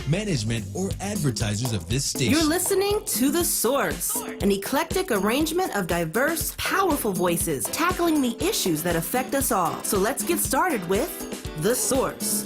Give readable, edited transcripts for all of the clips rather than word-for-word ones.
management, or advertisers of this station. You're listening to The Source, an eclectic arrangement of diverse, powerful voices tackling the issues that affect us all. So let's get started with The Source.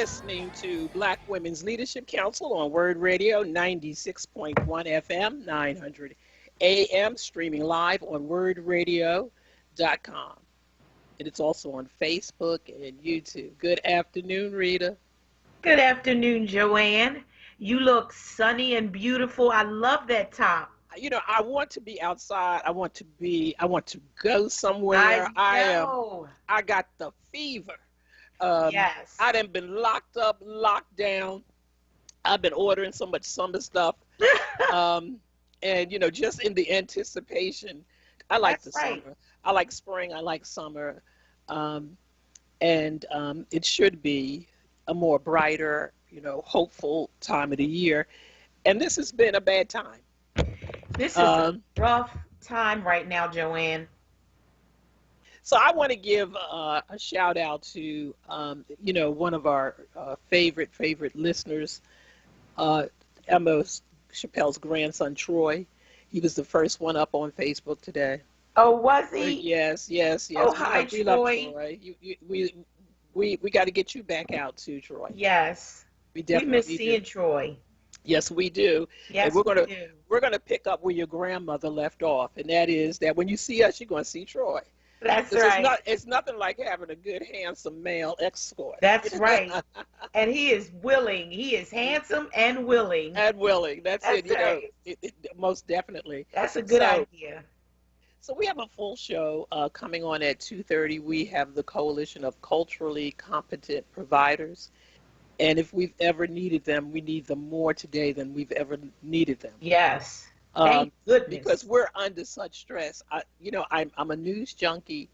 listening to Black Women's Leadership Council on WURD Radio 96.1 FM, 900 AM, streaming live on WURDradio.com. And it's also on Facebook and YouTube. Good afternoon, Rita. Good afternoon, Joanne. You look sunny and beautiful. I love that top. You know, I want to be outside. I want to go somewhere. I got the fever. Yes. I done been locked up, locked down. I've been ordering so much summer stuff. And, you know, just in the anticipation, I like summer. I like spring. I like summer. And it should be a more brighter, you know, hopeful time of the year. And this has been a bad time. This is a rough time right now, Joanne. So I want to give a shout out to, you know, one of our favorite listeners, Emma Chappelle's grandson, Troy. He was the first one up on Facebook today. Oh, was he? Yes. Oh, hi, Troy. Love Troy. We got to get you back out too, Troy. Yes. We miss seeing Troy. Yes, we do. Yes, and we're gonna pick up where your grandmother left off, and that is that when you see us, you're gonna see Troy. That's right. It's nothing like having a good, handsome male escort. That's right. And he is willing. He is handsome and willing. And willing. That's it. You right. know, most definitely. That's a good idea. So we have a full show coming on at 2:30. We have the Coalition of Culturally Competent Providers. And if we've ever needed them, we need them more today than we've ever needed them. Yes. Thank goodness. Because we're under such stress. I'm a news junkie,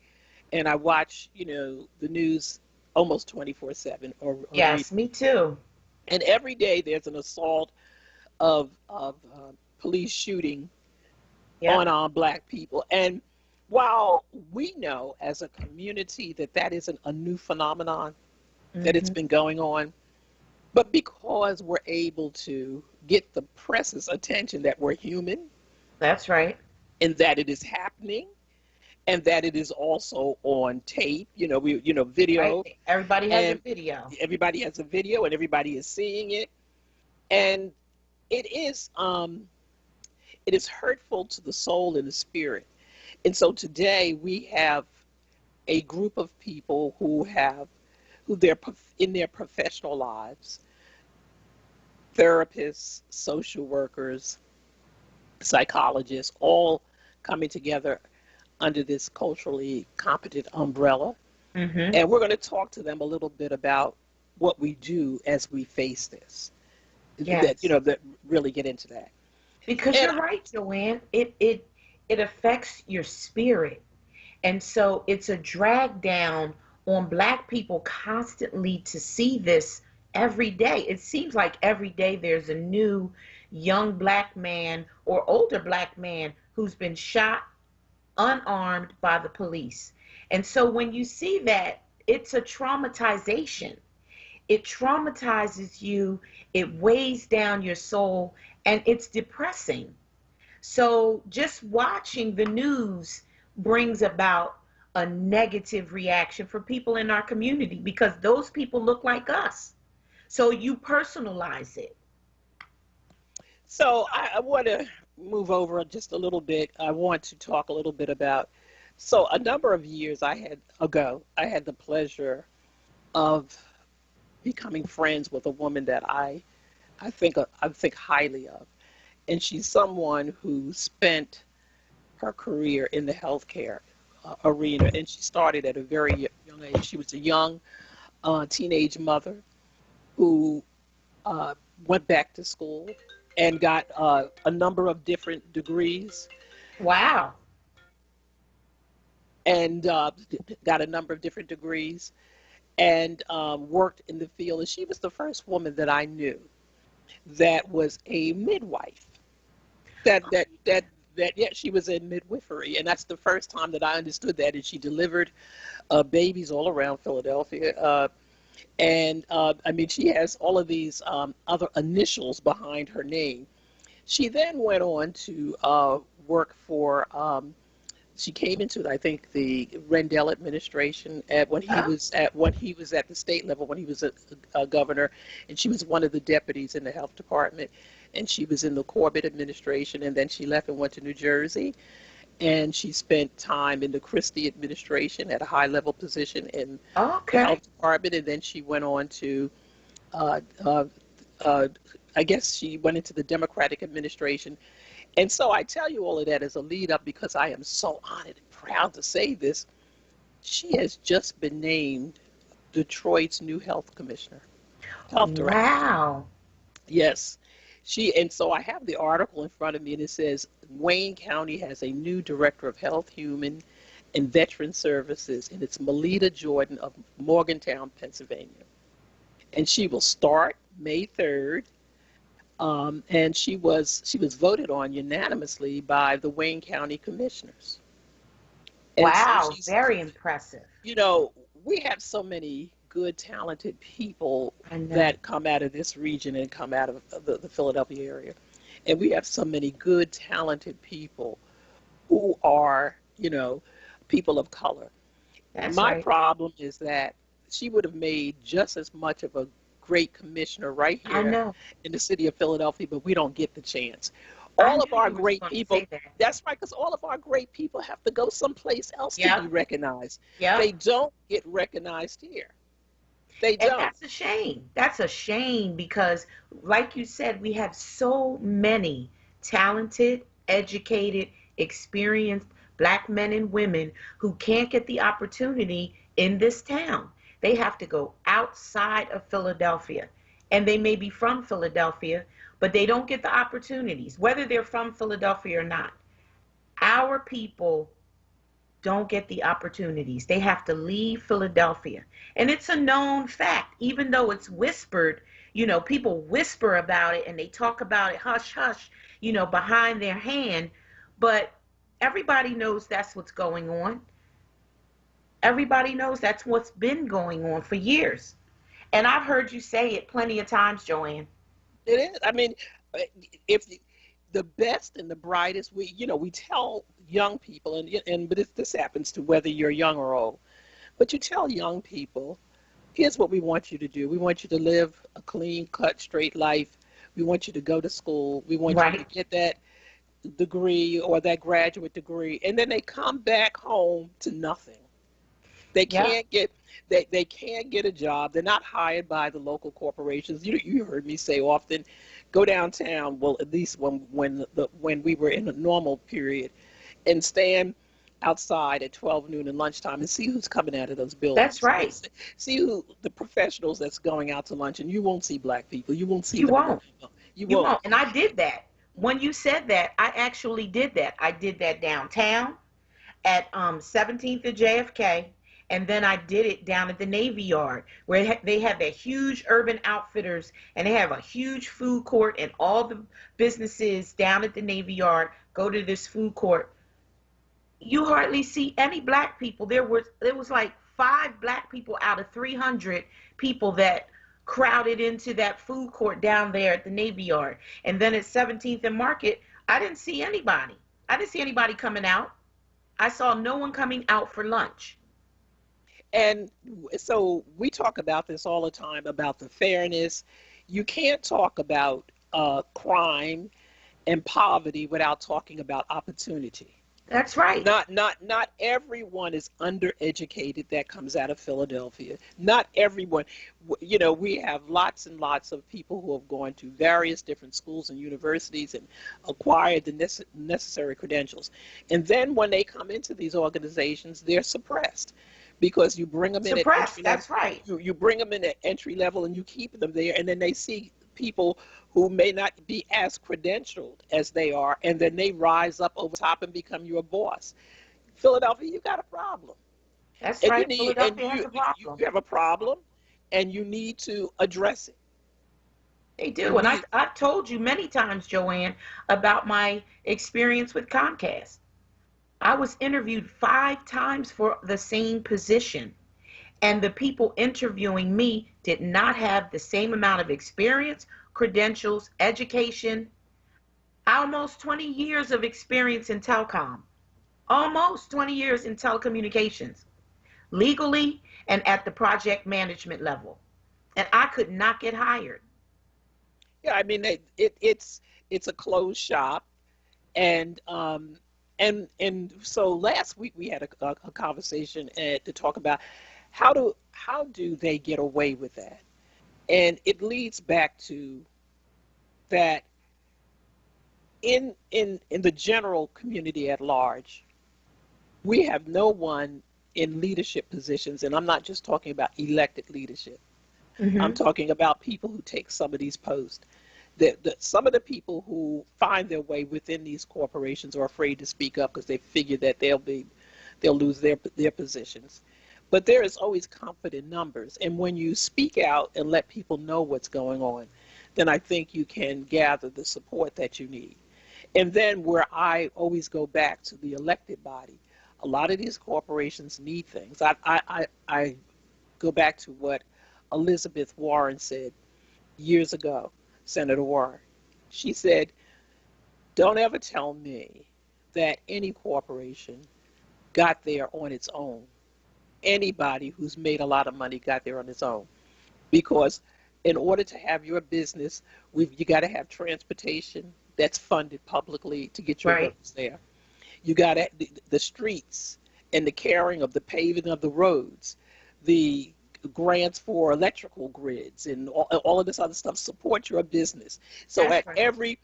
and I watch, you know, the news almost 24/7. Yes, me too. And every day there's an assault of police shooting on Black people. And while we know as a community that isn't a new phenomenon, that it's been going on, but because we're able to get the press's attention that we're human. That's right. And that it is happening, and that it is also on tape. You know, video. Right. Everybody has a video. Everybody has a video, and everybody is seeing it. And it is hurtful to the soul and the spirit. And so today we have a group of people who in their professional lives, therapists, social workers, psychologists, all coming together under this culturally competent umbrella. Mm-hmm. And we're going to talk to them a little bit about what we do as we face this. Yes. That really get into that. Because you're right, Joanne. It affects your spirit. And so it's a drag down on Black people constantly to see this every day. It seems like every day there's a new young Black man or older Black man who's been shot unarmed by the police. And so when you see that, it's a traumatization. It traumatizes you, it weighs down your soul, and it's depressing. So just watching the news brings about a negative reaction for people in our community because those people look like us. So you personalize it. So I want to move over just a little bit. I want to talk a little bit about, so a number of years I had the pleasure of becoming friends with a woman that I think highly of. And she's someone who spent her career in the healthcare arena, and she started at a very young age. She was a young teenage mother who went back to school and got a number of different degrees. Wow. And got a number of different degrees and worked in the field. And she was the first woman that I knew that was a midwife. She was in midwifery, and that's the first time that I understood that. And she delivered babies all around Philadelphia. She has all of these other initials behind her name. She then went on to work for She came into, I think, the Rendell administration at when he was at the state level, when he was a governor, and she was one of the deputies in the health department, and she was in the Corbett administration, and then she left and went to New Jersey, and she spent time in the Christie administration at a high level position in the health department, and then she went on to, I guess she went into the Democratic administration. And so I tell you all of that as a lead up because I am so honored and proud to say this. She has just been named Detroit's new health commissioner, health director. Wow. Yes. And so I have the article in front of me, and it says Wayne County has a new director of health, human, and veteran services, and it's Melita Jordan of Morgantown, Pennsylvania. And she will start May 3rd. And she was voted on unanimously by the Wayne County commissioners. And wow, so very impressive. You know, we have so many good, talented people that come out of this region and come out of the Philadelphia area. And we have so many good, talented people who are, you know, people of color. My problem is that she would have made just as much of a great commissioner right here in the city of Philadelphia, but we don't get the chance. All of our great people, that's right, because all of our great people have to go someplace else to be recognized. They don't get recognized here. They don't. And that's a shame. That's a shame because, like you said, we have so many talented, educated, experienced Black men and women who can't get the opportunity in this town. They have to go outside of Philadelphia, and they may be from Philadelphia, but they don't get the opportunities, whether they're from Philadelphia or not. Our people don't get the opportunities. They have to leave Philadelphia. And it's a known fact, even though it's whispered, you know, people whisper about it and they talk about it hush, hush, you know, behind their hand, but everybody knows that's what's going on. Everybody knows that's what's been going on for years. And I've heard you say it plenty of times, Joanne. It is. I mean, if the best and the brightest, we tell young people, but this happens to whether you're young or old, but you tell young people, here's what we want you to do. We want you to live a clean, cut, straight life. We want you to go to school. We want you to get that degree or that graduate degree. And then they come back home to nothing. They can't get they can't get a job. They're not hired by the local corporations. You heard me say often, go downtown. Well, at least when we were in a normal period, and stand outside at 12 noon and lunchtime and see who's coming out of those buildings. That's right. See who the professionals that's going out to lunch, and you won't see Black people. You won't see. You won't. You won't. And I did that. When you said that, I actually did that. I did that downtown at 17th and JFK. And then I did it down at the Navy Yard, where they have that huge Urban Outfitters, and they have a huge food court, and all the businesses down at the Navy Yard go to this food court. You hardly see any Black people. There was like 5 Black people out of 300 people that crowded into that food court down there at the Navy Yard. And then at 17th and Market, I didn't see anybody. I didn't see anybody coming out. I saw no one coming out for lunch. And so we talk about this all the time, about the fairness. You can't talk about crime and poverty without talking about opportunity. That's right. Not everyone is undereducated that comes out of Philadelphia. Not everyone. You know, we have lots and lots of people who have gone to various different schools and universities and acquired the necessary credentials. And then when they come into these organizations, they're suppressed. Because you bring them in at entry level. That's right. You bring them in at entry level and you keep them there, and then they see people who may not be as credentialed as they are, and then they rise up over top and become your boss. Philadelphia, you got a problem. That's right. Philadelphia has a problem. You have a problem, and you need to address it. They do, and I've told you many times, Joanne, about my experience with Comcast. I was interviewed 5 times for the same position, and the people interviewing me did not have the same amount of experience, credentials, education. Almost 20 years of experience in telecom. almost 20 years in telecommunications, legally and at the project management level. And I could not get hired. Yeah, I mean, it's a closed shop, and so last week we had a conversation to talk about how do they get away with that, and it leads back to that in the general community at large, we have no one in leadership positions, and I'm not just talking about elected leadership. I'm Hmm. talking about people who take some of these posts. Some of the people who find their way within these corporations are afraid to speak up because they figure that they'll lose their positions. But there is always comfort in numbers, and when you speak out and let people know what's going on, then I think you can gather the support that you need. And then where I always go back to the elected body, a lot of these corporations need things. I go back to what Elizabeth Warren said years ago, Senator Warren. She said, don't ever tell me that any corporation got there on its own. Anybody who's made a lot of money got there on its own. Because in order to have your business, you got to have transportation that's funded publicly to get your Right. workers there. You got the streets and the carrying of the paving of the roads, the grants for electrical grids and all of this other stuff support your business. So That's at right.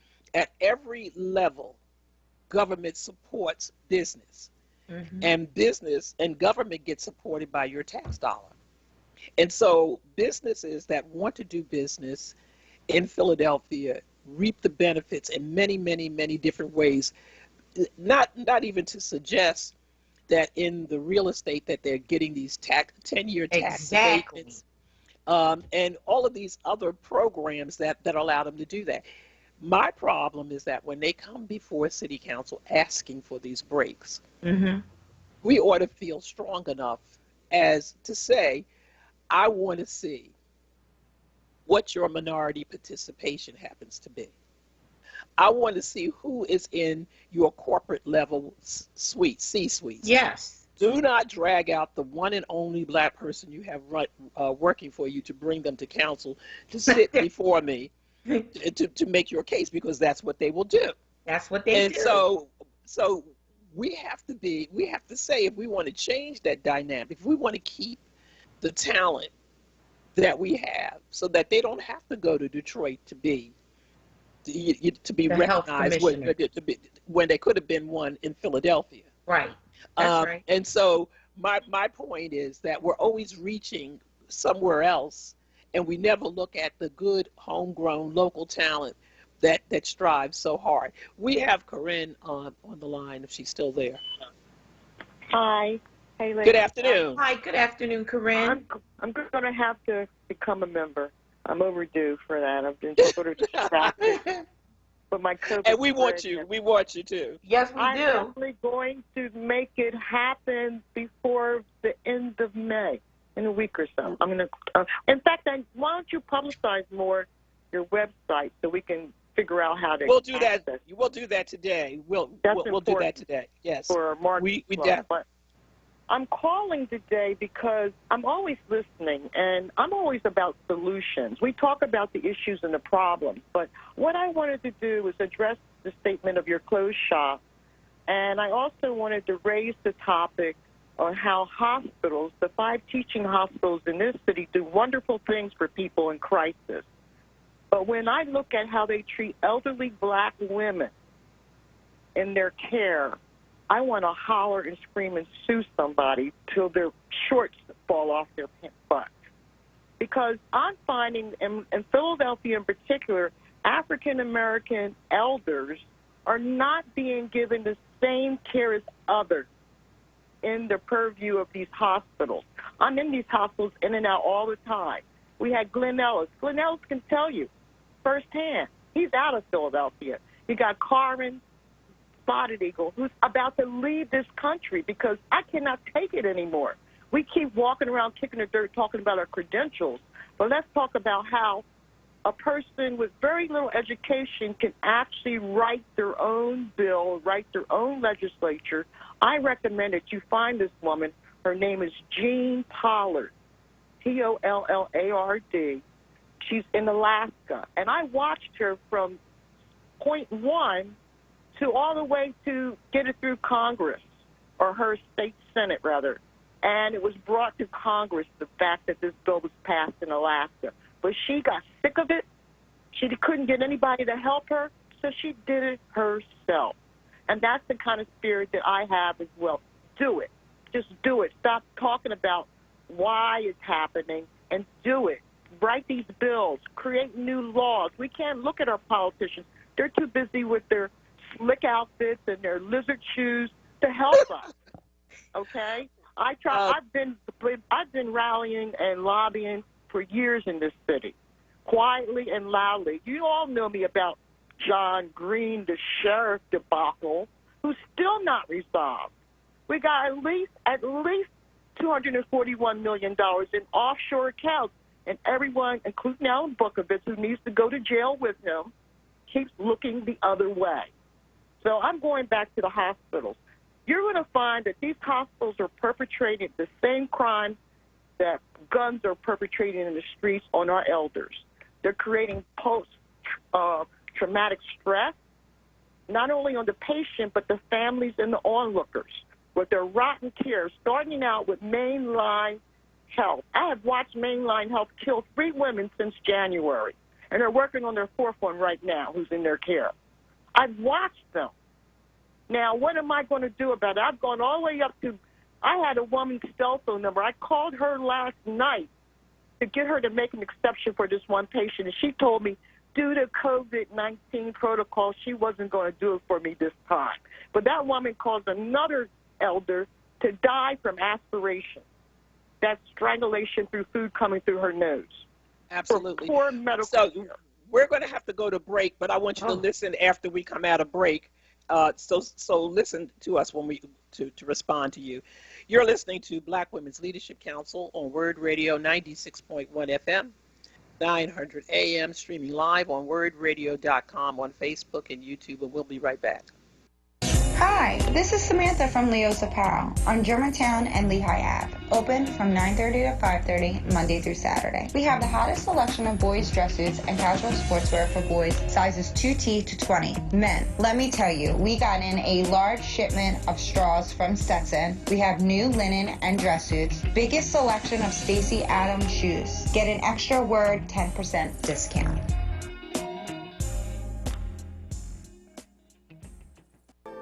every level, government supports business, Hmm. and business and government get supported by your tax dollar. And so businesses that want to do business in Philadelphia reap the benefits in many, many, many different ways. Not even to suggest that in the real estate that they're getting these 10-year tax Exactly. abatements, and all of these other programs that allow them to do that. My problem is that when they come before city council asking for these breaks, Hmm. we ought to feel strong enough as to say, I want to see what your minority participation happens to be. I want to see who is in your corporate level suite, C-suites. Yes. Do not drag out the one and only black person you have working for you to bring them to council to sit before me to make your case, because that's what they will do. That's what they And do. so we have to say, if we want to change that dynamic, if we want to keep the talent that we have, so that they don't have to go to Detroit to be The health recognized commissioner. when they could have been one in Philadelphia. Right. That's right. And so my point is that we're always reaching somewhere else, and we never look at the good homegrown local talent that strives so hard. We have Corinne on the line, if she's still there. Hi. Hey, ladies. Good afternoon. Hi, good afternoon, Corinne. I'm going to have to become a member. I'm overdue for that. I've been sort of distracted with my COVID. And we want spread. you. We want you too. Yes, we I'm do. definitely going to make it happen before the end of May, in a week or so. I'm going to. In fact, why don't you publicize more your website so we can figure out how to. We'll do that. access We'll do that today. We'll do that important today. Yes. for our market. We definitely. But I'm calling today because I'm always listening, and I'm always about solutions. We talk about the issues and the problems, but what I wanted to do was address the statement of your closed shop, and I also wanted to raise the topic on how hospitals, the 5 teaching hospitals in this city, do wonderful things for people in crisis. But when I look at how they treat elderly black women in their care, I want to holler and scream and sue somebody till their shorts fall off their butt. Because I'm finding, in Philadelphia in particular, African-American elders are not being given the same care as others in the purview of these hospitals. I'm in these hospitals in and out all the time. We had Glenn Ellis. Glenn Ellis can tell you firsthand. He's out of Philadelphia. You got Carmen Spotted Eagle, who's about to leave this country because I cannot take it anymore. We keep walking around kicking the dirt talking about our credentials, but let's talk about how a person with very little education can actually write their own bill, write their own legislature. I recommend that you find this woman. Her name is Jean Pollard, Pollard. She's in Alaska. And I watched her from point one to all the way to get it through Congress, or her state Senate, rather. And it was brought to Congress, the fact that this bill was passed in Alaska. But she got sick of it. She couldn't get anybody to help her, so she did it herself. And that's the kind of spirit that I have as well. Do it. Just do it. Stop talking about why it's happening and do it. Write these bills. Create new laws. We can't look at our politicians. They're too busy with their slick outfits and their lizard shoes to help us. Okay? I've been rallying and lobbying for years in this city, quietly and loudly. You all know me about John Green, the sheriff debacle, who's still not resolved. We got at least $241 million in offshore accounts, and everyone, including Alan Bukovitz, who needs to go to jail with him, keeps looking the other way. So I'm going back to the hospitals. You're going to find that these hospitals are perpetrating the same crimes that guns are perpetrating in the streets on our elders. They're creating post-traumatic stress, not only on the patient, but the families and the onlookers, with their rotten care, starting out with mainline health. I have watched mainline health kill 3 women since January, and they're working on their 4th one right now who's in their care. I've watched them. Now, what am I going to do about it? I've gone all the way up to, I had a woman's cell phone number. I called her last night to get her to make an exception for this one patient, and she told me due to COVID-19 protocol, she wasn't going to do it for me this time. But that woman caused another elder to die from aspiration. That's strangulation through food coming through her nose. Absolutely. For poor medical care. We're going to have to go to break, but I want you to listen after we come out of break. So listen to us when we to respond to you. You're listening to Black Women's Leadership Council on WURD Radio 96.1 FM, 900 AM, streaming live on WURDradio.com, on Facebook and YouTube, and we'll be right back. Hi, this is Samantha from Leo's Apparel on Germantown and Lehigh Ave. Open from 9:30 to 5:30, Monday through Saturday. We have the hottest selection of boys' dress suits and casual sportswear for boys, sizes 2T to 20. Men, let me tell you, we got in a large shipment of straws from Stetson. We have new linen and dress suits. Biggest selection of Stacey Adams shoes. Get an extra WURD 10% discount.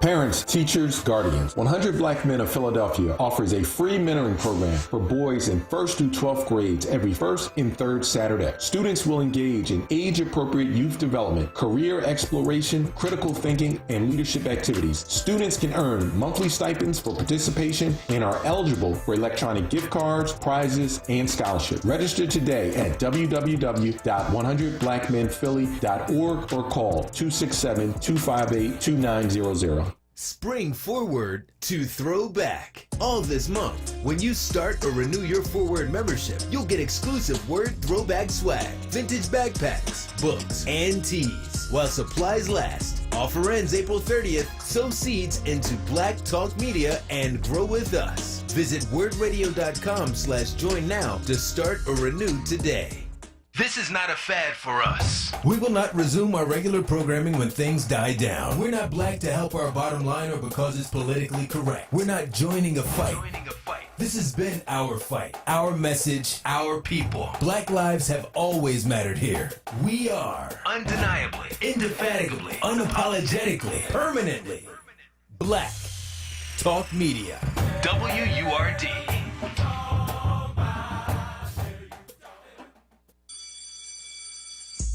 Parents, teachers, guardians, 100 Black Men of Philadelphia offers a free mentoring program for boys in 1st through 12th grades every 1st and 3rd Saturday. Students will engage in age-appropriate youth development, career exploration, critical thinking, and leadership activities. Students can earn monthly stipends for participation and are eligible for electronic gift cards, prizes, and scholarships. Register today at www.100blackmenphilly.org or call 267-258-2900. Spring forward to throwback. All this month, when you start or renew your WURD membership, you'll get exclusive WURD throwback swag, vintage backpacks, books, and tees. While supplies last. Offer ends April 30th. Sow seeds into Black Talk Media and grow with us. Visit WURDradio.com/join now to start or renew today. This is not a fad for us. We will not resume our regular programming when things die down. We're not black to help our bottom line or because it's politically correct. We're not joining a fight. This has been our fight, our message, our people. Black lives have always mattered here. We are undeniably, indefatigably, unapologetically, permanently Black Talk Media. WURD.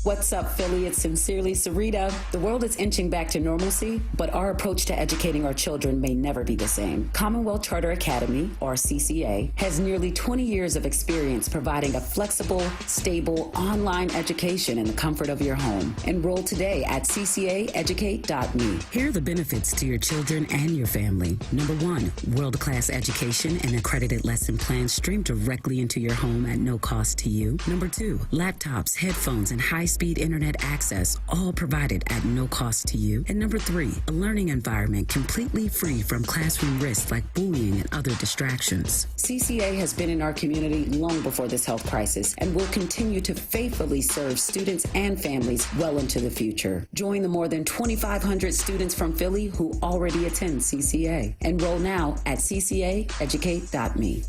What's up, Philly? It's Sincerely Sarita. The world is inching back to normalcy, but our approach to educating our children may never be the same. Commonwealth Charter Academy, or CCA, has nearly 20 years of experience providing a flexible, stable, online education in the comfort of your home. Enroll today at ccaeducate.me. Here are the benefits to your children and your family. Number 1, world-class education and accredited lesson plans streamed directly into your home at no cost to you. Number 2, laptops, headphones, and high-speed high-speed internet access, all provided at no cost to you. And number 3, a learning environment completely free from classroom risks like bullying and other distractions. CCA has been in our community long before this health crisis and will continue to faithfully serve students and families well into the future. Join the more than 2,500 students from Philly who already attend CCA. Enroll now at ccaeducate.me.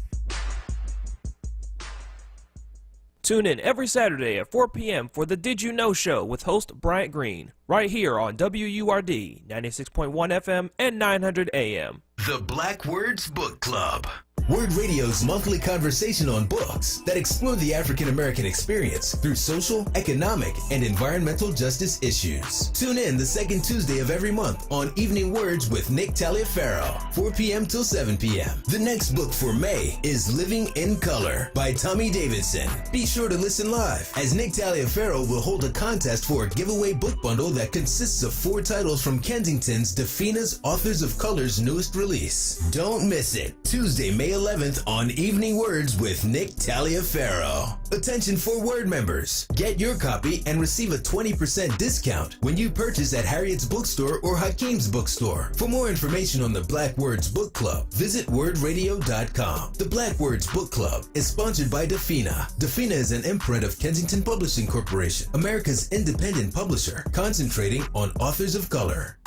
Tune in every Saturday at 4 p.m. for the Did You Know Show with host Bryant Green, right here on WURD 96.1 FM and 900 AM. The Black Words Book Club. Word Radio's monthly conversation on books that explore the African American experience through social, economic, and environmental justice issues. Tune in the second Tuesday of every month on Evening Words with Nick Taliaferro, 4 p.m. till 7 p.m. The next book for May is Living in Color by Tommy Davidson. Be sure to listen live, as Nick Taliaferro will hold a contest for a giveaway book bundle that consists of 4 titles from Kensington's Defina's Authors of Color's newest release. Don't miss it. Tuesday, May 11th on Evening Words with Nick Taliaferro. Attention for Word members. Get your copy and receive a 20% discount when you purchase at Harriet's Bookstore or Hakeem's Bookstore. For more information on the Black Words Book Club, visit wordradio.com. The Black Words Book Club is sponsored by Defina. Defina is an imprint of Kensington Publishing Corporation, America's independent publisher, concentrating on authors of color.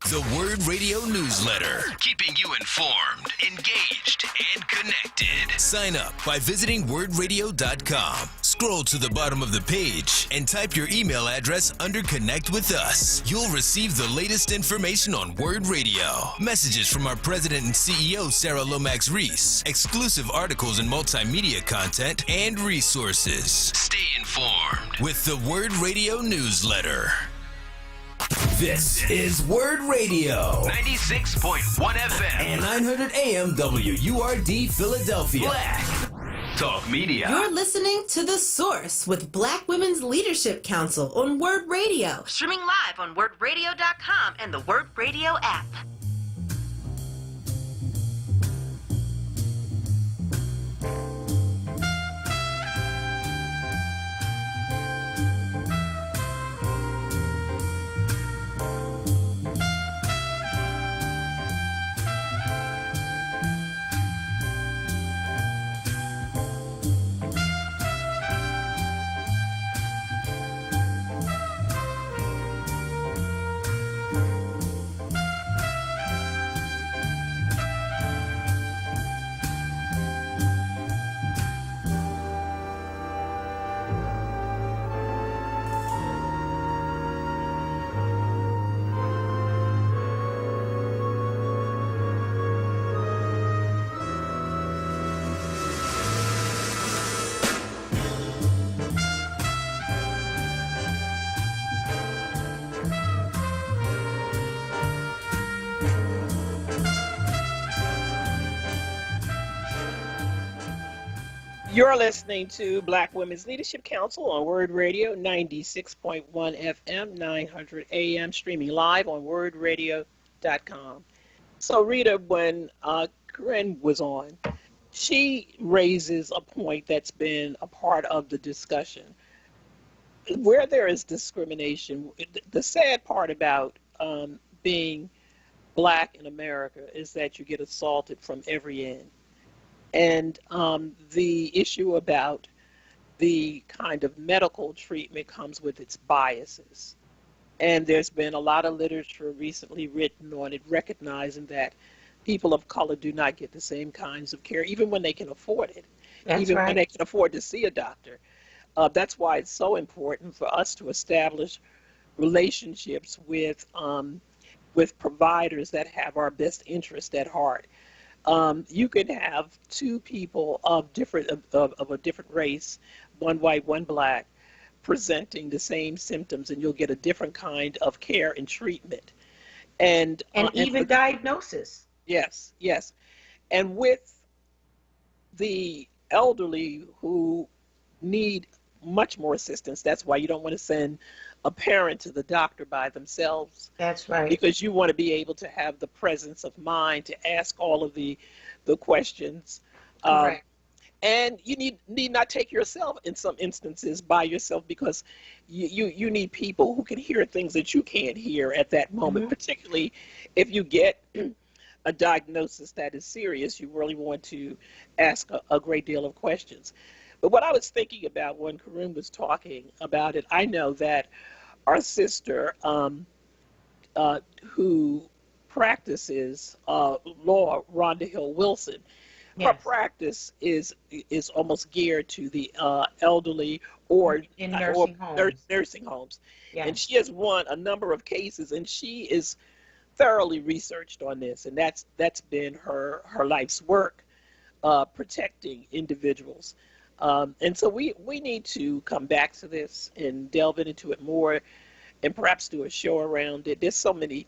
The Word Radio newsletter, keeping you informed, engaged, and connected. Sign up by visiting wordradio.com. Scroll to the bottom of the page and type your email address under Connect with Us. You'll receive the latest information on Word Radio, messages from our president and CEO, Sarah Lomax Reese, exclusive articles and multimedia content, and resources. Stay informed with the Word Radio newsletter. This is Word Radio, 96.1 FM and 900 AM WURD Philadelphia. Black Talk Media. You're listening to The Source with Black Women's Leadership Council on Word Radio. Streaming live on wordradio.com and the Word Radio app. You're listening to Black Women's Leadership Council on Word Radio, 96.1 FM, 900 AM, streaming live on wordradio.com. So, Rita, when Corinne was on, she raises a point that's been a part of the discussion. Where there is discrimination, the sad part about being Black in America is that you get assaulted from every end. And the issue about the kind of medical treatment comes with its biases. And there's been a lot of literature recently written on it, recognizing that people of color do not get the same kinds of care, even when they can afford it, when they can afford to see a doctor. That's why it's so important for us to establish relationships with providers that have our best interest at heart. You can have two people of a different race, one white, one Black, presenting the same symptoms, and you'll get a different kind of care and treatment, and even diagnosis. Yes. And with the elderly who need much more assistance, that's why you don't want to send a parent to the doctor by themselves. That's right. Because you want to be able to have the presence of mind to ask all of the questions. Correct. And you need not take yourself in some instances by yourself, because you need people who can hear things that you can't hear at that moment, particularly if you get a diagnosis that is serious. You really want to ask a great deal of questions. But what I was thinking about when Kareem was talking about it, I know that our sister who practices law, Rhonda Hill Wilson, her practice is almost geared to the elderly or in nursing homes. Nursing homes. Yes. And she has won a number of cases, and she is thoroughly researched on this, and that's been her life's work, protecting individuals. And so we need to come back to this and delve into it more, and perhaps do a show around it. There's so many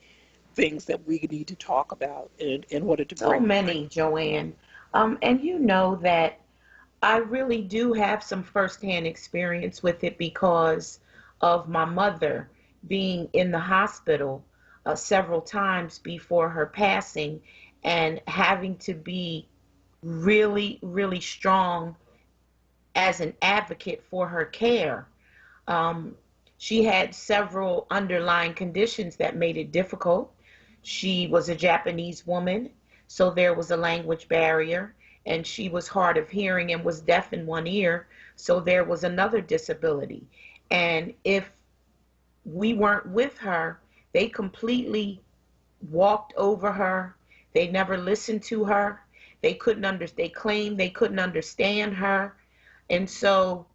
things that we need to talk about in order to so many, Joanne. And you know that I really do have some firsthand experience with it because of my mother being in the hospital several times before her passing, and having to be really, really strong as an advocate for her care. She had several underlying conditions that made it difficult. She was a Japanese woman, so there was a language barrier, and she was hard of hearing and was deaf in one ear, so there was another disability. And if we weren't with her, they completely walked over her. They never listened to her. They claimed they couldn't understand her. And so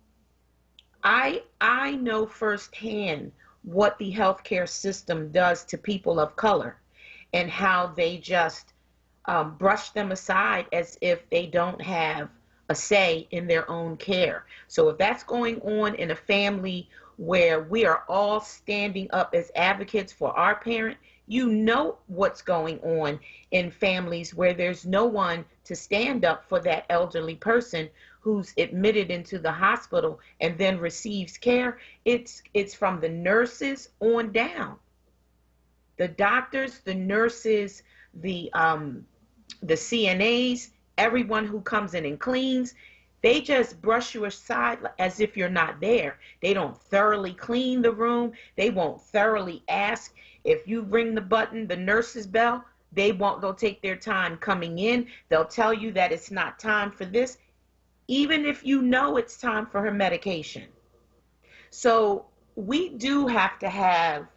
I know firsthand what the healthcare system does to people of color, and how they just brush them aside as if they don't have a say in their own care. So if that's going on in a family where we are all standing up as advocates for our parent, you know what's going on in families where there's no one to stand up for that elderly person who's admitted into the hospital and then receives care. It's from the nurses on down. The doctors, the nurses, the CNAs, everyone who comes in and cleans, they just brush you aside as if you're not there. They don't thoroughly clean the room. They won't thoroughly ask. If you ring the button, the nurse's bell, they'll take their time coming in. They'll tell you that it's not time for this, even if you know it's time for her medication. So we do have to have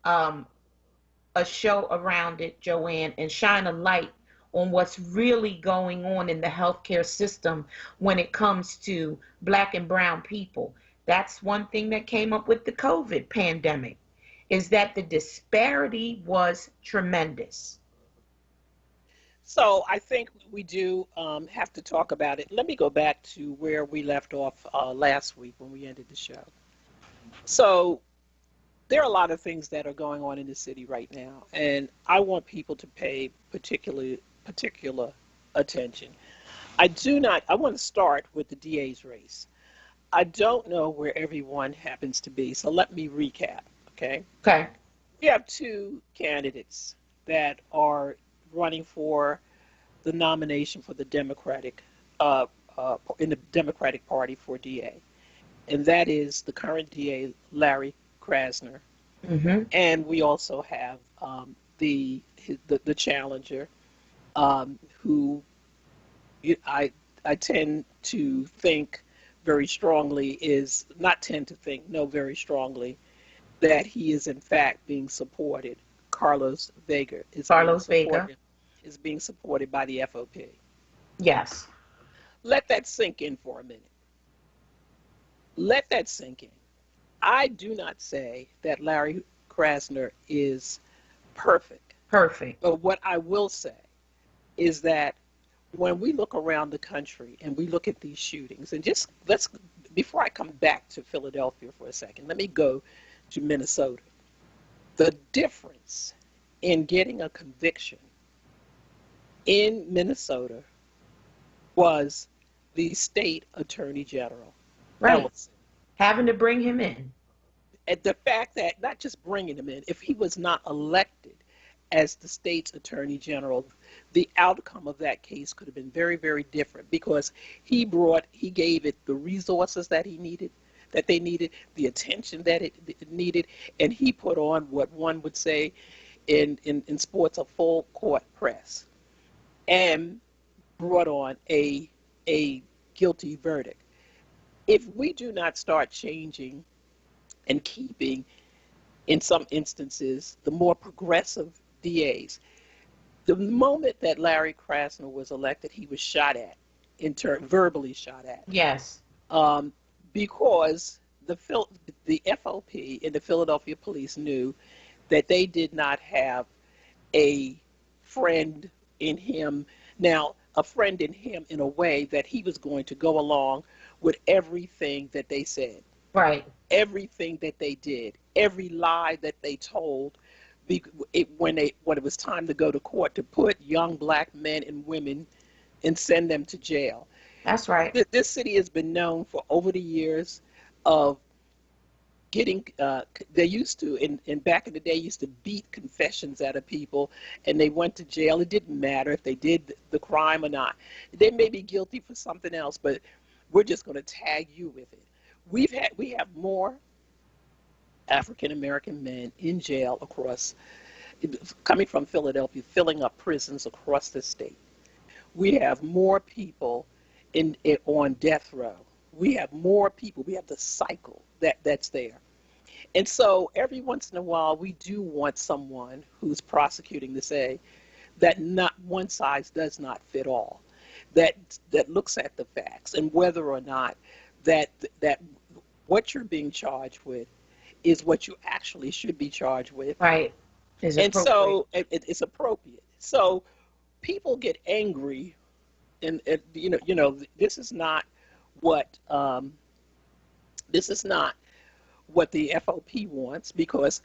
a show around it, Joanne, and shine a light on what's really going on in the healthcare system when it comes to Black and brown people. That's one thing that came up with the COVID pandemic, is that the disparity was tremendous. So I think we do have to talk about it. Let me go back to where we left off last week when we ended the show. So there are a lot of things that are going on in the city right now, and I want people to pay particular attention. I want to start with the DA's race. I don't know where everyone happens to be, so let me recap, okay? Okay. We have two candidates that are running for the nomination for the Democratic, in the Democratic Party for DA. And that is the current DA, Larry Krasner. Mm-hmm. And we also have the challenger, who I tend to think very strongly very strongly that he is in fact being supported. Carlos Vega is being supported by the FOP. Yes. Let that sink in for a minute. Let that sink in. I do not say that Larry Krasner is perfect. But what I will say is that when we look around the country and we look at these shootings, and before I come back to Philadelphia for a second, let me go to Minnesota. The difference in getting a conviction in Minnesota was the state attorney general. Right. Having to bring him in. And the fact that not just bringing him in, if he was not elected as the state's attorney general, the outcome of that case could have been very, very different because he gave it the resources that they needed, the attention that it needed, and he put on what one would say in sports a full court press and brought on a guilty verdict. If we do not start changing and keeping, in some instances, the more progressive DAs, the moment that Larry Krasner was elected, he was shot at, verbally shot at. Yes. Because the FOP and the Philadelphia police knew that they did not have a friend in him. Now, a friend in him in a way that he was going to go along with everything that they said. Right. Everything that they did, every lie that they told, when it was time to go to court to put young black men and women and send them to jail. That's right. This city has been known for over the years of getting, they used to, and back in the day, used to beat confessions out of people, and they went to jail. It didn't matter if they did the crime or not. They may be guilty for something else, but we're just going to tag you with it. We have more African-American men in jail coming from Philadelphia, filling up prisons across the state. We have more people on death row. We have more people. We have the cycle that's there. And so every once in a while, we do want someone who's prosecuting to say that not one size does not fit all, that looks at the facts and whether or not that what you're being charged with is what you actually should be charged with. Right. And so it's appropriate. So people get angry, and this is not what the FOP wants, because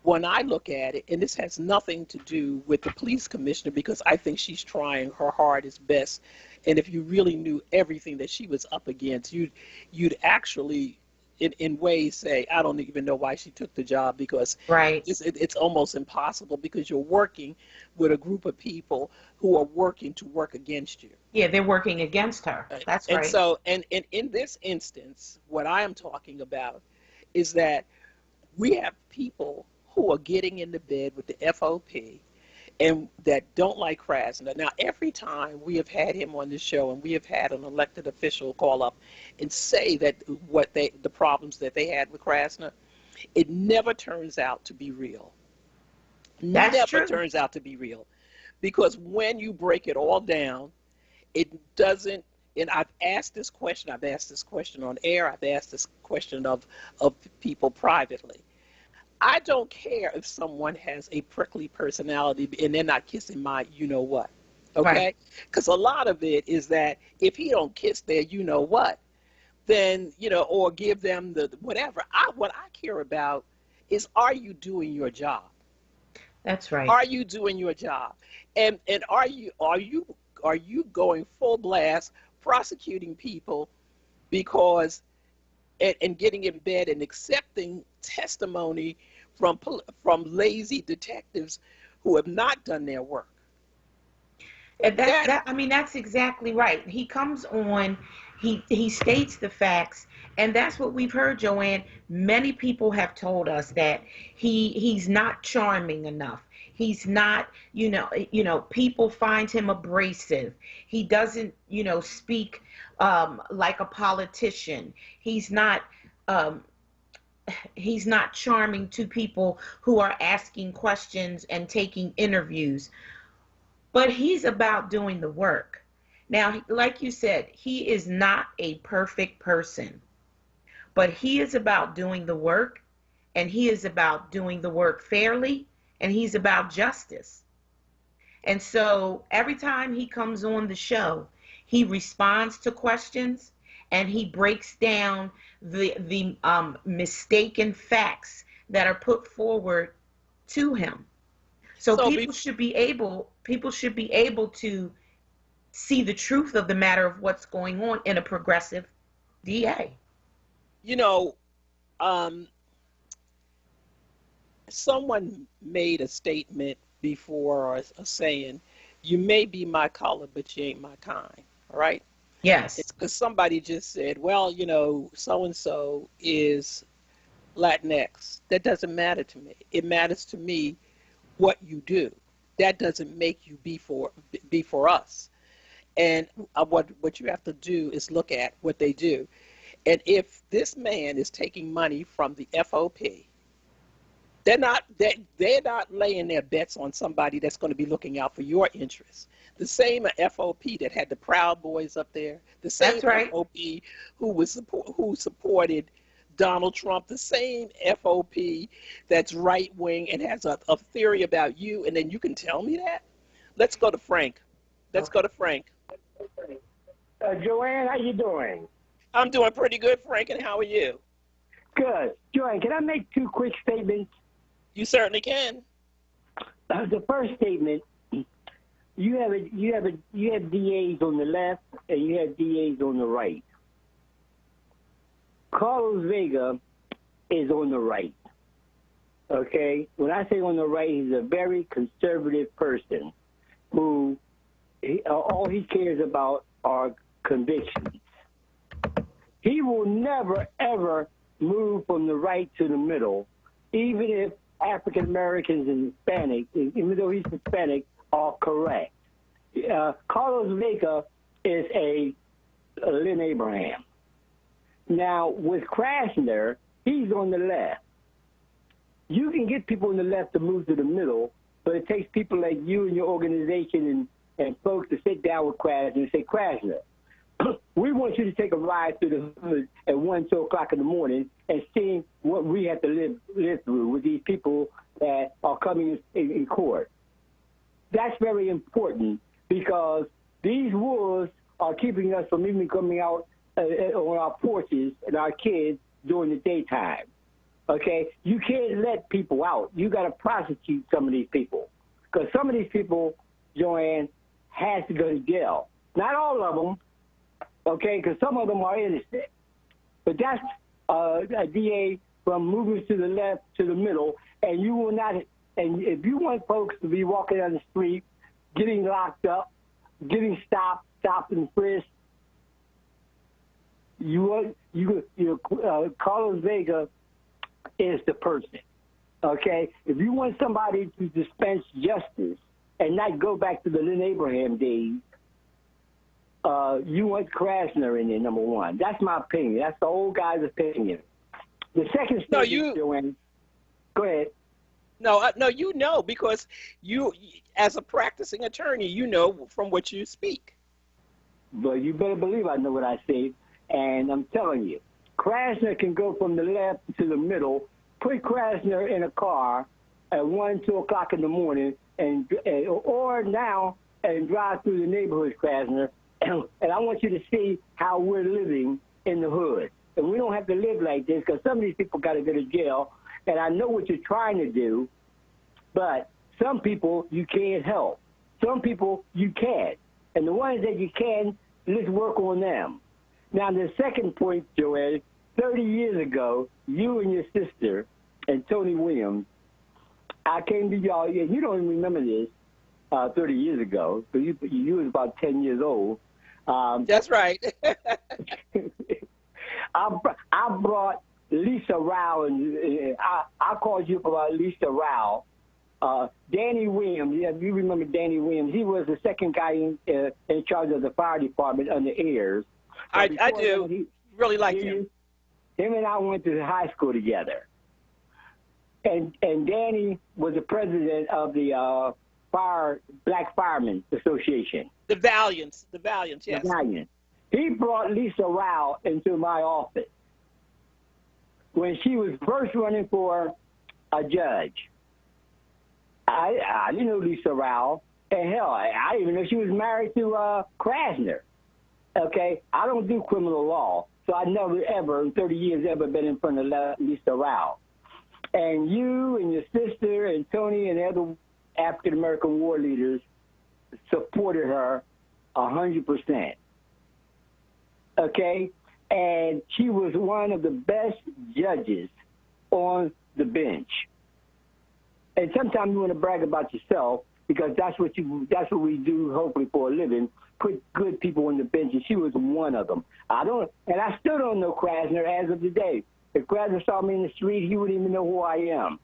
when I look at it, and this has nothing to do with the police commissioner, because I think she's trying her hardest best, and if you really knew everything that she was up against, you'd actually in ways say, I don't even know why she took the job, because right. It's almost impossible, because you're working with a group of people who are working to work against you. Yeah, they're working against her. That's right. And so, and in this instance, what I am talking about is that we have people who are getting into bed with the FOP and that don't like Krasner. Now, every time we have had him on the show and we have had an elected official call up and say that the problems that they had with Krasner, it never turns out to be real. That's never true. Turns out to be real. Because when you break it all down, it doesn't, and I've asked this question on air, I've asked this question of people privately. I don't care if someone has a prickly personality and they're not kissing my you-know-what, okay? Because a lot of it is that if he don't kiss their you-know-what, then, or give them the whatever. What I care about is, are you doing your job? That's right. Are you doing your job? And are you going full blast prosecuting people because and getting in bed and accepting testimony from lazy detectives who have not done their work? And that's exactly right. He comes on, he states the facts, and that's what we've heard, Joanne. Many people have told us that he's not charming enough. He's not, people find him abrasive. He doesn't, speak like a politician. He's not charming to people who are asking questions and taking interviews. But he's about doing the work. Now, like you said, he is not a perfect person, but he is about doing the work, and he is about doing the work fairly, and he's about justice. And so every time he comes on the show, he responds to questions, and he breaks down the mistaken facts that are put forward to him. So people should be able to see the truth of the matter of what's going on in a progressive DA. Someone made a statement before, or a saying, you may be my color, but you ain't my kind. All right? Yes. It's because somebody just said, well, so and so is Latinx. That doesn't matter to me. It matters to me what you do. That doesn't make you be for us. And what you have to do is look at what they do. And if this man is taking money from the FOP, they're not laying their bets on somebody that's going to be looking out for your interests. The same FOP that had the Proud Boys up there, the same That's right. FOP who supported Donald Trump, the same FOP that's right wing and has a theory about you, and then you can tell me that? Let's go to Frank. Let's go to Frank. Joanne, how you doing? I'm doing pretty good, Frank, and how are you? Good. Joanne, can I make two quick statements? You certainly can. The first statement, you have DAs on the left and you have DAs on the right. Carlos Vega is on the right. Okay? When I say on the right, he's a very conservative person who all he cares about are convictions. He will never, ever move from the right to the middle, even if African Americans and Hispanics, even though he's Hispanic, are correct. Carlos Vega is a Lynn Abraham. Now, with Krasner, he's on the left. You can get people on the left to move to the middle, but it takes people like you and your organization and folks to sit down with Krasner and say, Krasner, we want you to take a ride through the hood at 1, 2 o'clock in the morning and see what we have to live through with these people that are coming in court. That's very important because these wolves are keeping us from even coming out on our porches and our kids during the daytime. Okay? You can't let people out. You got to prosecute some of these people because some of these people, Joanne, has to go to jail. Not all of them. Okay, because some of them are innocent. But that's a DA from moving to the left to the middle, and you will not. And if you want folks to be walking down the street, getting locked up, getting stopped and frisked, Carlos Vega is the person. Okay, if you want somebody to dispense justice and not go back to the Lynn Abraham days, you want Krasner in there, number one. That's my opinion. That's the old guy's opinion. The second statement, Joanne, go ahead. No, because you, as a practicing attorney, you know from what you speak. But you better believe I know what I say, and I'm telling you, Krasner can go from the left to the middle, put Krasner in a car at 1, 2 o'clock in the morning, or now, and drive through the neighborhood, Krasner, and I want you to see how we're living in the hood. And we don't have to live like this because some of these people got to go to jail. And I know what you're trying to do, but some people you can't help. Some people you can. And the ones that you can, let's work on them. Now, the second point, Joanne, 30 years ago, you and your sister and Tony Williams, I came to y'all, and you don't even remember this, 30 years ago, so you was about 10 years old. That's right. I brought Lisa Rao, and I called you about Lisa Rao. Danny Williams, yeah, you remember Danny Williams. He was the second guy in charge of the fire department under Ayers. I do. Really like him. Him and I went to high school together. And Danny was the president of the Black Firemen Association. The Valiants, yes. The Valiants. He brought Lisa Rao into my office when she was first running for a judge. I didn't know Lisa Rao, and hell, I didn't even know she was married to Krasner. Okay, I don't do criminal law, so I never ever in 30 years ever been in front of Lisa Rao. And you and your sister and Tony and the other African American war leaders supported her 100%. Okay, and she was one of the best judges on the bench. And sometimes you want to brag about yourself because that's what we do, hopefully, for a living. Put good people on the bench, and she was one of them. I still don't know Krasner as of today. If Krasner saw me in the street, he wouldn't even know who I am.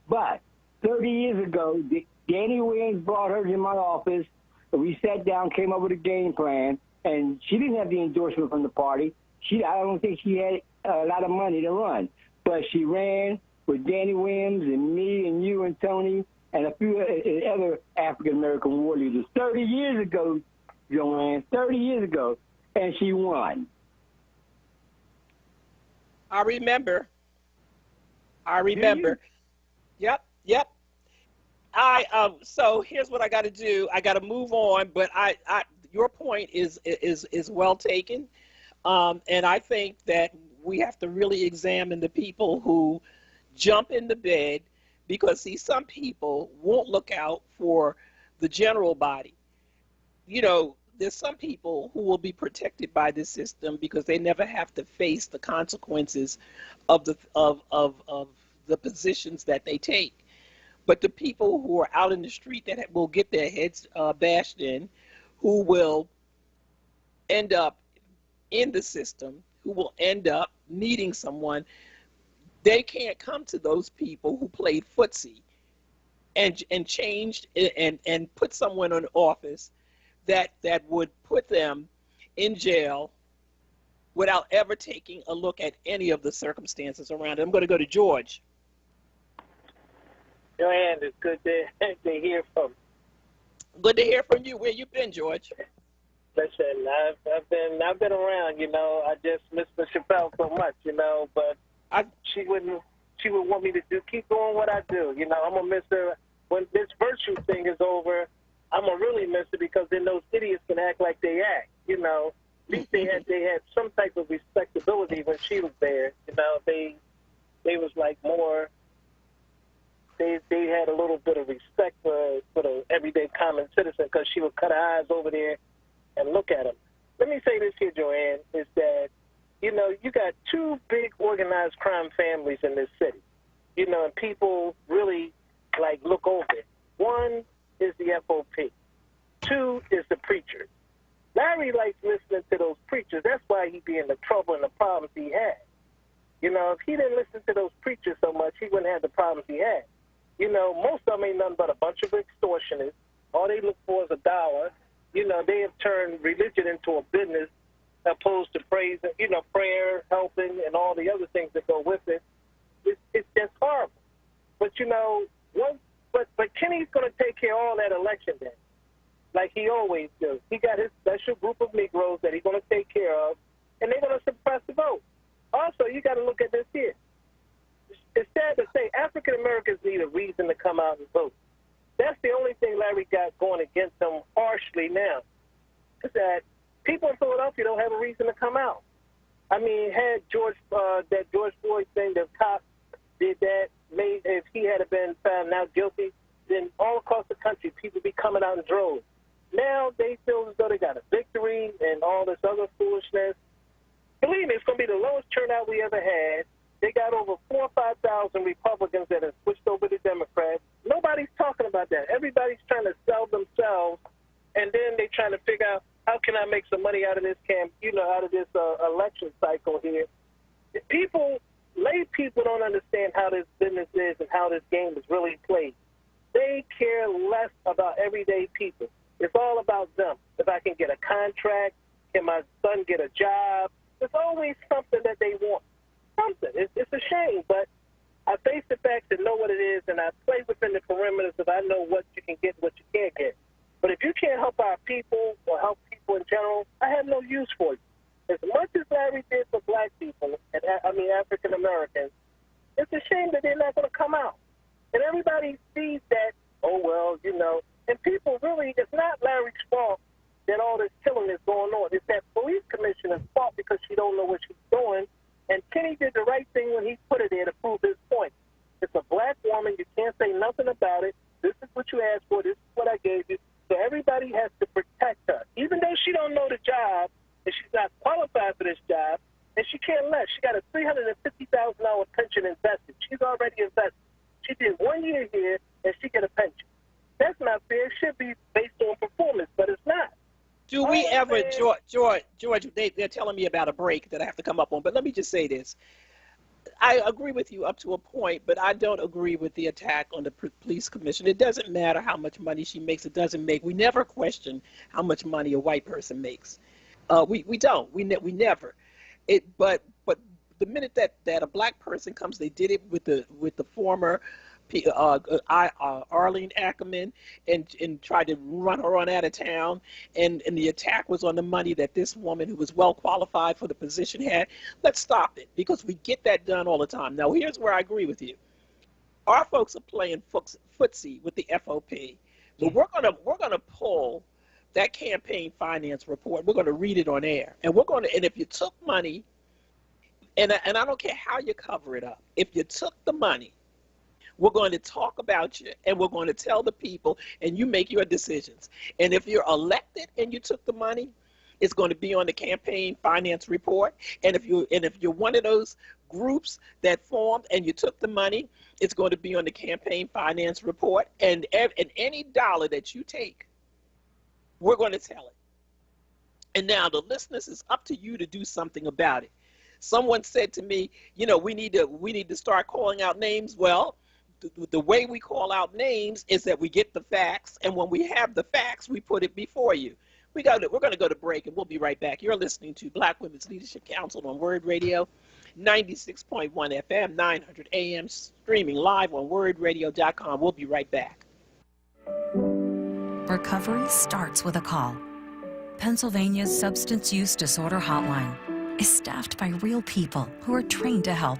But 30 years ago, Danny Williams brought her to my office. We sat down, came up with a game plan, and she didn't have the endorsement from the party. I don't think she had a lot of money to run. But she ran with Danny Williams and me and you and Tony and a few other African-American war leaders 30 years ago, Joanne, 30 years ago, and she won. I remember. Yep. So here's what I got to do. I got to move on, but your point is well taken, and I think that we have to really examine the people who jump in the bed, because see, some people won't look out for the general body. You know, there's some people who will be protected by this system because they never have to face the consequences of the positions that they take. But the people who are out in the street that will get their heads bashed in, who will end up in the system, who will end up needing someone, they can't come to those people who played footsie and changed and put someone in office that would put them in jail without ever taking a look at any of the circumstances around it. I'm going to go to George. Joanne, it's good to hear from. Good to hear from you. Where you been, George? Listen, I've been around. You know, I just miss Mr. Chappelle so much. You know, but she would want me to keep doing what I do. You know, I'm gonna miss her when this virtue thing is over. I'm gonna really miss her because then those idiots can act like they act. You know, at least they had some type of respectability when she was there. You know, they was like more. They had a little bit of respect for the everyday common citizen because she would cut her eyes over there and look at him. Let me say this here, Joanne, is that, you know, you got two big organized crime families in this city, you know, and people really, like, look over it. One is the FOP. Two is the preachers. Larry likes listening to those preachers. That's why he be in the trouble and the problems he had. You know, if he didn't listen to those preachers so much, he wouldn't have the problems he had. You know, most of them ain't nothing but a bunch of extortionists. All they look for is $1. You know, they have turned religion into a business opposed to praise, you know, prayer, helping, and all the other things that go with it. It's just horrible. But, you know, but Kenny's going to take care of all that election day, like he always does. He got his special group of Negroes that he's going to take care of, and they're going to suppress the vote. Also, you got to look at this here. It's sad to say African Americans need a reason to come out and vote. That's the only thing Larry got going against him harshly now, is that people in Philadelphia don't have a reason to come out. I mean, had that George Floyd thing, the cop did that, if he had been found not guilty, then all across the country people be coming out in droves. Now they feel as though they got a victory and all this other foolishness. Believe me, it's going to be the lowest turnout we ever had. They got over 4,000 or 5,000 Republicans that have switched over to Democrats. Nobody's talking about that. Everybody's trying to sell themselves, and then they're trying to figure out how can I make some money out of this out of this election cycle here. Lay people don't understand how this business is and how this game is really played. They care less about everyday people. It's all about them. If I can get a contract, can my son get a job? There's always something that they want. Something. It's a shame, but I face the facts and know what it is, and I play within the perimeters if I know what you can get and what you can't get. But if you can't help our people or help people in general, I have no use for you. As much as Larry did for black people, African Americans, it's a shame that they're not going to come out. And everybody sees that, oh, well, you know, and people really, it's not Larry's fault that all this killing is going on. It's that police commissioner's fault because she don't know what she's doing. And Kenny did the right thing when he put it there to prove his point. It's a black woman. You can't say nothing about it. This is what you asked for. This is what I gave you. So everybody has to protect her. Even though she don't know the job and she's not qualified for this job, and she can't let. She got a $350,000 pension invested. She's already invested. She did 1 year here, and she get a pension. That's not fair. It should be based on performance, but it's not. Do we ever, George, they're telling me about a break that I have to come up on, but let me just say this. I agree with you up to a point, but I don't agree with the attack on the police commission. It doesn't matter how much money she makes, it doesn't make. We never question how much money a white person makes. We don't. We never. But the minute that a black person comes, they did it with the former Arlene Ackerman and tried to run her on out of town, and the attack was on the money that this woman who was well qualified for the position had. Let's stop it, because we get that done all the time. Now here's where I agree with you. Our folks are playing footsie with the FOP, but we're gonna pull that campaign finance report. We're gonna read it on air, and and if you took money, and I don't care how you cover it up, if you took the money, we're going to talk about you, and we're going to tell the people, and you make your decisions. And if you're elected and you took the money, it's going to be on the campaign finance report. And if you're one of those groups that formed and you took the money, it's going to be on the campaign finance report. And any dollar that you take, we're going to tell it. And now the listeners, it's up to you to do something about it. Someone said to me, we need to start calling out names. Well, the way we call out names is that we get the facts, and when we have the facts, we put it before you. We're going to go to break, and we'll be right back. You're listening to Black Women's Leadership Council on WURD Radio, 96.1 FM, 900 AM, streaming live on WURDradio.com. We'll be right back. Recovery starts with a call. Pennsylvania's Substance Use Disorder Hotline is staffed by real people who are trained to help.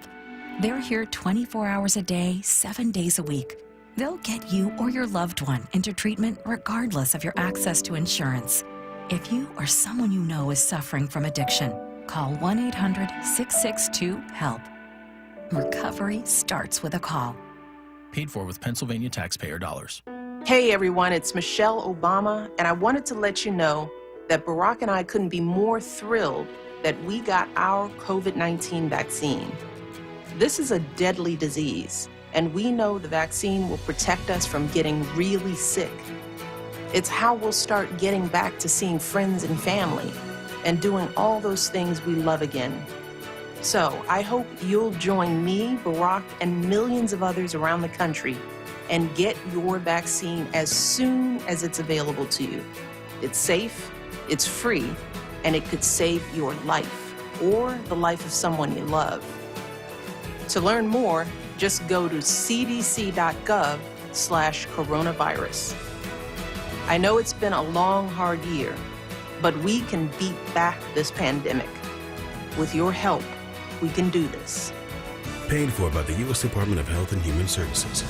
They're here 24 hours a day, 7 days a week. They'll get you or your loved one into treatment regardless of your access to insurance. If you or someone you know is suffering from addiction, call 1-800-662-HELP. Recovery starts with a call. Paid for with Pennsylvania taxpayer dollars. Hey everyone, it's Michelle Obama, and I wanted to let you know that Barack and I couldn't be more thrilled that we got our COVID-19 vaccine. This is a deadly disease, and we know the vaccine will protect us from getting really sick. It's how we'll start getting back to seeing friends and family and doing all those things we love again. So I hope you'll join me, Barack, and millions of others around the country and get your vaccine as soon as it's available to you. It's safe, it's free, and it could save your life or the life of someone you love. To learn more, just go to cdc.gov/coronavirus. I know it's been a long, hard year, but we can beat back this pandemic. With your help, we can do this. Paid for by the U.S. Department of Health and Human Services.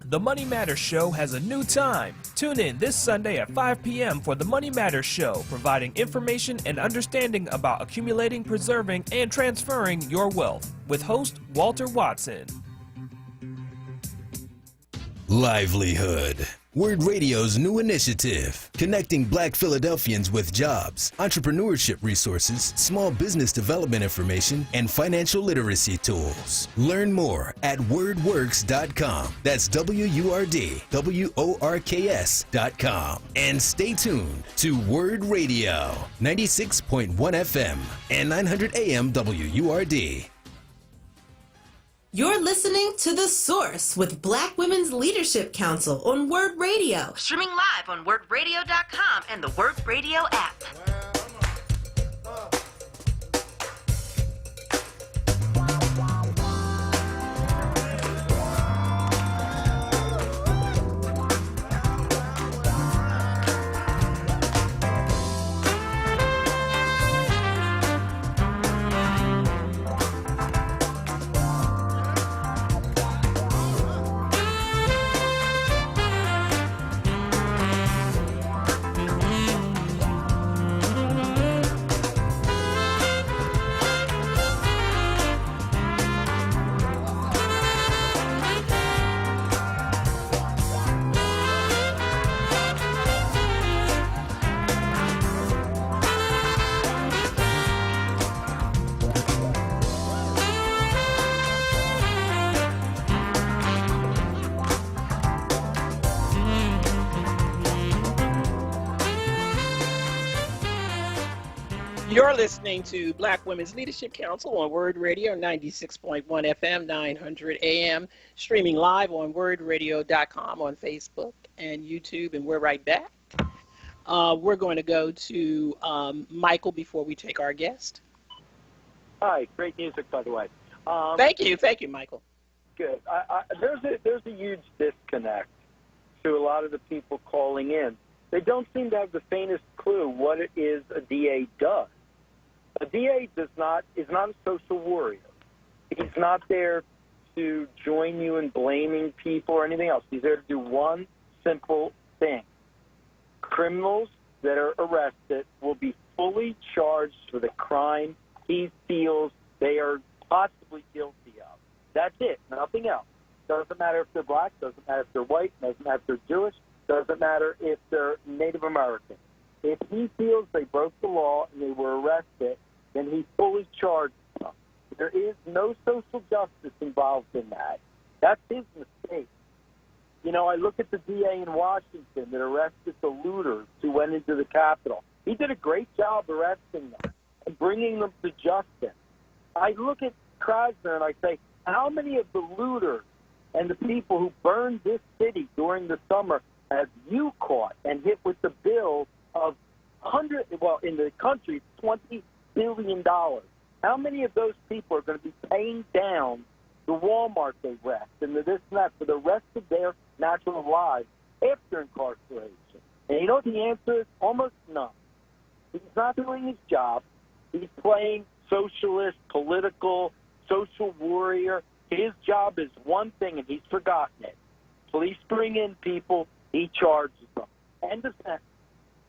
The Money Matters Show has a new time. Tune in this Sunday at 5 p.m. for The Money Matters Show, providing information and understanding about accumulating, preserving, and transferring your wealth, with host Walter Watson. Livelihood. WURD Radio's new initiative, connecting Black Philadelphians with jobs, entrepreneurship resources, small business development information, and financial literacy tools. Learn more at wordworks.com. That's WURDWORKS.com. And stay tuned to WURD Radio, 96.1 FM and 900 AM WURD. You're listening to The Source with Black Women's Leadership Council on WURD Radio. Streaming live on WURDradio.com and the WURD Radio app. You're listening to Black Women's Leadership Council on WURD Radio, 96.1 FM, 900 AM, streaming live on WURDradio.com on Facebook and YouTube, and we're right back. We're going to go to Michael before we take our guest. Hi, great music, by the way. Thank you, Michael. Good. There's a huge disconnect to a lot of the people calling in. They don't seem to have the faintest clue what it is a DA does. A DA is not a social warrior. He's not there to join you in blaming people or anything else. He's there to do one simple thing. Criminals that are arrested will be fully charged for the crime he feels they are possibly guilty of. That's it, nothing else. Doesn't matter if they're black, doesn't matter if they're white, doesn't matter if they're Jewish, doesn't matter if they're Native American. If he feels they broke the law and they were arrested, then he fully charged them. There is no social justice involved in that. That's his mistake. You know, I look at the DA in Washington that arrested the looters who went into the Capitol. He did a great job arresting them and bringing them to justice. I look at Krasner and I say, how many of the looters and the people who burned this city during the summer have you caught and hit with the bill of in the country, $20 billion? How many of those people are going to be paying down the Walmart they wrecked and the this and that for the rest of their natural lives after incarceration? And you know what the answer is? Almost none. He's not doing his job. He's playing socialist, political, social warrior. His job is one thing, and he's forgotten it. Police bring in people, he charges them. End of sentence.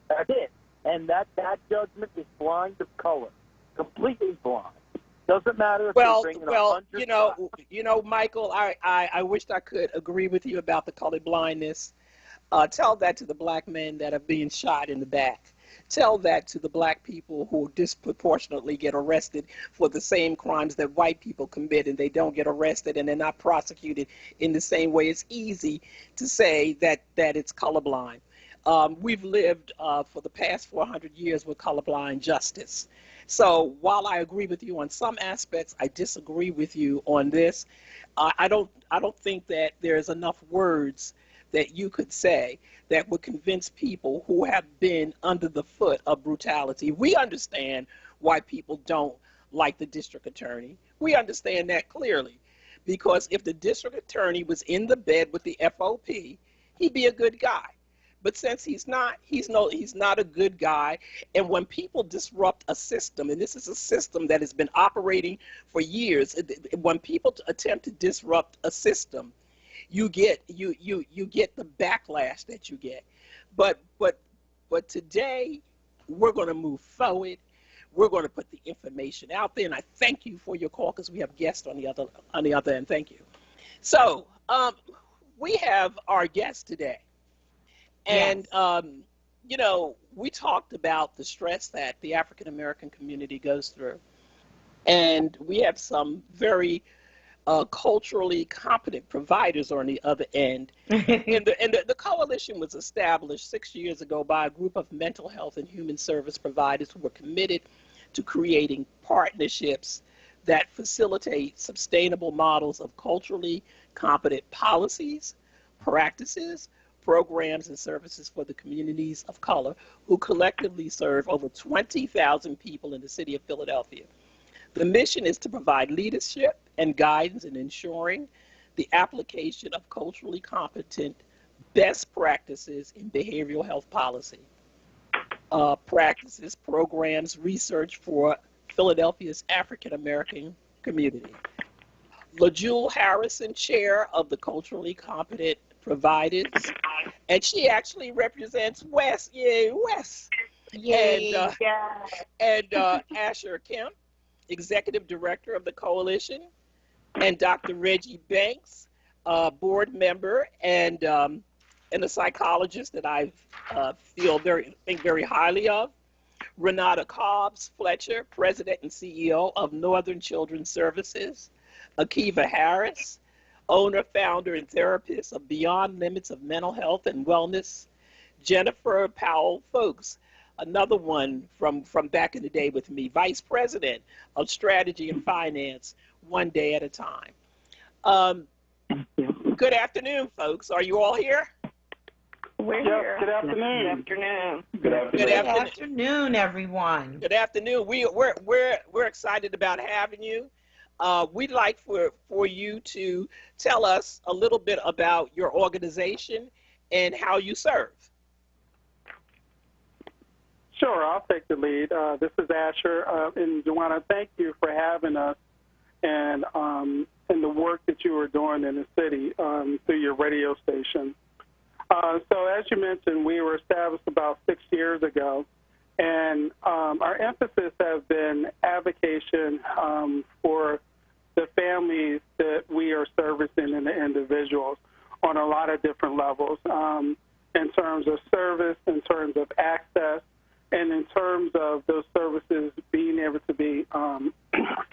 That's it. And that judgment is blind of color, completely blind. Doesn't matter if they're bringing 100. You know, Michael, I wished I could agree with you about the color blindness. Tell that to the black men that are being shot in the back. Tell that to the black people who disproportionately get arrested for the same crimes that white people commit, and they don't get arrested and they're not prosecuted in the same way. It's easy to say that it's colorblind. We've lived for the past 400 years with colorblind justice. So while I agree with you on some aspects, I disagree with you on this. I don't think that there's enough words that you could say that would convince people who have been under the foot of brutality. We understand why people don't like the district attorney. We understand that clearly, because if the district attorney was in the bed with the FOP, he'd be a good guy. But since he's not a good guy. And when people disrupt a system, and this is a system that has been operating for years, when people attempt to disrupt a system, you get the backlash that you get. But today we're going to move forward. We're going to put the information out there, and I thank you for your call because we have guests on the other end. Thank you. So we have our guest today, and you know, we talked about the stress that the African American community goes through, and we have some very culturally competent providers on the other end. and the coalition was established 6 years ago by a group of mental health and human service providers who were committed to creating partnerships that facilitate sustainable models of culturally competent policies, practices, programs, and services for the communities of color who collectively serve over 20,000 people in the city of Philadelphia. The mission is to provide leadership and guidance in ensuring the application of culturally competent best practices in behavioral health policy. Practices, programs, research for Philadelphia's African American community. LaJewel Harrison, chair of the Culturally Competent Providers, and she actually represents West. Yay, West. Yay, and Asher Kemp, executive director of the coalition, and Dr. Reggie Banks, board member and a psychologist that I think very highly of. Renata Cobbs Fletcher, president and CEO of Northern Children's Services. Akiva Harris, owner, founder, and therapist of Beyond Limits of Mental Health and Wellness. Jennifer Powell Folks, another one from back in the day with me, Vice President of Strategy and Finance, One Day at a Time. Good afternoon, folks. Are you all here? We're here. Good afternoon. Good afternoon. Good afternoon. Good afternoon, everyone. Good afternoon. We're excited about having you. We'd like for you to tell us a little bit about your organization and how you serve. Sure, I'll take the lead. This is Asher, and Joanna, thank you for having us and the work that you are doing in the city through your radio station. So as you mentioned, we were established about 6 years ago, and our emphasis has been advocacy for the families that we are servicing and the individuals on a lot of different levels, in terms of service, in terms of access, and in terms of those services being able to be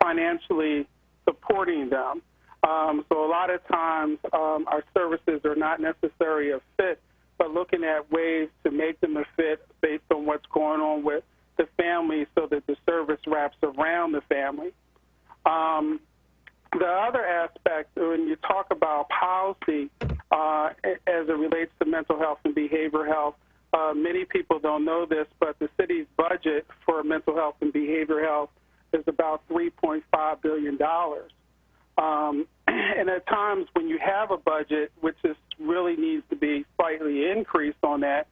financially supporting them. So a lot of times our services are not necessarily a fit, but looking at ways to make them a fit based on what's going on with the family so that the service wraps around the family. The other aspect, when you talk about policy as it relates to mental health and behavioral health, many people don't know this, but the city's budget for mental health and behavioral health is about $3.5 billion. And at times when you have a budget, which is really needs to be slightly increased on that,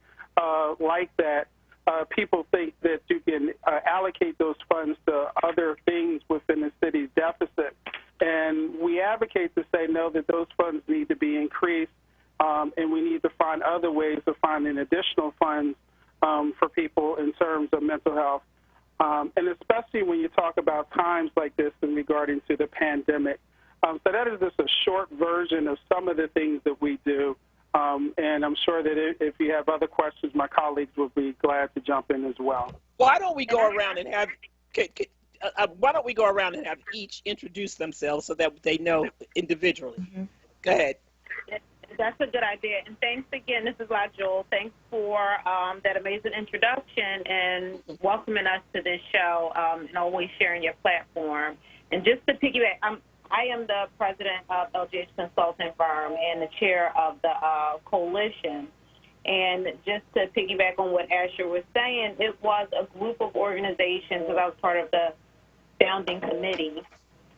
people think that you can allocate those funds to other things within the city's deficit. And we advocate to say, no, that those funds need to be increased, and we need to find other ways of finding additional funds for people in terms of mental health. And especially when you talk about times like this in regarding to the pandemic. So that is just a short version of some of the things that we do. And I'm sure that if you have other questions, my colleagues will be glad to jump in as well. Why don't we go around and have each introduce themselves so that they know individually? Mm-hmm. Go ahead. That's a good idea. And thanks again. This is Joel. Thanks for that amazing introduction and welcoming us to this show and always sharing your platform. And just to piggyback, I am the president of LGH Consulting Firm and the chair of the coalition. And just to piggyback on what Asher was saying, it was a group of organizations that I was part of the founding committee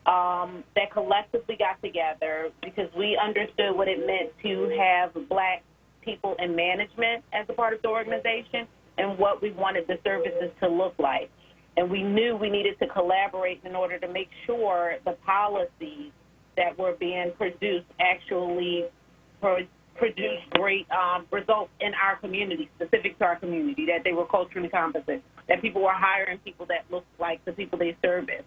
that collectively got together because we understood what it meant to have Black people in management as a part of the organization and what we wanted the services to look like. And we knew we needed to collaborate in order to make sure the policies that were being produced actually produce great results in our community, specific to our community, that they were culturally competent, that people were hiring people that looked like the people they service,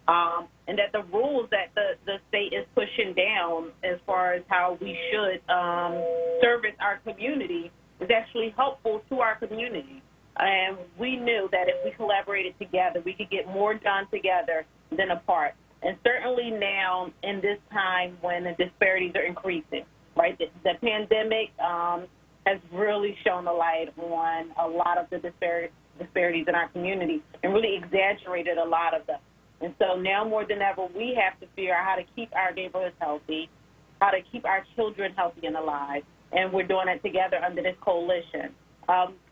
and that the rules that the state is pushing down as far as how we should service our community is actually helpful to our community. And we knew that if we collaborated together, we could get more done together than apart. And certainly now in this time when the disparities are increasing, right? The pandemic has really shown a light on a lot of the disparities in our community and really exaggerated a lot of them. And so now more than ever, we have to figure out how to keep our neighborhoods healthy, how to keep our children healthy and alive. And we're doing it together under this coalition.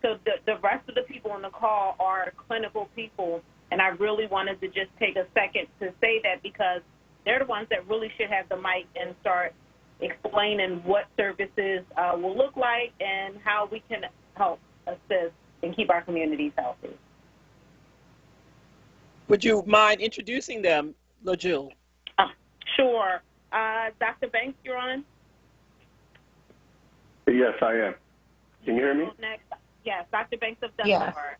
So the rest of the people on the call are clinical people, and I really wanted to just take a second to say that because they're the ones that really should have the mic and start explaining what services will look like and how we can help assist and keep our communities healthy. Would you mind introducing them, LaJewel? Sure. Dr. Banks, you're on? Yes, I am. Can you hear me? Next. Yes, Dr. Banks of Delaware.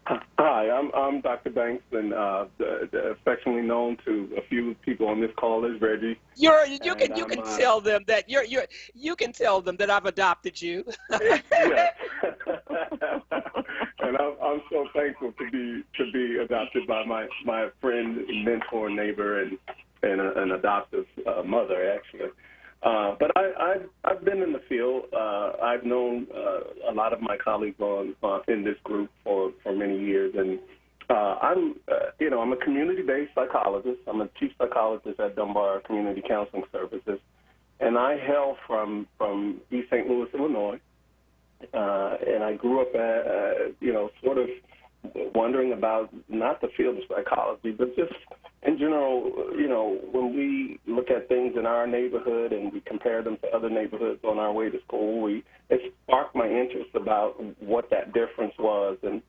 Yes. Hi, I'm Dr. Banks, and affectionately known to a few people on this call as Reggie. You can tell them that you can tell them that I've adopted you. Yes. And I'm so thankful to be adopted by my friend, mentor, neighbor, and an adoptive mother actually. But I've been in the field. I've known a lot of my colleagues in this group for many years, and I'm a community-based psychologist. I'm a chief psychologist at Dunbar Community Counseling Services, and I hail from East St. Louis, Illinois. And I grew up, sort of wondering about not the field of psychology, but just in general, when we look at things in our neighborhood and we compare them to other neighborhoods on our way to school, it sparked my interest about what that difference was. And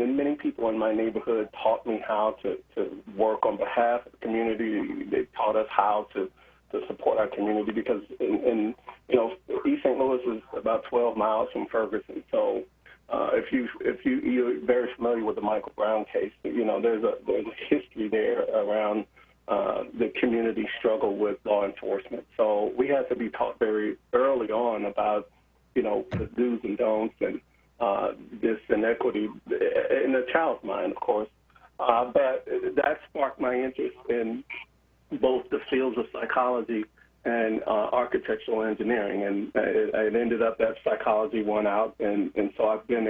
then many people in my neighborhood taught me how to work on behalf of the community. They taught us how to support our community because East St. Louis is about 12 miles from Ferguson. So if you're very familiar with the Michael Brown case, there's a history there around the community struggle with law enforcement. So we had to be taught very early on about the do's and don'ts and this inequity in a child's mind, of course. But that sparked my interest in both the fields of psychology and architectural engineering, and it ended up that psychology won out, and so I've been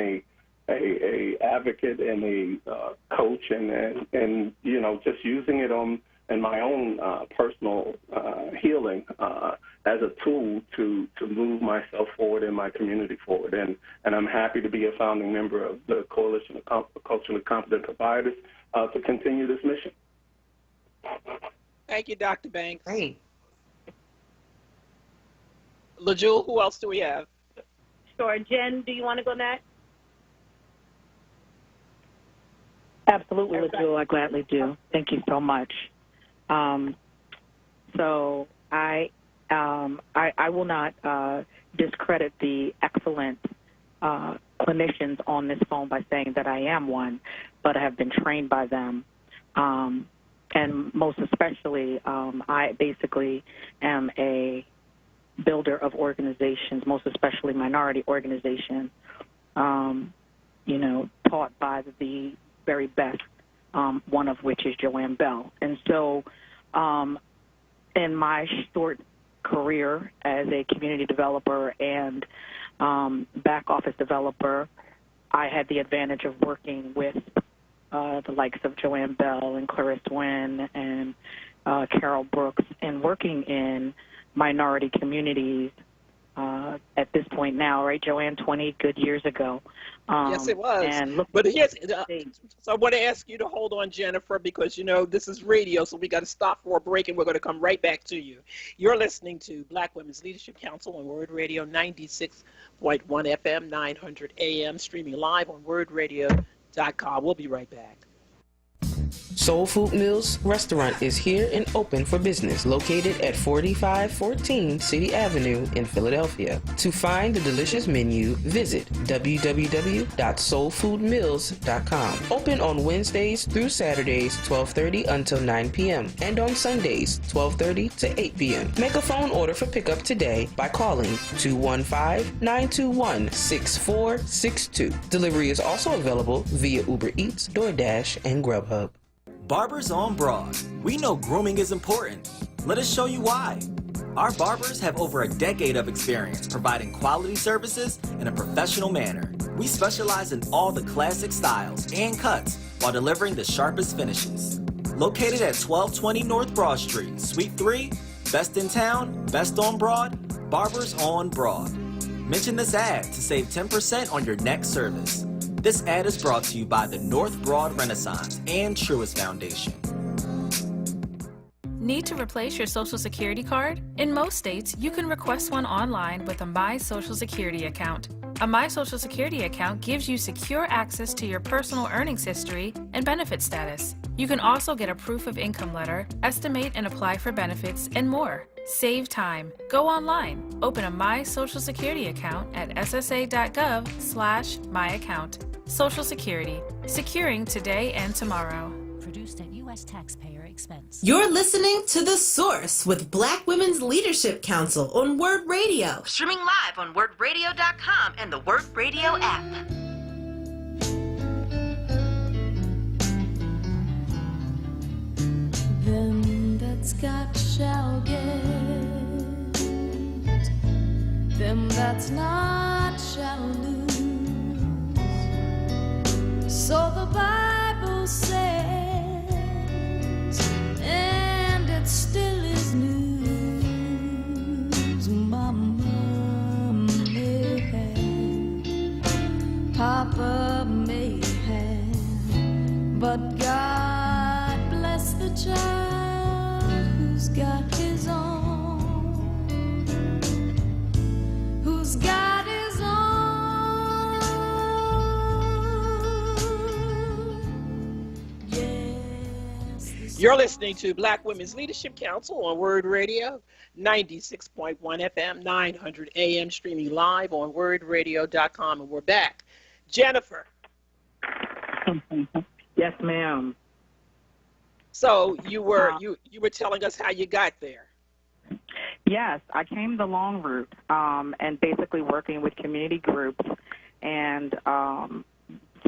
a advocate and a coach, and just using it in my own personal healing as a tool to move myself forward and my community forward, and I'm happy to be a founding member of the Coalition of Culturally Competent Providers to continue this mission. Thank you, Dr. Banks. Great. LaJewel, who else do we have? Sure. Jen, do you want to go next? Absolutely, LaJewel. I gladly do. Thank you so much. So I will not discredit the excellent clinicians on this phone by saying that I am one, but I have been trained by them. And most especially, I basically am a builder of organizations, most especially minority organizations, taught by the very best, one of which is Joanne Bell. And so in my short career as a community developer and back office developer, I had the advantage of working with the likes of Joanne Bell and Clarisse Wynn and Carol Brooks, and working in minority communities at this point now, right, Joanne, 20 good years ago. Yes, it was. But here's, so I want to ask you to hold on, Jennifer, because, this is radio, so we got to stop for a break, and we're going to come right back to you. You're listening to Black Women's Leadership Council on WURD Radio 96.1 FM, 900 AM, streaming live on WURDradio.com. We'll be right back. Soul Food Mills Restaurant is here and open for business, located at 4514 City Avenue in Philadelphia. To find the delicious menu, visit www.soulfoodmills.com. Open on Wednesdays through Saturdays, 12:30 until 9 p.m. and on Sundays, 12:30 to 8 p.m. Make a phone order for pickup today by calling 215-921-6462. Delivery is also available via Uber Eats, DoorDash, and Grubhub. Barbers on Broad. We know grooming is important. Let us show you why. Our barbers have over a decade of experience providing quality services in a professional manner. We specialize in all the classic styles and cuts while delivering the sharpest finishes. Located at 1220 North Broad Street, Suite 3, best in town, best on Broad, Barbers on Broad. Mention this ad to save 10% on your next service. This ad is brought to you by the North Broad Renaissance and Truist Foundation. Need to replace your Social Security card? In most states, you can request one online with a My Social Security account. A My Social Security account gives you secure access to your personal earnings history and benefit status. You can also get a proof of income letter, estimate and apply for benefits, and more. Save time. Go online. Open a My Social Security account at ssa.gov/myaccount. Social Security. Securing today and tomorrow. Produced at U.S. taxpayer expense. You're listening to The Source with Black Women's Leadership Council on WURD Radio. Streaming live on WURDradio.com and the WURD Radio app. Them that Scott shall get. and that's not shallow news. So the Bible says, and it still is news. Mama may have, Papa may have, but God bless the child who's got his own, who's got his own. You're listening to Black Women's Leadership Council on WURD Radio, 96.1 FM, 900 AM, streaming live on WURDradio.com, and we're back. Jennifer. Yes, ma'am. So you were telling us how you got there. Yes, I came the long route, and basically working with community groups and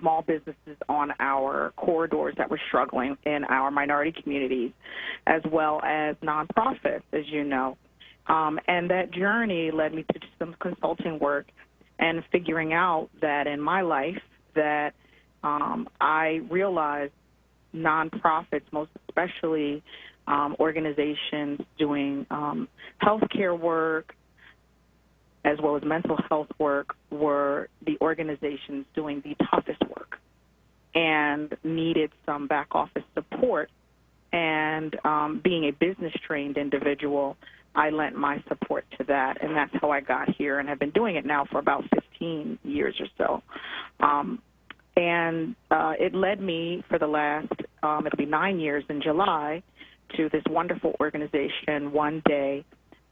small businesses on our corridors that were struggling in our minority communities, as well as nonprofits, as you know. And that journey led me to some consulting work and figuring out that in my life that I realized nonprofits, most especially organizations doing healthcare work as well as mental health work, were the organizations doing the toughest work and needed some back office support. And being a business-trained individual, I lent my support to that, and that's how I got here and have been doing it now for about 15 years or so. And it led me for the last, it'll be 9 years in July, to this wonderful organization, One Day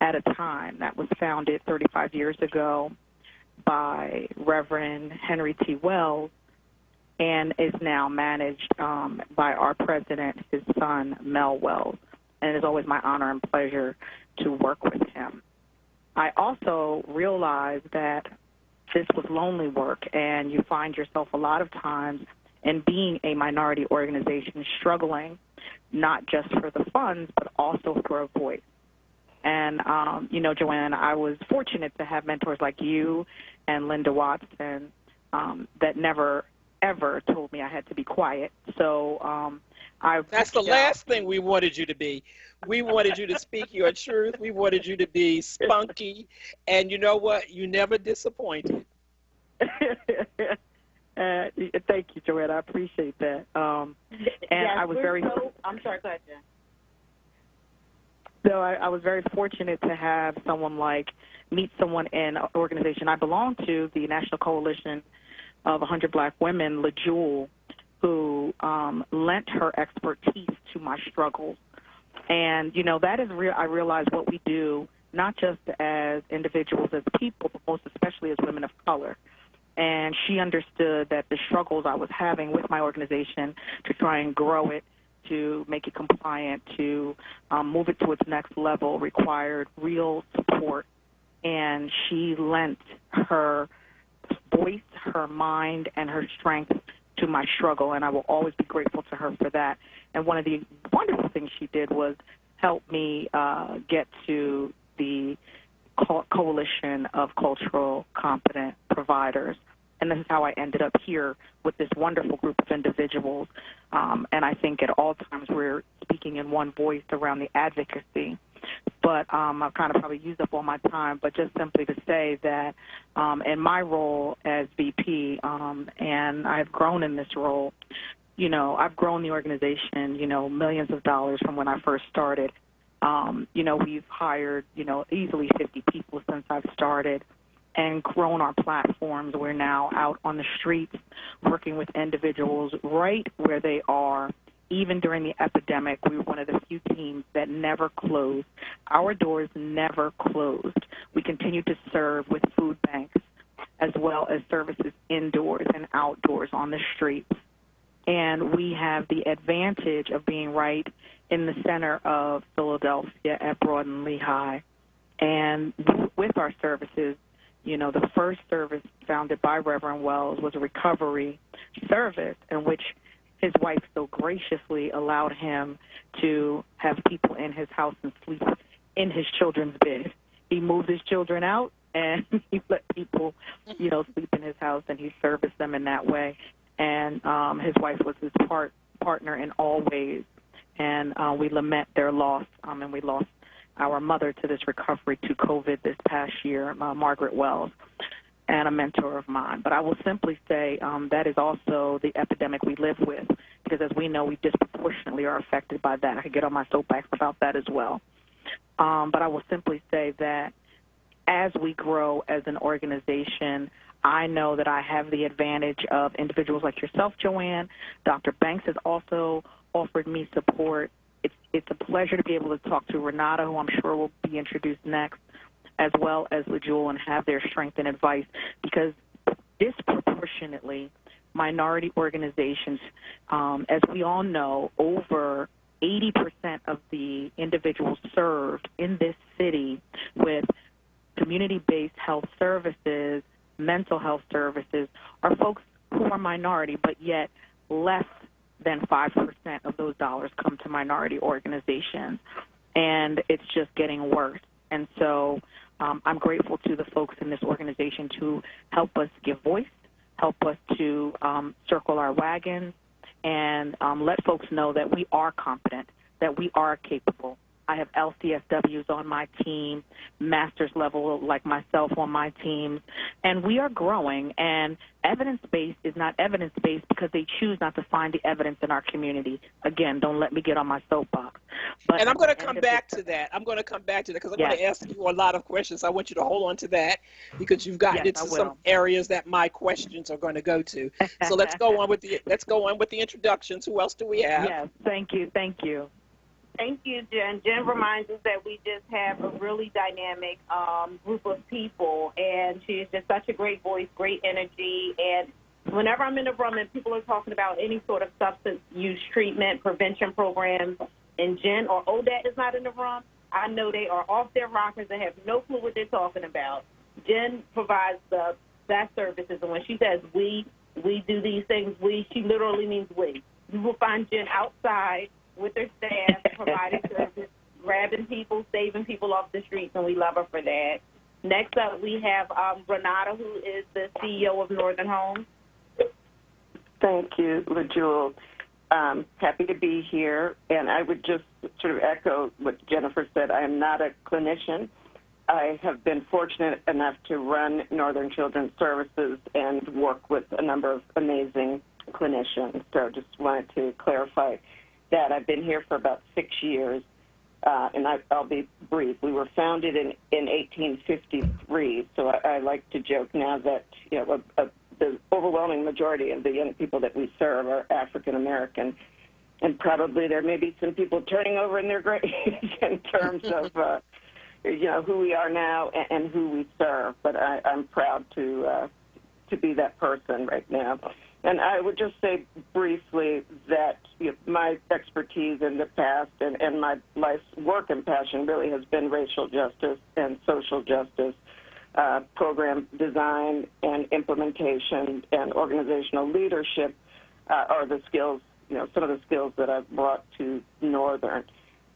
at a Time, that was founded 35 years ago by Reverend Henry T. Wells and is now managed by our president, his son, Mel Wells. And it is always my honor and pleasure to work with him. I also realized that this was lonely work, and you find yourself a lot of times in being a minority organization struggling not just for the funds, but also for a voice. And, you know, Joanne, I was fortunate to have mentors like you and Linda Watson that never, ever told me I had to be quiet. So that's the last thing we wanted you to be. We wanted you to speak your truth. We wanted you to be spunky. And you know what? You never disappointed. Thank you, Joanne. I appreciate that. And yes, I was very... I'm sorry, go ahead, Jen. So I was very fortunate to have meet someone in an organization I belong to, the National Coalition of 100 Black Women, LaJewel, who lent her expertise to my struggles. And, you know, that is real. I realize what we do, not just as individuals, as people, but most especially as women of color. And she understood that the struggles I was having with my organization to try and grow it, to make it compliant, to move it to its next level required real support. And she lent her voice, her mind, and her strength to my struggle, and I will always be grateful to her for that. And one of the wonderful things she did was help me get to the Coalition of Cultural Competent Providers. And this is how I ended up here with this wonderful group of individuals. And I think at all times we're speaking in one voice around the advocacy. But I've kind of probably used up all my time, but just simply to say that in my role as VP, and I've grown in this role, you know, I've grown the organization, you know, millions of dollars from when I first started. You know, we've hired, you know, easily 50 people since I've started and grown our platforms. We're now out on the streets working with individuals right where they are. Even during the epidemic, we were one of the few teams that never closed. Our doors never closed. We continued to serve with food banks as well as services indoors and outdoors on the streets. And we have the advantage of being right in the center of Philadelphia at Broad and Lehigh. And with our services, you know, the first service founded by Reverend Wells was a recovery service in which his wife so graciously allowed him to have people in his house and sleep in his children's bed. He moved his children out, and he let people, sleep in his house, and he serviced them in that way. And his wife was his partner in all ways. And we lament their loss, and we lost our mother to this recovery to COVID this past year, Margaret Wells, and a mentor of mine. But I will simply say that is also the epidemic we live with, because as we know, we disproportionately are affected by that. I could get on my soapbox about that as well. But I will simply say that as we grow as an organization, I know that I have the advantage of individuals like yourself, Joanne. Dr. Banks has also offered me support. It's a pleasure to be able to talk to Renata, who I'm sure will be introduced next, as well as LaJewel, and have their strength and advice, because disproportionately minority organizations, as we all know, over 80% of the individuals served in this city with community-based health services, mental health services, are folks who are minority, but yet less than 5% of those dollars come to minority organizations. And it's just getting worse. And so I'm grateful to the folks in this organization to help us give voice, help us to circle our wagons, and let folks know that we are competent, that we are capable. I have LCSWs on my team, master's level like myself on my team, and we are growing. And evidence-based is not evidence-based because they choose not to find the evidence in our community. Again, don't let me get on my soapbox. And I'm going to come back to that. I'm going to come back to that because I'm going to ask you a lot of questions. I want you to hold on to that because you've gotten into some areas that my questions are going to go to. So let's go on with the introductions. Who else do we have? Yes, thank you. Thank you, Jen. Jen reminds us that we just have a really dynamic group of people, and she is just such a great voice, great energy. And whenever I'm in the room and people are talking about any sort of substance use treatment, prevention programs, and Jen or Odette is not in the room, I know they are off their rockers and have no clue what they're talking about. Jen provides the best services, and when she says we do these things, she literally means we. You will find Jen outside with her staff, providing service, grabbing people, saving people off the streets, and we love her for that. Next up, we have Renata, who is the CEO of Northern Homes. Thank you, LaJewel. Happy to be here, and I would just sort of echo what Jennifer said. I am not a clinician. I have been fortunate enough to run Northern Children's Services and work with a number of amazing clinicians, so just wanted to clarify that. I've been here for about 6 years, and I'll be brief. We were founded in 1853, so I like to joke now that the overwhelming majority of the young people that we serve are African American, and probably there may be some people turning over in their graves in terms of who we are now and who we serve. But I'm proud to be that person right now. And I would just say briefly that my expertise in the past and my life's work and passion really has been racial justice and social justice, program design and implementation and organizational leadership are the skills, some of the skills that I've brought to Northern.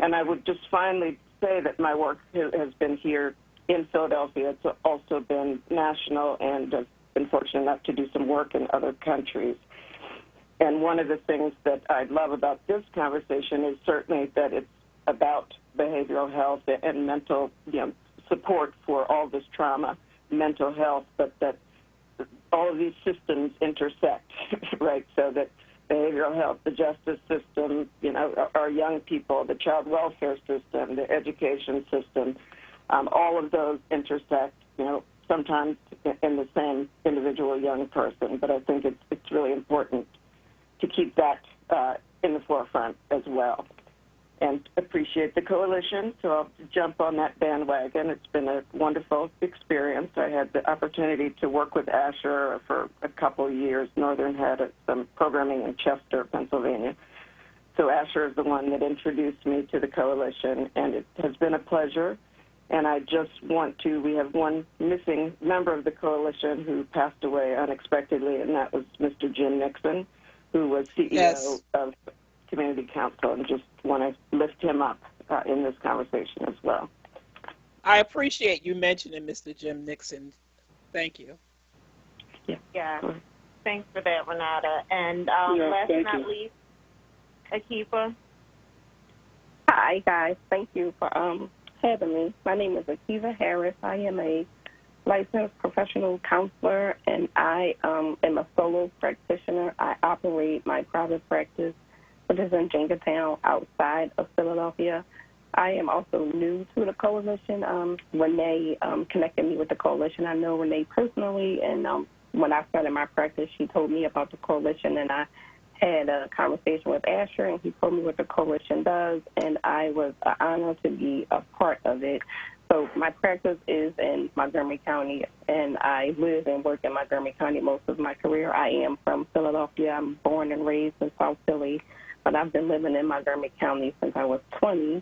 And I would just finally say that my work has been here in Philadelphia. It's also been national, and been fortunate enough to do some work in other countries. And one of the things that I love about this conversation is certainly that it's about behavioral health and mental support for all this trauma, mental health, but that all of these systems intersect, right? So that behavioral health, the justice system, our young people, the child welfare system, the education system, all of those intersect, sometimes in the same individual young person. But I think it's really important to keep that in the forefront as well. And appreciate the coalition, so I'll jump on that bandwagon. It's been a wonderful experience. I had the opportunity to work with Asher for a couple of years. Northern had some programming in Chester, Pennsylvania. So Asher is the one that introduced me to the coalition, and it has been a pleasure. And I just we have one missing member of the coalition who passed away unexpectedly, and that was Mr. Jim Nixon, who was CEO of Community Council, and just want to lift him up in this conversation as well. I appreciate you mentioning Mr. Jim Nixon. Thank you. Yeah. Thanks for that, Renata. And last but not least, Akiva. Hi, guys. Thank you for having me. My name is Akiva Harris. I am a licensed professional counselor, and I am a solo practitioner. I operate my private practice, which is in Jenkintown, outside of Philadelphia. I am also new to the coalition. Renee connected me with the coalition. I know Renee personally, and when I started my practice, she told me about the coalition, and I had a conversation with Asher, and he told me what the coalition does, and I was honored to be a part of it. So my practice is in Montgomery County, and I live and work in Montgomery County most of my career. I am from Philadelphia. I'm born and raised in South Philly, but I've been living in Montgomery County since I was 20.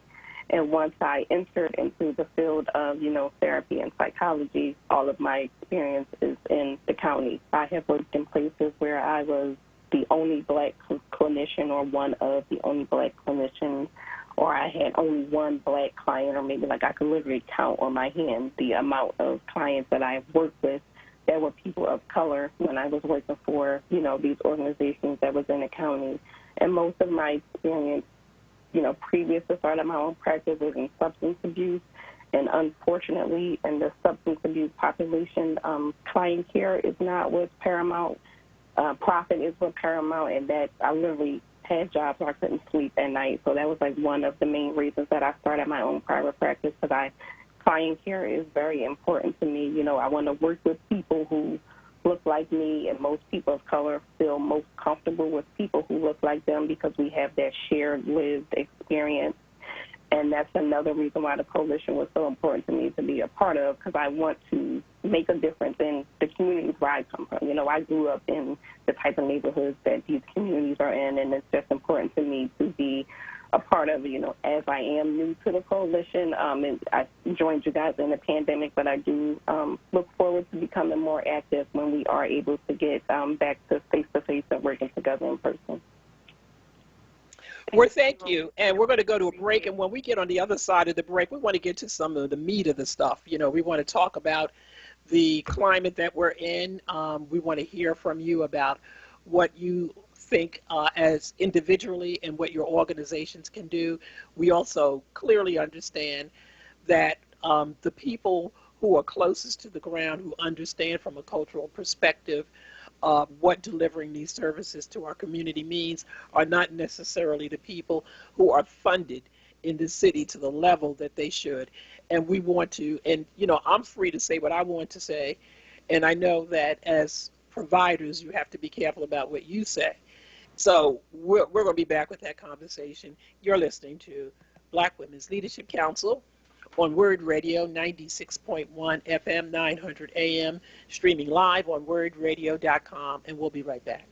And once I entered into the field of, therapy and psychology, all of my experience is in the county. I have worked in places where I was the only black clinician or one of the only black clinicians, or I had only one black client, or maybe I could literally count on my hand the amount of clients that I have worked with that were people of color when I was working for, these organizations that was in the county. And most of my experience, previous to starting my own practice was in substance abuse. And unfortunately, in the substance abuse population, client care is not what's paramount. Profit is what's paramount, and that I literally had jobs where I couldn't sleep at night. So that was one of the main reasons that I started my own private practice, because client care is very important to me. I want to work with people who look like me, and most people of color feel most comfortable with people who look like them because we have that shared lived experience. And that's another reason why the coalition was so important to me to be a part of, because I want to make a difference in the communities where I come from. I grew up in the type of neighborhoods that these communities are in, and it's just important to me to be a part of, as I am new to the coalition. And I joined you guys in the pandemic, but I do look forward to becoming more active when we are able to get back to face-to-face and working together in person. Well, thank you. And we're going to go to a break. And when we get on the other side of the break, we want to get to some of the meat of the stuff. We want to talk about the climate that we're in. We want to hear from you about what you think as individually and what your organizations can do. We also clearly understand that the people who are closest to the ground, who understand from a cultural perspective what delivering these services to our community means, are not necessarily the people who are funded in the city to the level that they should. And we want to, and I'm free to say what I want to say, and I know that as providers you have to be careful about what you say. So we're going to be back with that conversation. You're listening to Black Women's Leadership Council on WURD Radio 96.1 FM, 900 AM, streaming live on WURDradio.com, and we'll be right back.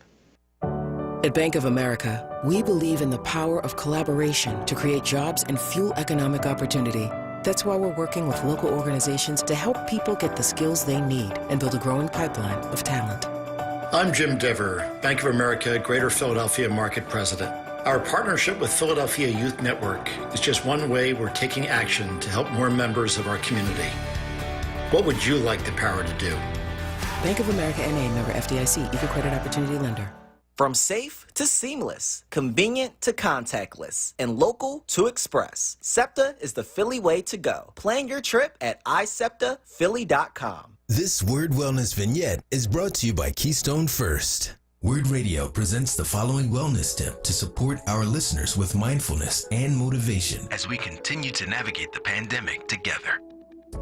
At Bank of America, we believe in the power of collaboration to create jobs and fuel economic opportunity. That's why we're working with local organizations to help people get the skills they need and build a growing pipeline of talent. I'm Jim Dever, Bank of America Greater Philadelphia Market President. Our partnership with Philadelphia Youth Network is just one way we're taking action to help more members of our community. What would you like the power to do? Bank of America N.A. member FDIC, Equal Credit Opportunity Lender. From safe to seamless, convenient to contactless, and local to express, SEPTA is the Philly way to go. Plan your trip at iseptaphilly.com. This WURD Wellness Vignette is brought to you by Keystone First. WURD Radio presents the following wellness tip to support our listeners with mindfulness and motivation as we continue to navigate the pandemic together.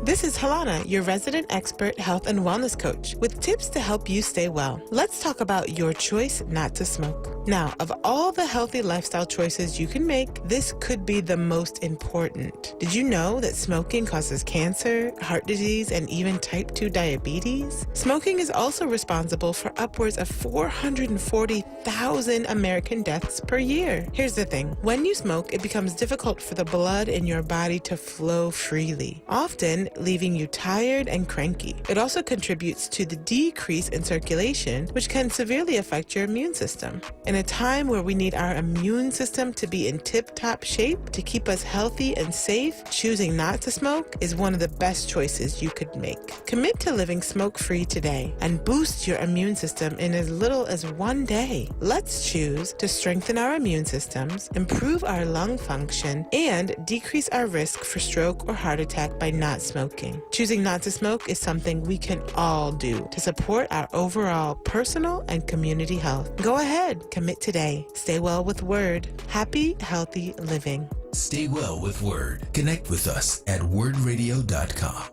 This is Halana, your resident expert health and wellness coach, with tips to help you stay well. Let's talk about your choice not to smoke. Now, of all the healthy lifestyle choices you can make, this could be the most important. Did you know that smoking causes cancer, heart disease, and even type 2 diabetes? Smoking is also responsible for upwards of 440,000 American deaths per year. Here's the thing. When you smoke, it becomes difficult for the blood in your body to flow freely, often leaving you tired and cranky. It also contributes to the decrease in circulation, which can severely affect your immune system. In a time where we need our immune system to be in tip-top shape to keep us healthy and safe, choosing not to smoke is one of the best choices you could make. Commit to living smoke-free today and boost your immune system in as little as 1 day. Let's choose to strengthen our immune systems, improve our lung function, and decrease our risk for stroke or heart attack by not smoking. Choosing not to smoke is something we can all do to support our overall personal and community health. Go ahead, commit today. Stay well with WURD. Happy, healthy living. Stay well with WURD. Connect with us at wordradio.com.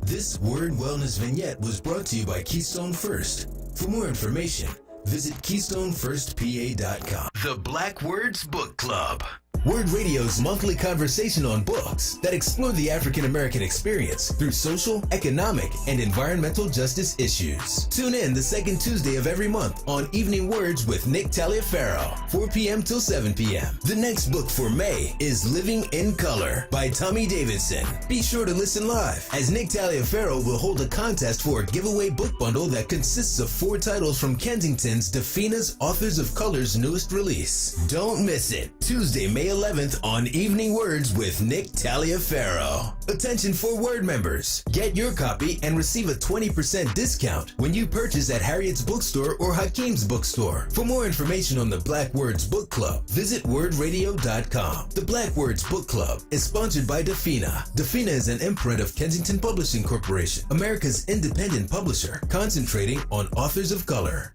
This WURD Wellness Vignette was brought to you by Keystone First. For more information, visit KeystoneFirstPA.com. The Black Words Book Club. WURD Radio's monthly conversation on books that explore the African American experience through social, economic, and environmental justice issues. Tune in the second Tuesday of every month on Evening Words with Nick Taliaferro, 4 p.m. till 7 p.m. The next book for May is Living in Color by Tommy Davidson. Be sure to listen live, as Nick Taliaferro will hold a contest for a giveaway book bundle that consists of 4 titles from Kensington's Defina's Authors of Color's newest release. Don't miss it. Tuesday, May 11th on Evening Words with Nick Taliaferro. Attention for WURD members. Get your copy and receive a 20% discount when you purchase at Harriet's Bookstore or Hakeem's Bookstore. For more information on the Black Words Book Club, visit wordradio.com. The Black Words Book Club is sponsored by Defina. Defina is an imprint of Kensington Publishing Corporation, America's independent publisher, concentrating on authors of color.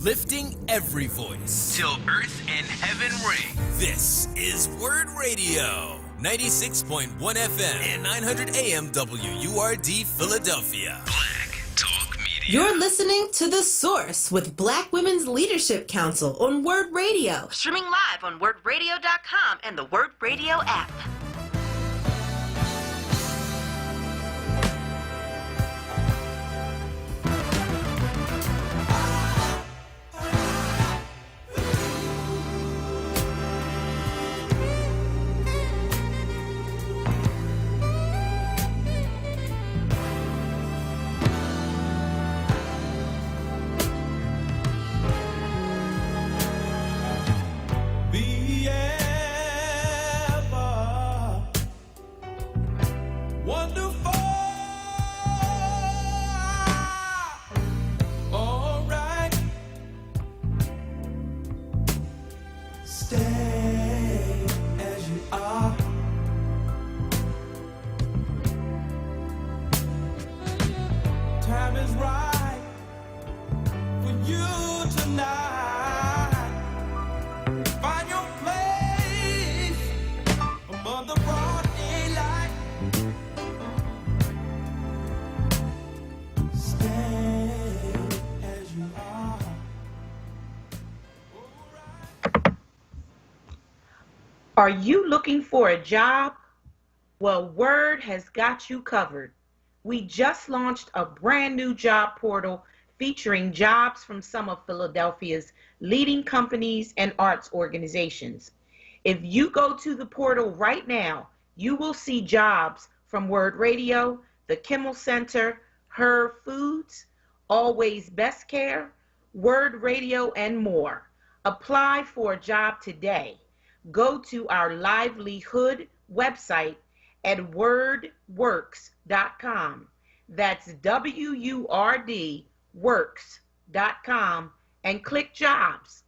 Lifting every voice till earth and heaven ring. This is WURD Radio, 96.1 FM and 900 AM WURD Philadelphia. Black Talk Media. You're listening to The Source with Black Women's Leadership Council on WURD Radio. Streaming live on wordradio.com and the WURD Radio app. Are you looking for a job? Well, WURD has got you covered. We just launched a brand new job portal featuring jobs from some of Philadelphia's leading companies and arts organizations. If you go to the portal right now, you will see jobs from WURD Radio, the Kimmel Center, Her Foods, Always Best Care, WURD Radio, and more. Apply for a job today. Go to our livelihood website at wordworks.com. That's WURD works.com and click jobs.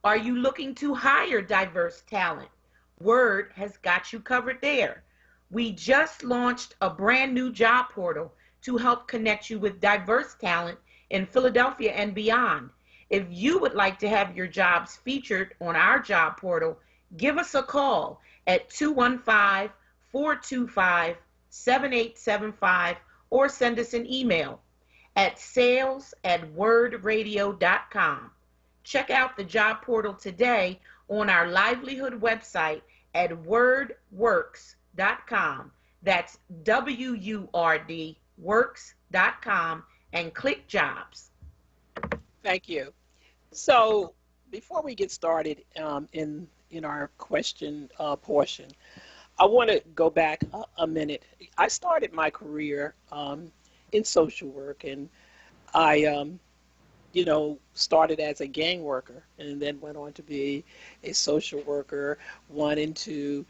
Are you looking to hire diverse talent? WURD has got you covered there. We just launched a brand new job portal to help connect you with diverse talent in Philadelphia and beyond. If you would like to have your jobs featured on our job portal, give us a call at 215-425-7875 or send us an email at sales@wordradio.com. Check out the job portal today on our livelihood website at wordworks.com. That's WURD works.com and click jobs. Thank you. So before we get started in our question portion, I want to go back a minute. I started my career in social work, and I started as a gang worker and then went on to be a social worker, went into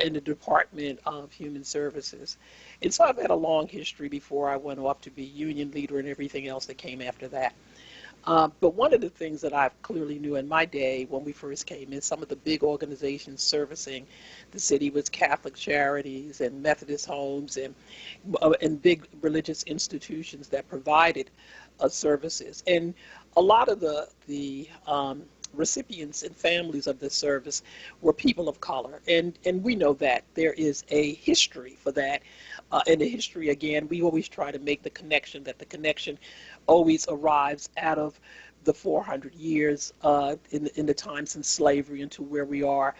in the Department of Human Services. And so I've had a long history before I went off to be union leader and everything else that came after that. But one of the things that I clearly knew in my day when we first came in, some of the big organizations servicing the city was Catholic Charities and Methodist homes and big religious institutions that provided services. And a lot of the recipients and families of this service were people of color. And we know that there is a history for that. In the history, again, we always try to make the connection, that the connection always arrives out of the 400 years in the time since slavery into where we are,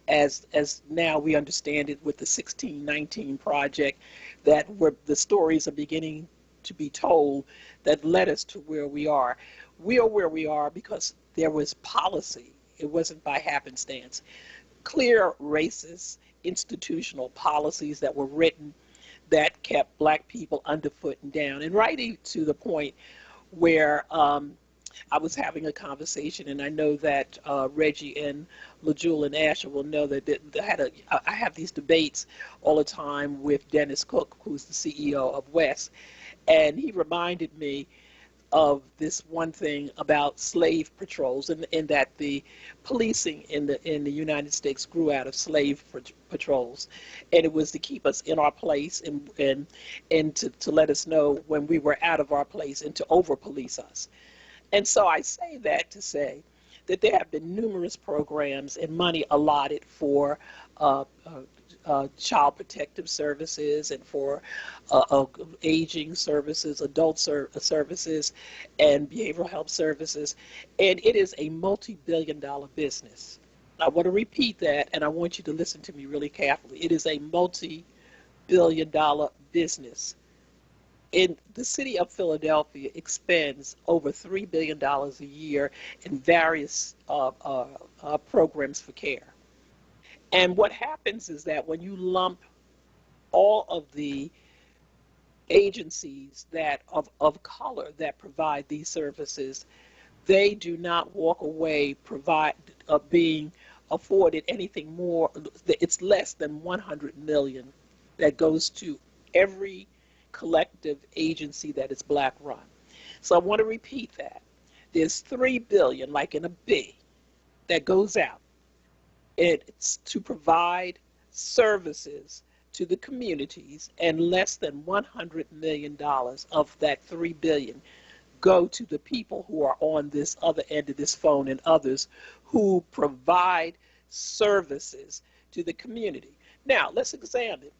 as now we understand it with the 1619 project, that where the stories are beginning to be told that led us to where we are. We are where we are because there was policy. It wasn't by happenstance. Clear racist institutional policies that were written that kept black people underfoot and down. And right to the point where I was having a conversation, and I know that Reggie and LaJewel and Asher will know that I have these debates all the time with Dennis Cook, who's the CEO of West, and he reminded me of this one thing about slave patrols, and that the policing in the United States grew out of slave patrols, and it was to keep us in our place and to let us know when we were out of our place and to over police us. And so I say that to say that there have been numerous programs and money allotted for child protective services and for aging services, adult services, and behavioral health services. And it is a multi-billion-dollar business. I want to repeat that, and I want you to listen to me really carefully. It is a multi-billion-dollar business. In the city of Philadelphia expends over $3 billion a year in various programs for care. And what happens is that when you lump all of the agencies that of color that provide these services, they do not walk away being afforded anything more. It's less than $100 million that goes to every collective agency that is black run. So I want to repeat that. There's $3 billion, like in a B, that goes out. It's to provide services to the communities, and less than $100 million of that $3 billion go to the people who are on this other end of this phone and others who provide services to the community. Now, let's examine.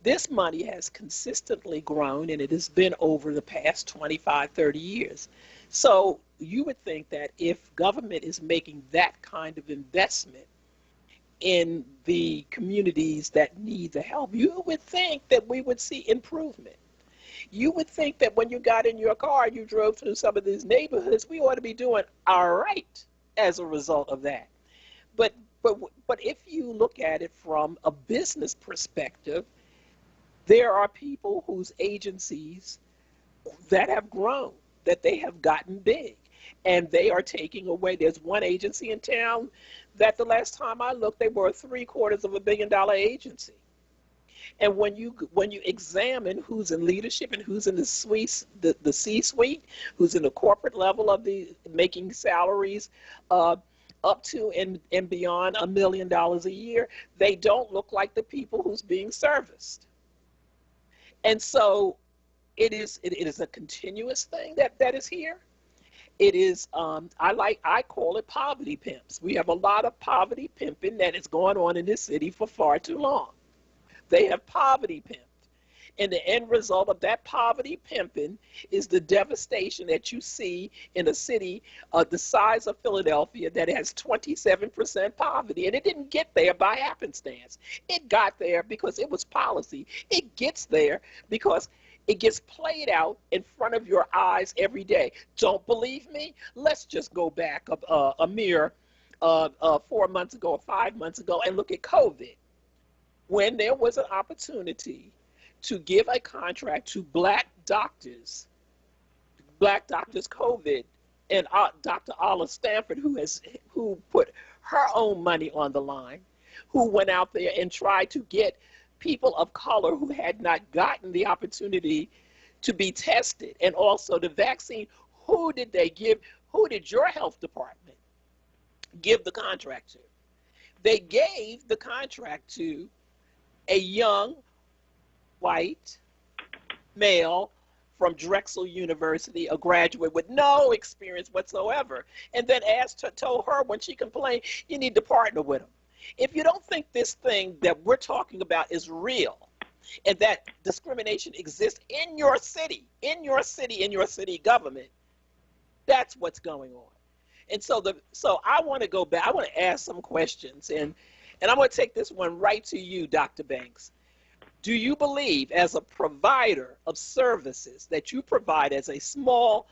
This money has consistently grown, and it has been over the past 25, 30 years. So you would think that if government is making that kind of investment in the communities that need the help, you would think that we would see improvement. You would think that when you got in your car and you drove through some of these neighborhoods, we ought to be doing all right as a result of that. But if you look at it from a business perspective, there are people whose agencies that have grown, that they have gotten big, and they are taking away. There's one agency in town that the last time I looked, they were a $750 million agency. And when you examine who's in leadership and who's in the C-suite, who's in the corporate level of the making salaries up to and beyond $1 million a year, they don't look like the people who's being serviced. And so it is a continuous thing that is here. It is, I call it poverty pimps. We have a lot of poverty pimping that is going on in this city for far too long. They have poverty pimped. And the end result of that poverty pimping is the devastation that you see in a city the size of Philadelphia that has 27% poverty. And it didn't get there by happenstance. It got there because it was policy. It gets there because it gets played out in front of your eyes every day. Don't believe me? Let's just go back a mere 4 months ago or 5 months ago and look at COVID. When there was an opportunity to give a contract to black doctors, Black Doctors COVID, and Dr. Olive Stanford, who put her own money on the line, who went out there and tried to get people of color who had not gotten the opportunity to be tested, and also the vaccine. Who did they give? Who did your health department give the contract to? They gave the contract to a young white male from Drexel University, a graduate with no experience whatsoever, and then told her when she complained, you need to partner with him. If you don't think this thing that we're talking about is real, and that discrimination exists in your city government, that's what's going on. And so I want to go back. I want to ask some questions, and I'm going to take this one right to you, Dr. Banks. Do you believe, as a provider of services that you provide as a small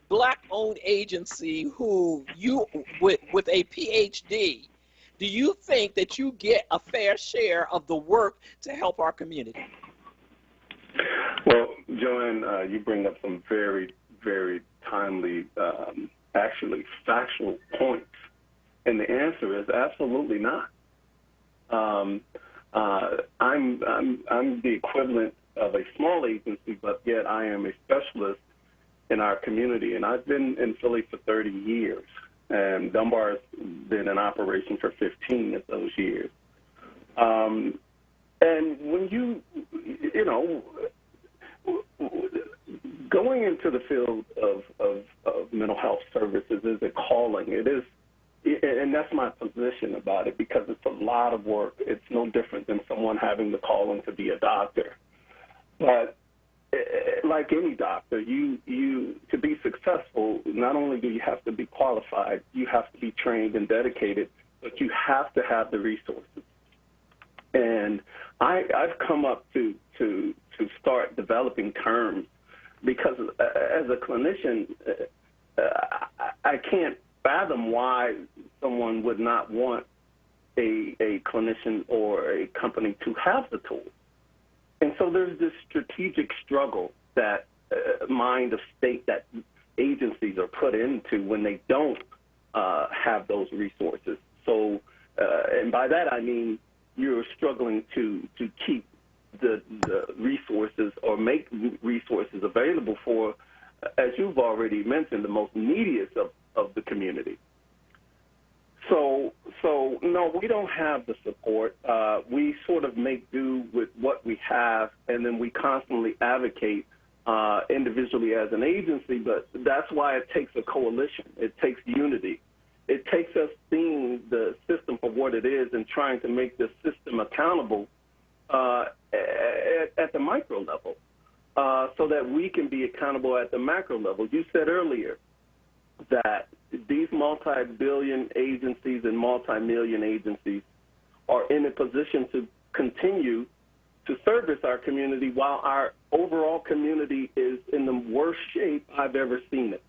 Black-owned agency who you with a PhD, do you think that you get a fair share of the work to help our community? Well, Joanne, you bring up some very, very timely, actually factual points, and the answer is absolutely not. I'm the equivalent of a small agency, but yet I am a specialist in our community, and I've been in Philly for 30 years, and Dunbar's been in operation for 15 of those years. And when you know, going into the field of mental health services is a calling. It is, and that's my position about it, because it's a lot of work. It's no different than someone having the calling to be a doctor. But like any doctor, you to be successful, not only do you have to be qualified, you have to be trained and dedicated, but you have to have the resources. And I've come up to start developing terms, because as a clinician, I can't fathom why someone would not want a clinician or a company to have the tools. And so there's this strategic struggle that mind of state that agencies are put into when they don't have those resources. So, and by that I mean you're struggling to keep the resources or make resources available for, as you've already mentioned, the most neediest of the community. So no, we don't have the support. We sort of make do with what we have, and then we constantly advocate individually as an agency, but that's why it takes a coalition. It takes unity. It takes us seeing the system for what it is and trying to make the system accountable at the micro level, so that we can be accountable at the macro level. You said earlier that these multi-billion agencies and multi-million agencies are in a position to continue to service our community while our overall community is in the worst shape I've ever seen it.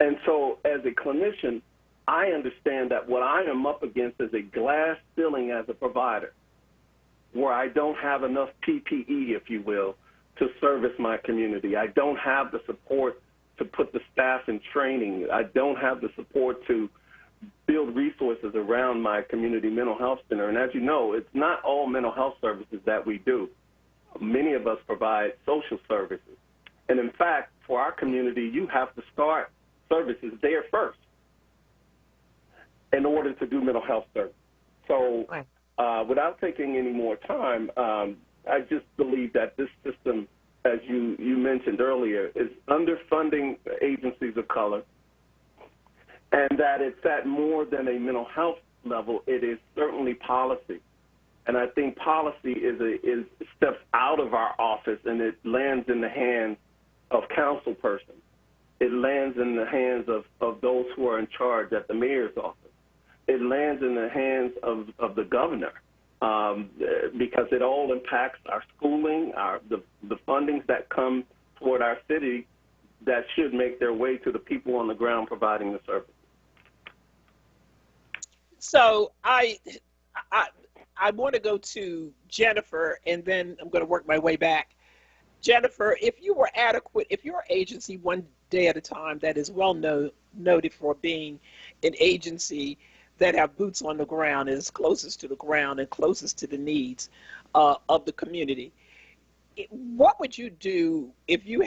And so as a clinician, I understand that what I am up against is a glass ceiling as a provider, where I don't have enough PPE, if you will, to service my community. I don't have the support to put the staff in training. I don't have the support to build resources around my community mental health center. And as you know, it's not all mental health services that we do. Many of us provide social services. And in fact, for our community, you have to start services there first in order to do mental health service. So without taking any more time, I just believe that this system, as you mentioned earlier, is underfunding agencies of color, and that it's at more than a mental health level. It is certainly policy. And I think policy is steps out of our office, and it lands in the hands of council persons. It lands in the hands of those who are in charge at the mayor's office. It lands in the hands of the governor, because it all impacts our schooling, the fundings that come toward our city that should make their way to the people on the ground providing the service. So I want to go to Jennifer, and then I'm going to work my way back. Jennifer, if you were adequate, if your agency One Day at a Time that is well noted for being an agency that have boots on the ground, is closest to the ground and closest to the needs of the community, what would you do if you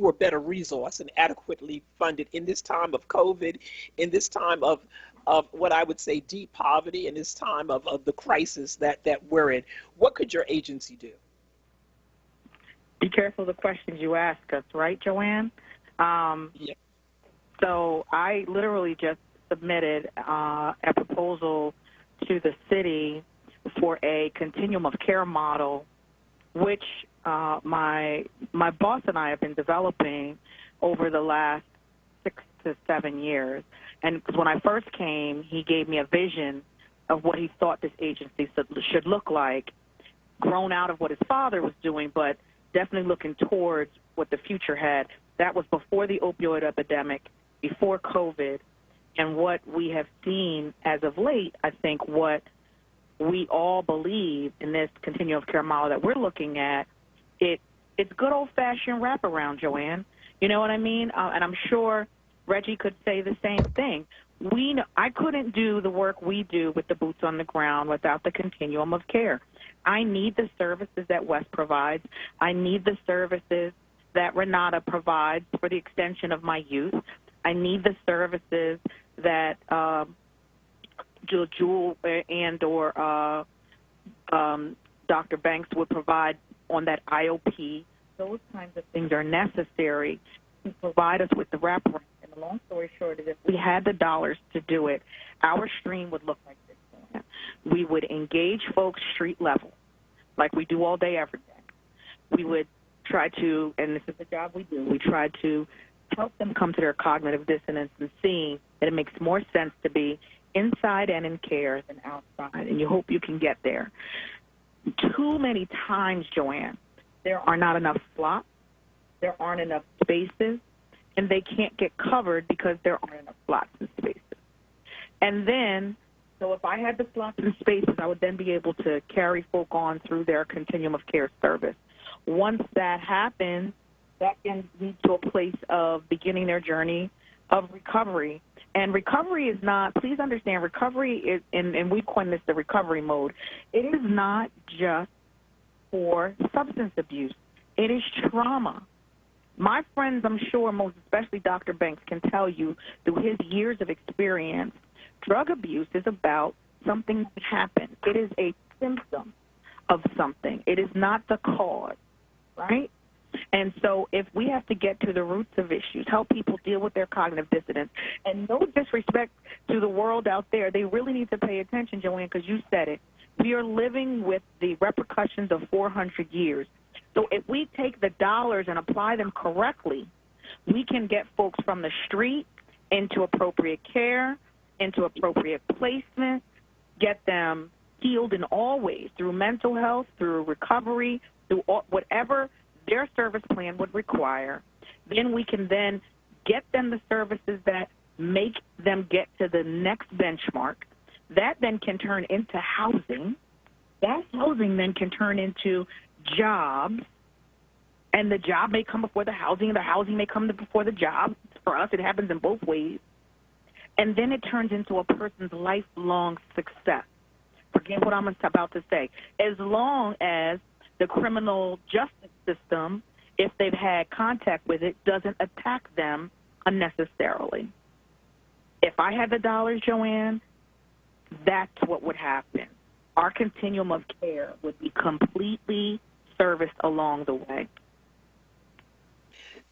were better resourced and adequately funded in this time of COVID, in this time of what I would say deep poverty, in this time of the crisis that we're in? What could your agency do? Be careful of the questions you ask us, right, Joanne? Yeah. So I literally just submitted a proposal to the city for a continuum of care model, which my boss and I have been developing over the last 6 to 7 years. And when I first came, he gave me a vision of what he thought this agency should look like, grown out of what his father was doing, but definitely looking towards what the future had. That was before the opioid epidemic, before COVID, and what we have seen as of late, I think what we all believe in this continuum of care model that we're looking at, it's good old-fashioned wraparound, Joanne. You know what I mean? And I'm sure Reggie could say the same thing. I couldn't do the work we do with the boots on the ground without the continuum of care. I need the services that West provides. I need the services that Renata provides for the extension of my youth. I need the services that Jewel and or Dr. Banks would provide on that IOP. Those kinds of things are necessary to provide us with the wraparound. And the long story short is if we had the dollars to do it, our stream would look like this. We would engage folks street level, like we do all day, every day. We would try to, and this is the job we do, we try to help them come to their cognitive dissonance and seeing that it makes more sense to be inside and in care than outside, and you hope you can get there. Too many times, Joanne, there are not enough slots, there aren't enough spaces, and they can't get covered because there aren't enough slots and spaces. And then, so if I had the slots and spaces, I would then be able to carry folk on through their continuum of care service. Once that happens, that can lead to a place of beginning their journey of recovery. And recovery is not, please understand, recovery is, and we coined this the recovery mode, it is not just for substance abuse. It is trauma. My friends, I'm sure, most especially Dr. Banks, can tell you through his years of experience, drug abuse is about something that happened. It is a symptom of something. It is not the cause, right? And so if we have to get to the roots of issues, help people deal with their cognitive dissonance, and no disrespect to the world out there, they really need to pay attention, Joanne, because you said it. We are living with the repercussions of 400 years. So if we take the dollars and apply them correctly, we can get folks from the street into appropriate care, into appropriate placement, get them healed in all ways, through mental health, through recovery, through whatever their service plan would require. Then we can then get them the services that make them get to the next benchmark. That then can turn into housing. That housing then can turn into jobs. And the job may come before the housing, and the housing may come before the job. For us, it happens in both ways. And then it turns into a person's lifelong success. Forget what I'm about to say. As long as the criminal justice system, if they've had contact with it, doesn't attack them unnecessarily. If I had the dollars, Joanne, that's what would happen. Our continuum of care would be completely serviced along the way.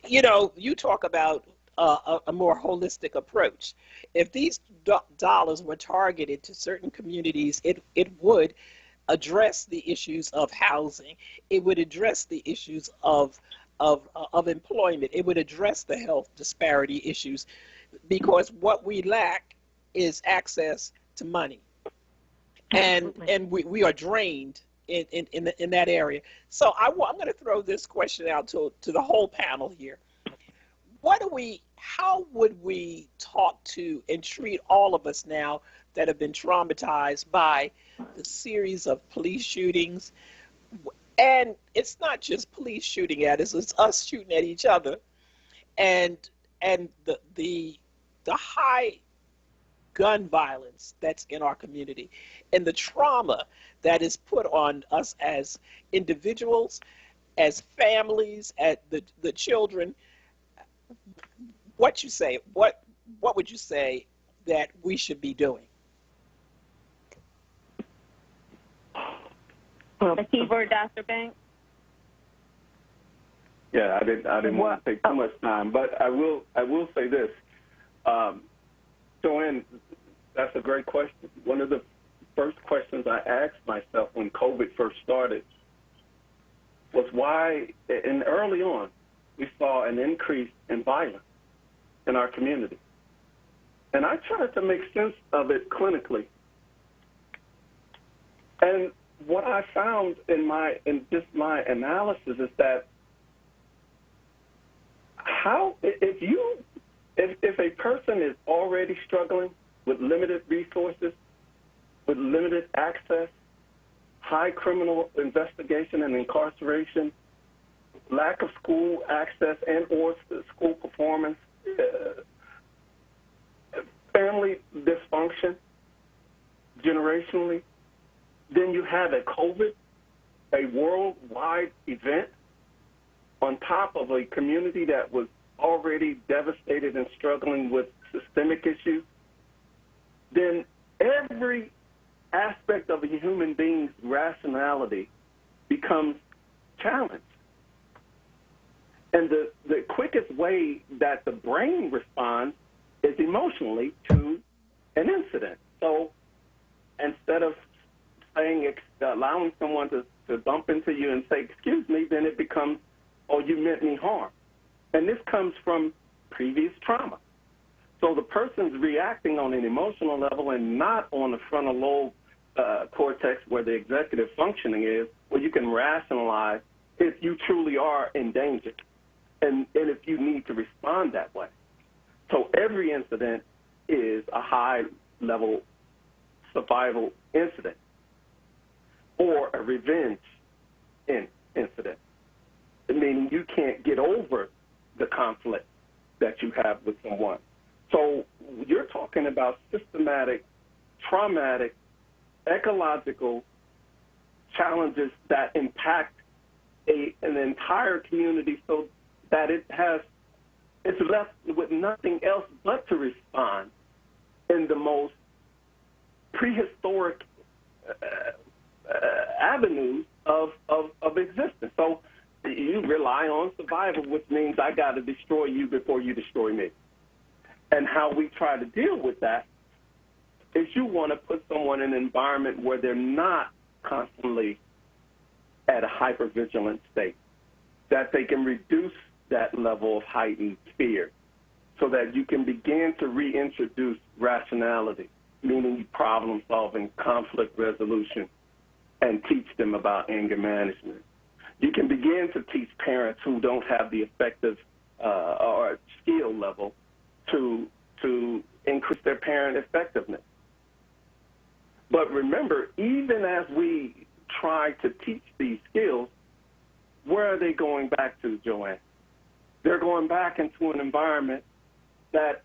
You know, you talk about a more holistic approach. If these dollars were targeted to certain communities, it would address the issues of housing. It would address the issues of employment. It would address the health disparity issues, because what we lack is access to money, and we are drained in that area. So I'm going to throw this question out to the whole panel here. How would we talk to and treat all of us now that have been traumatized by the series of police shootings, And it's not just police shooting at us, it's us shooting at each other. And the high gun violence that's in our community and the trauma that is put on us as individuals, as families, at the children. What would you say that we should be doing? The keyword, Dr. Banks. Yeah, I didn't want to take too much time, but I will say this. Joanne, that's a great question. One of the first questions I asked myself when COVID first started was why, and early on, we saw an increase in violence in our community. And I tried to make sense of it clinically. And what I found in just my analysis is that if a person is already struggling with limited resources, with limited access, high criminal investigation and incarceration, lack of school access and or school performance, family dysfunction generationally, then you have a COVID, a worldwide event, on top of a community that was already devastated and struggling with systemic issues, then every aspect of a human being's rationality becomes challenged. And the quickest way that the brain responds is emotionally to an incident. So instead of allowing someone to bump into you and say, excuse me, then it becomes, oh, you meant me harm. And this comes from previous trauma. So the person's reacting on an emotional level and not on the frontal lobe cortex where the executive functioning is, where you can rationalize if you truly are in danger and if you need to respond that way. So every incident is a high-level survival incident or a revenge incident, meaning you can't get over the conflict that you have with someone. So you're talking about systematic, traumatic, ecological challenges that impact an entire community so that it's left with nothing else but to respond in the most prehistoric avenues of existence. So you rely on survival, which means I got to destroy you before you destroy me. And how we try to deal with that is you want to put someone in an environment where they're not constantly at a hypervigilant state, that they can reduce that level of heightened fear so that you can begin to reintroduce rationality, meaning problem solving, conflict resolution, and teach them about anger management. You can begin to teach parents who don't have the effective or skill level to increase their parent effectiveness. But remember, even as we try to teach these skills, where are they going back to, Joanne? They're going back into an environment that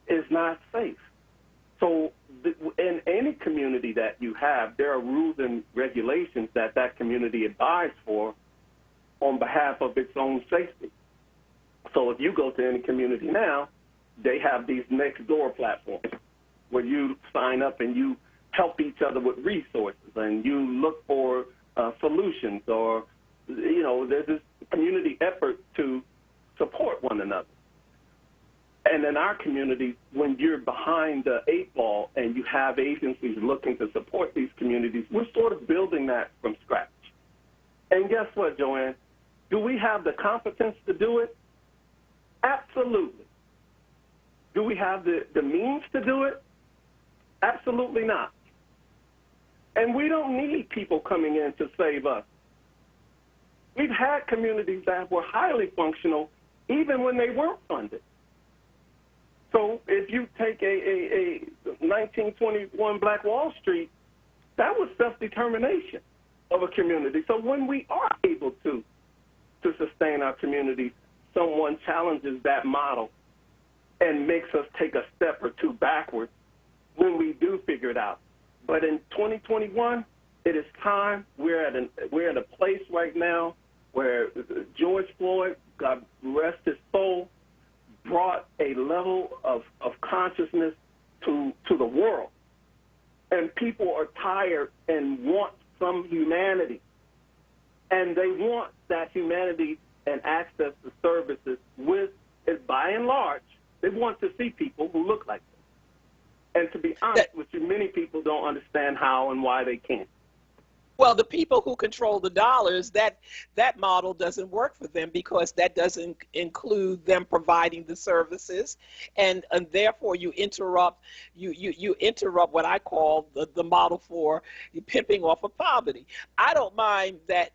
is not safe. So in any community that you have, there are rules and regulations that that community abides for on behalf of its own safety. So if you go to any community now, they have these next door platforms where you sign up and you help each other with resources and you look for solutions, or, you know, there's this community effort to support one another. And in our community, when you're behind the 8 ball and you have agencies looking to support these communities, we're sort of building that from scratch. And guess what, Joanne? Do we have the competence to do it? Absolutely. Do we have the means to do it? Absolutely not. And we don't need people coming in to save us. We've had communities that were highly functional even when they weren't funded. So if you take a 1921 Black Wall Street, that was self-determination. of a community. So when we are able to sustain our community, someone challenges that model and makes us take a step or two backwards when we do figure it out. But in 2021, it is time. We're at a place right now where George Floyd, God rest his soul, brought a level of consciousness to the world. And people are tired and want some humanity. And they want that humanity and access to services with, by and large, they want to see people who look like them. And to be honest with you, many people don't understand how and why they can't. Well, the people who control the dollars, that model doesn't work for them because that doesn't include them providing the services, and therefore you interrupt what I call the model for pimping off of poverty. I don't mind that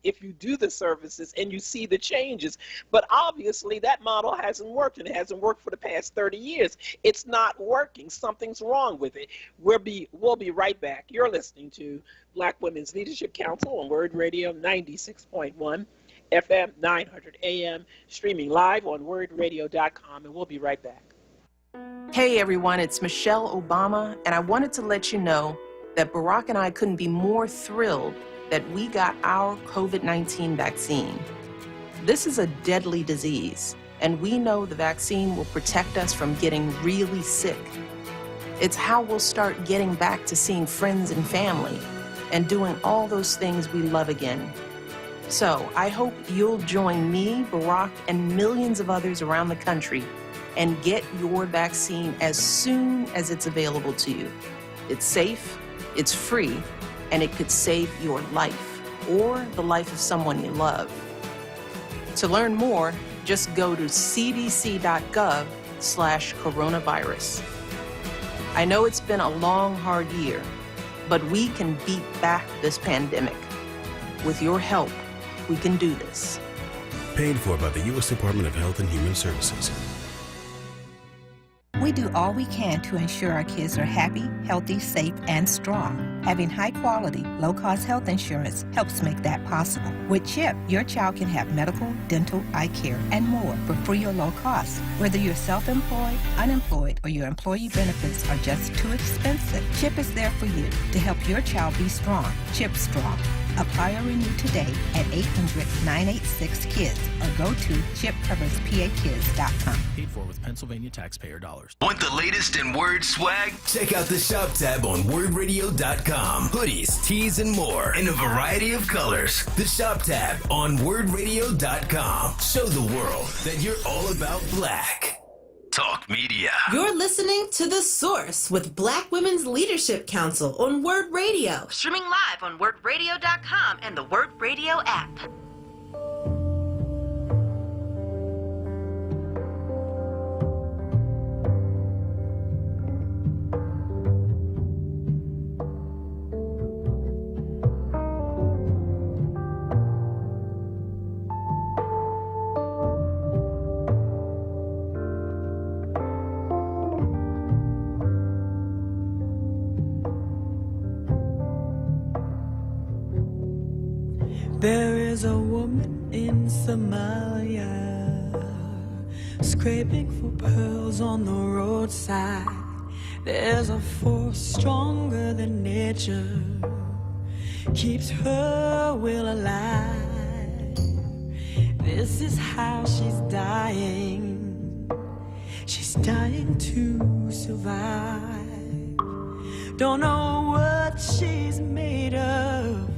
if you do the services and you see the changes, but obviously that model hasn't worked, and it hasn't worked for the past 30 years. It's not working. Something's wrong with it. We'll be right back. You're listening to Black Women's Leadership Council on WURD Radio 96.1 FM, 900 AM, streaming live on WURDradio.com, and we'll be right back. Hey everyone, it's Michelle Obama, and I wanted to let you know that Barack and I couldn't be more thrilled that we got our COVID-19 vaccine. This is a deadly disease, and we know the vaccine will protect us from getting really sick. It's how we'll start getting back to seeing friends and family and doing all those things we love again. So I hope you'll join me, Barack, and millions of others around the country and get your vaccine as soon as it's available to you. It's safe, it's free, and it could save your life or the life of someone you love. To learn more, just go to cdc.gov/coronavirus. I know it's been a long, hard year, but we can beat back this pandemic. With your help, we can do this. Paid for by the U.S. Department of Health and Human Services. We do all we can to ensure our kids are happy, healthy, safe, and strong. Having high-quality, low-cost health insurance helps make that possible. With CHIP, your child can have medical, dental, eye care, and more for free or low cost. Whether you're self-employed, unemployed, or your employee benefits are just too expensive, CHIP is there for you to help your child be strong. CHIP Strong. Apply or renew today at 800-986-KIDS or go to chipcoverspakids.com. Paid for with Pennsylvania taxpayer dollars. Want the latest in WURD swag? Check out the shop tab on WURDradio.com. Hoodies, tees, and more in a variety of colors. The shop tab on WURDradio.com. Show the world that you're all about black. Talk Media. You're listening to The Source with Black Women's Leadership Council on WURD Radio. Streaming live on WURDradio.com and the WURD Radio app. There is a woman in Somalia scraping for pearls on the roadside. There's a force stronger than nature, keeps her will alive. This is how she's dying. She's dying to survive. Don't know what she's made of.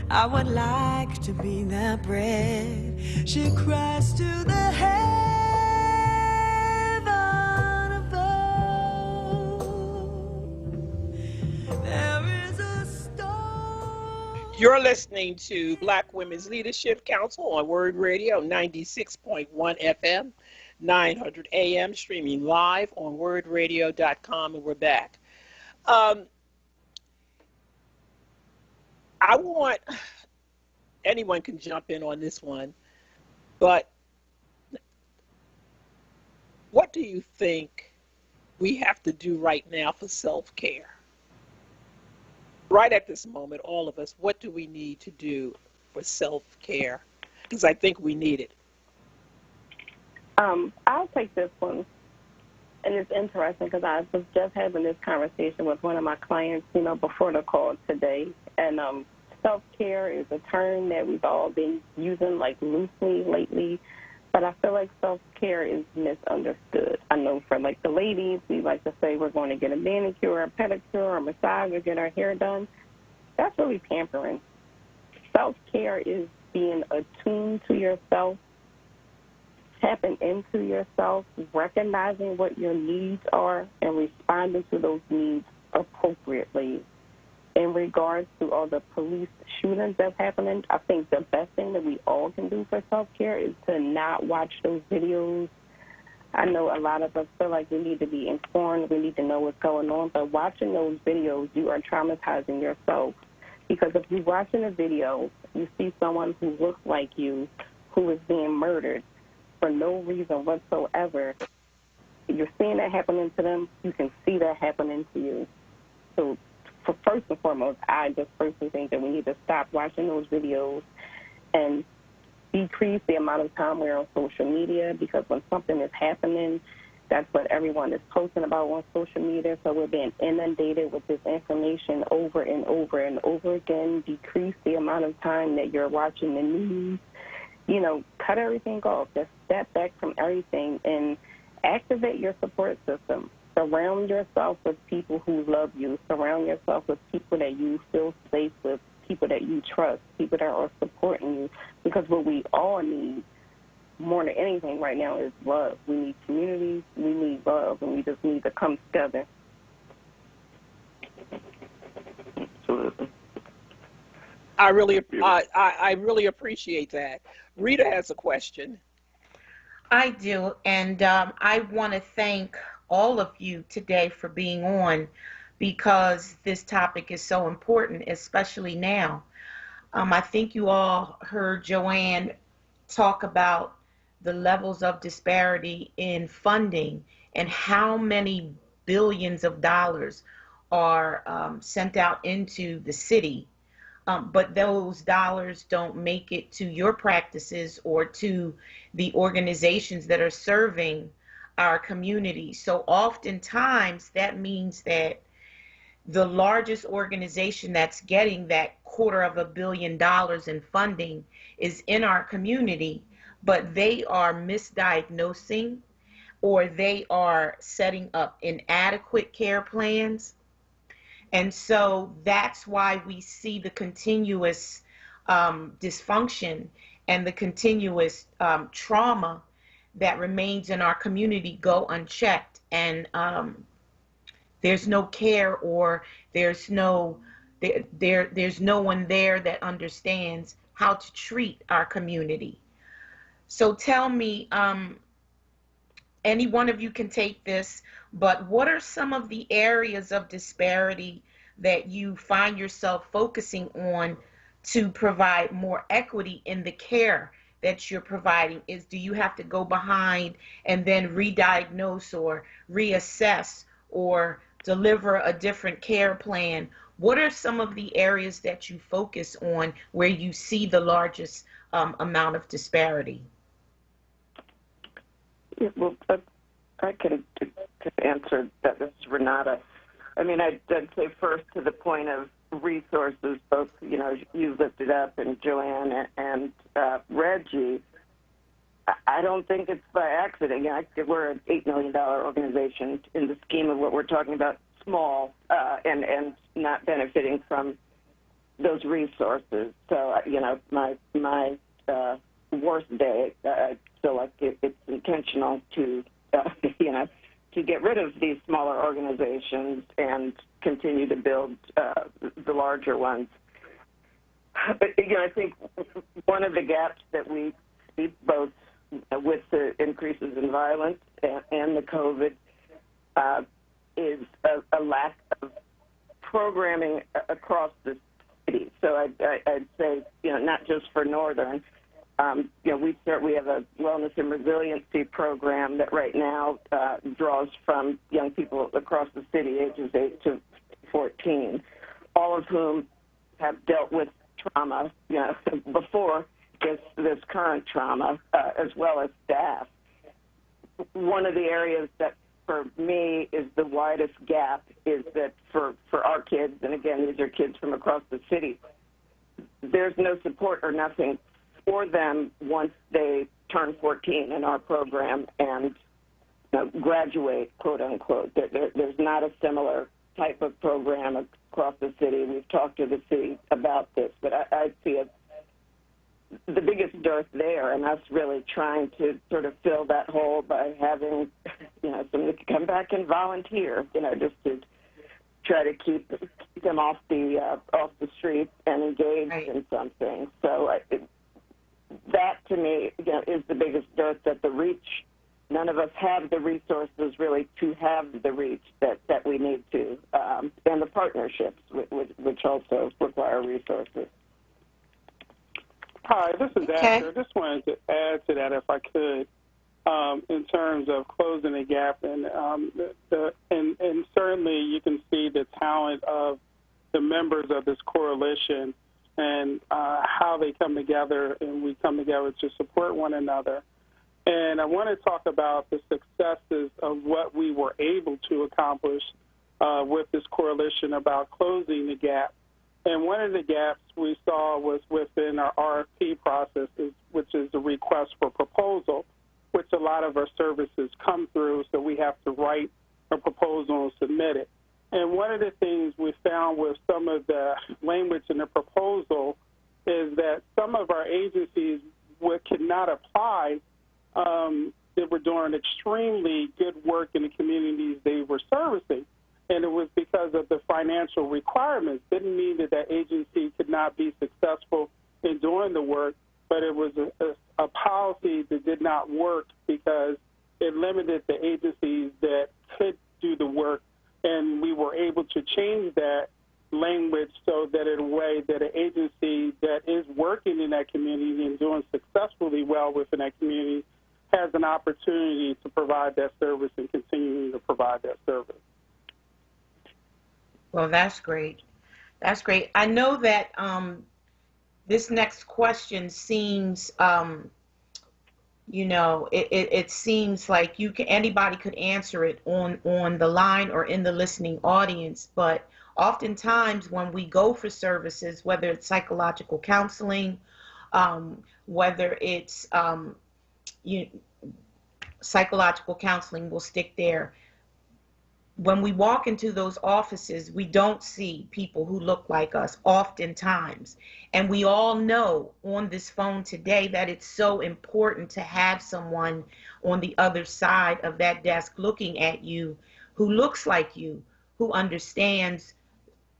I would like to be that bread. She cries to the heaven above. There is a storm. You're listening to Black Women's Leadership Council on WURD Radio 96.1 FM, 900 AM, streaming live on WURDradio.com, and we're back. I want, anyone can jump in on this one, but what do you think we have to do right now for self-care? right at this moment, all of us, what do we need to do for self-care? Because I think we need it. I'll take this one. And it's interesting because I was just having this conversation with one of my clients, before the call today. And self-care is a term that we've all been using like loosely lately. But I feel like self-care is misunderstood. I know for like the ladies, we like to say we're going to get a manicure, a pedicure, a massage, or get our hair done. That's really pampering. Self-care is being attuned to yourself, tapping into yourself, recognizing what your needs are, and responding to those needs appropriately. In regards to all the police shootings that's happening, I think the best thing that we all can do for self-care is to not watch those videos. I know a lot of us feel like we need to be informed, we need to know what's going on, but watching those videos, you are traumatizing yourself. Because if you're watching a video, you see someone who looks like you who is being murdered for no reason whatsoever, you're seeing that happening to them, you can see that happening to you. So first and foremost, I just personally think that we need to stop watching those videos and decrease the amount of time we're on social media, because when something is happening, that's what everyone is posting about on social media. So we're being inundated with this information over and over and over again. Decrease the amount of time that you're watching the news. Cut everything off. Just step back from everything and activate your support system. Surround yourself with people who love you. Surround yourself with people that you feel safe with, people that you trust, people that are supporting you. Because what we all need more than anything right now is love. We need community, we need love, and we just need to come together. Absolutely. I really appreciate that. Rita has a question. I do, and I want to thank all of you today for being on, because this topic is so important, especially now. I think you all heard Joanne talk about the levels of disparity in funding and how many billions of dollars are sent out into the city. But those dollars don't make it to your practices or to the organizations that are serving our community. So oftentimes that means that the largest organization that's getting that $250 million in funding is in our community, but they are misdiagnosing or they are setting up inadequate care plans. And so that's why we see the continuous dysfunction and the continuous trauma that remains in our community go unchecked. And there's no care, or there's no one there that understands how to treat our community. So tell me, any one of you can take this, but what are some of the areas of disparity that you find yourself focusing on to provide more equity in the care that you're providing? Do you have to go behind and then re-diagnose or reassess or deliver a different care plan? What are some of the areas that you focus on where you see the largest amount of disparity? Yeah, well, I can answer that. This is Renata. I mean, I'd say first to the point of resources, both, you lifted up, and Joanne and Reggie. I don't think it's by accident. We're an $8 million organization in the scheme of what we're talking about, small, and not benefiting from those resources. So, my worst day, I feel like it's intentional to, to get rid of these smaller organizations and continue to build the larger ones. But, I think one of the gaps that we see, both with the increases in violence and the COVID, is a lack of programming across the city. So I'd say, not just for Northern. We have a wellness and resiliency program that right now draws from young people across the city, ages 8 to 14. all of whom have dealt with trauma, before this current trauma, as well as staff. One of the areas that for me is the widest gap is that for our kids, and again, these are kids from across the city, there's no support or nothing for them once they turn 14 in our program and graduate, quote unquote. There's not a similar type of program across the city. We've talked to the city about this, but I see the biggest dearth there, and us really trying to sort of fill that hole by having, someone to come back and volunteer, just to try to keep them off the street and engaged in something. So that, to me, is the biggest dearth, that the reach. None of us have the resources really to have the reach that we need to, and the partnerships, which also require resources. Hi, this is Asher. I just wanted to add to that, if I could, in terms of closing the gap, and certainly you can see the talent of the members of this coalition and how they come together, and we come together to support one another. And I want to talk about the successes of what we were able to accomplish with this coalition about closing the gap. And one of the gaps we saw was within our RFP processes, which is the request for proposal, which a lot of our services come through, so we have to write a proposal and submit it. And one of the things we found with some of the language in the proposal is that some of our agencies could not apply. They were doing extremely good work in the communities they were servicing, and it was because of the financial requirements. Didn't mean that that agency could not be successful in doing the work, but it was a policy that did not work because it limited the agencies that could do the work, and we were able to change that language so that in a way that an agency that is working in that community and doing successfully well within that community has an opportunity to provide that service and continuing to provide that service. Well, that's great. That's great. I know that this next question seems, it seems like anybody could answer it on the line or in the listening audience, but oftentimes when we go for services, whether it's psychological counseling, whether it's psychological counseling, we'll stick there. When we walk into those offices, we don't see people who look like us oftentimes. And we all know on this phone today that it's so important to have someone on the other side of that desk looking at you who looks like you, who understands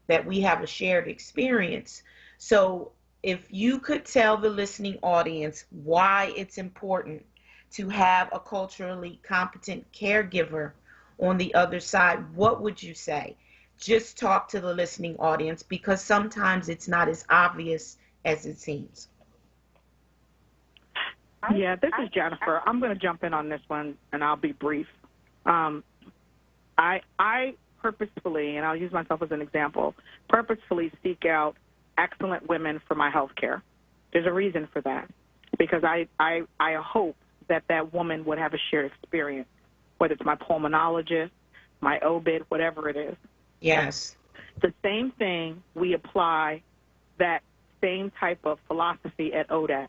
that we have a shared experience. So if you could tell the listening audience why it's important to have a culturally competent caregiver on the other side, what would you say? Just talk to the listening audience, because sometimes it's not as obvious as it seems. Yeah, this is Jennifer. I'm going to jump in on this one, and I'll be brief. I purposefully, and I'll use myself as an example, purposefully seek out excellent women for my health care. There's a reason for that, because I hope that woman would have a shared experience, whether it's my pulmonologist, my OBID, whatever it is. Yes. The same thing, we apply that same type of philosophy at ODAT.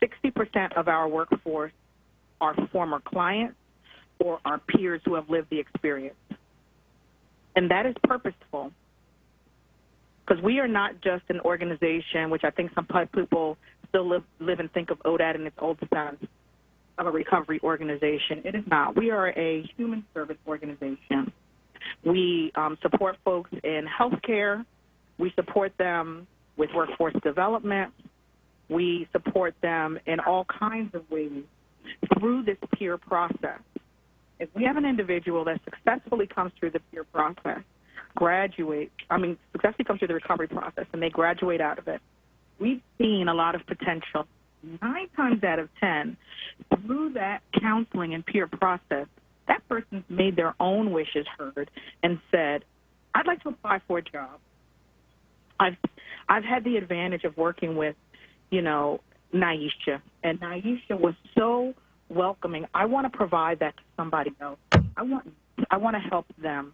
60% of our workforce are former clients or our peers who have lived the experience. And that is purposeful, because we are not just an organization, which I think some people still live and think of ODAT in its old sense of a recovery organization. It is not. We are a human service organization. We support folks in healthcare. We support them with workforce development. We support them in all kinds of ways through this peer process. If we have an individual that successfully comes through the peer process, successfully comes through the recovery process, and they graduate out of it, we've seen a lot of potential. 9 times out of 10, through that counseling and peer process, that person's made their own wishes heard and said, I'd like to apply for a job. I've had the advantage of working with, Naisha, and Naisha was so welcoming. I want to provide that to somebody else. I want to help them.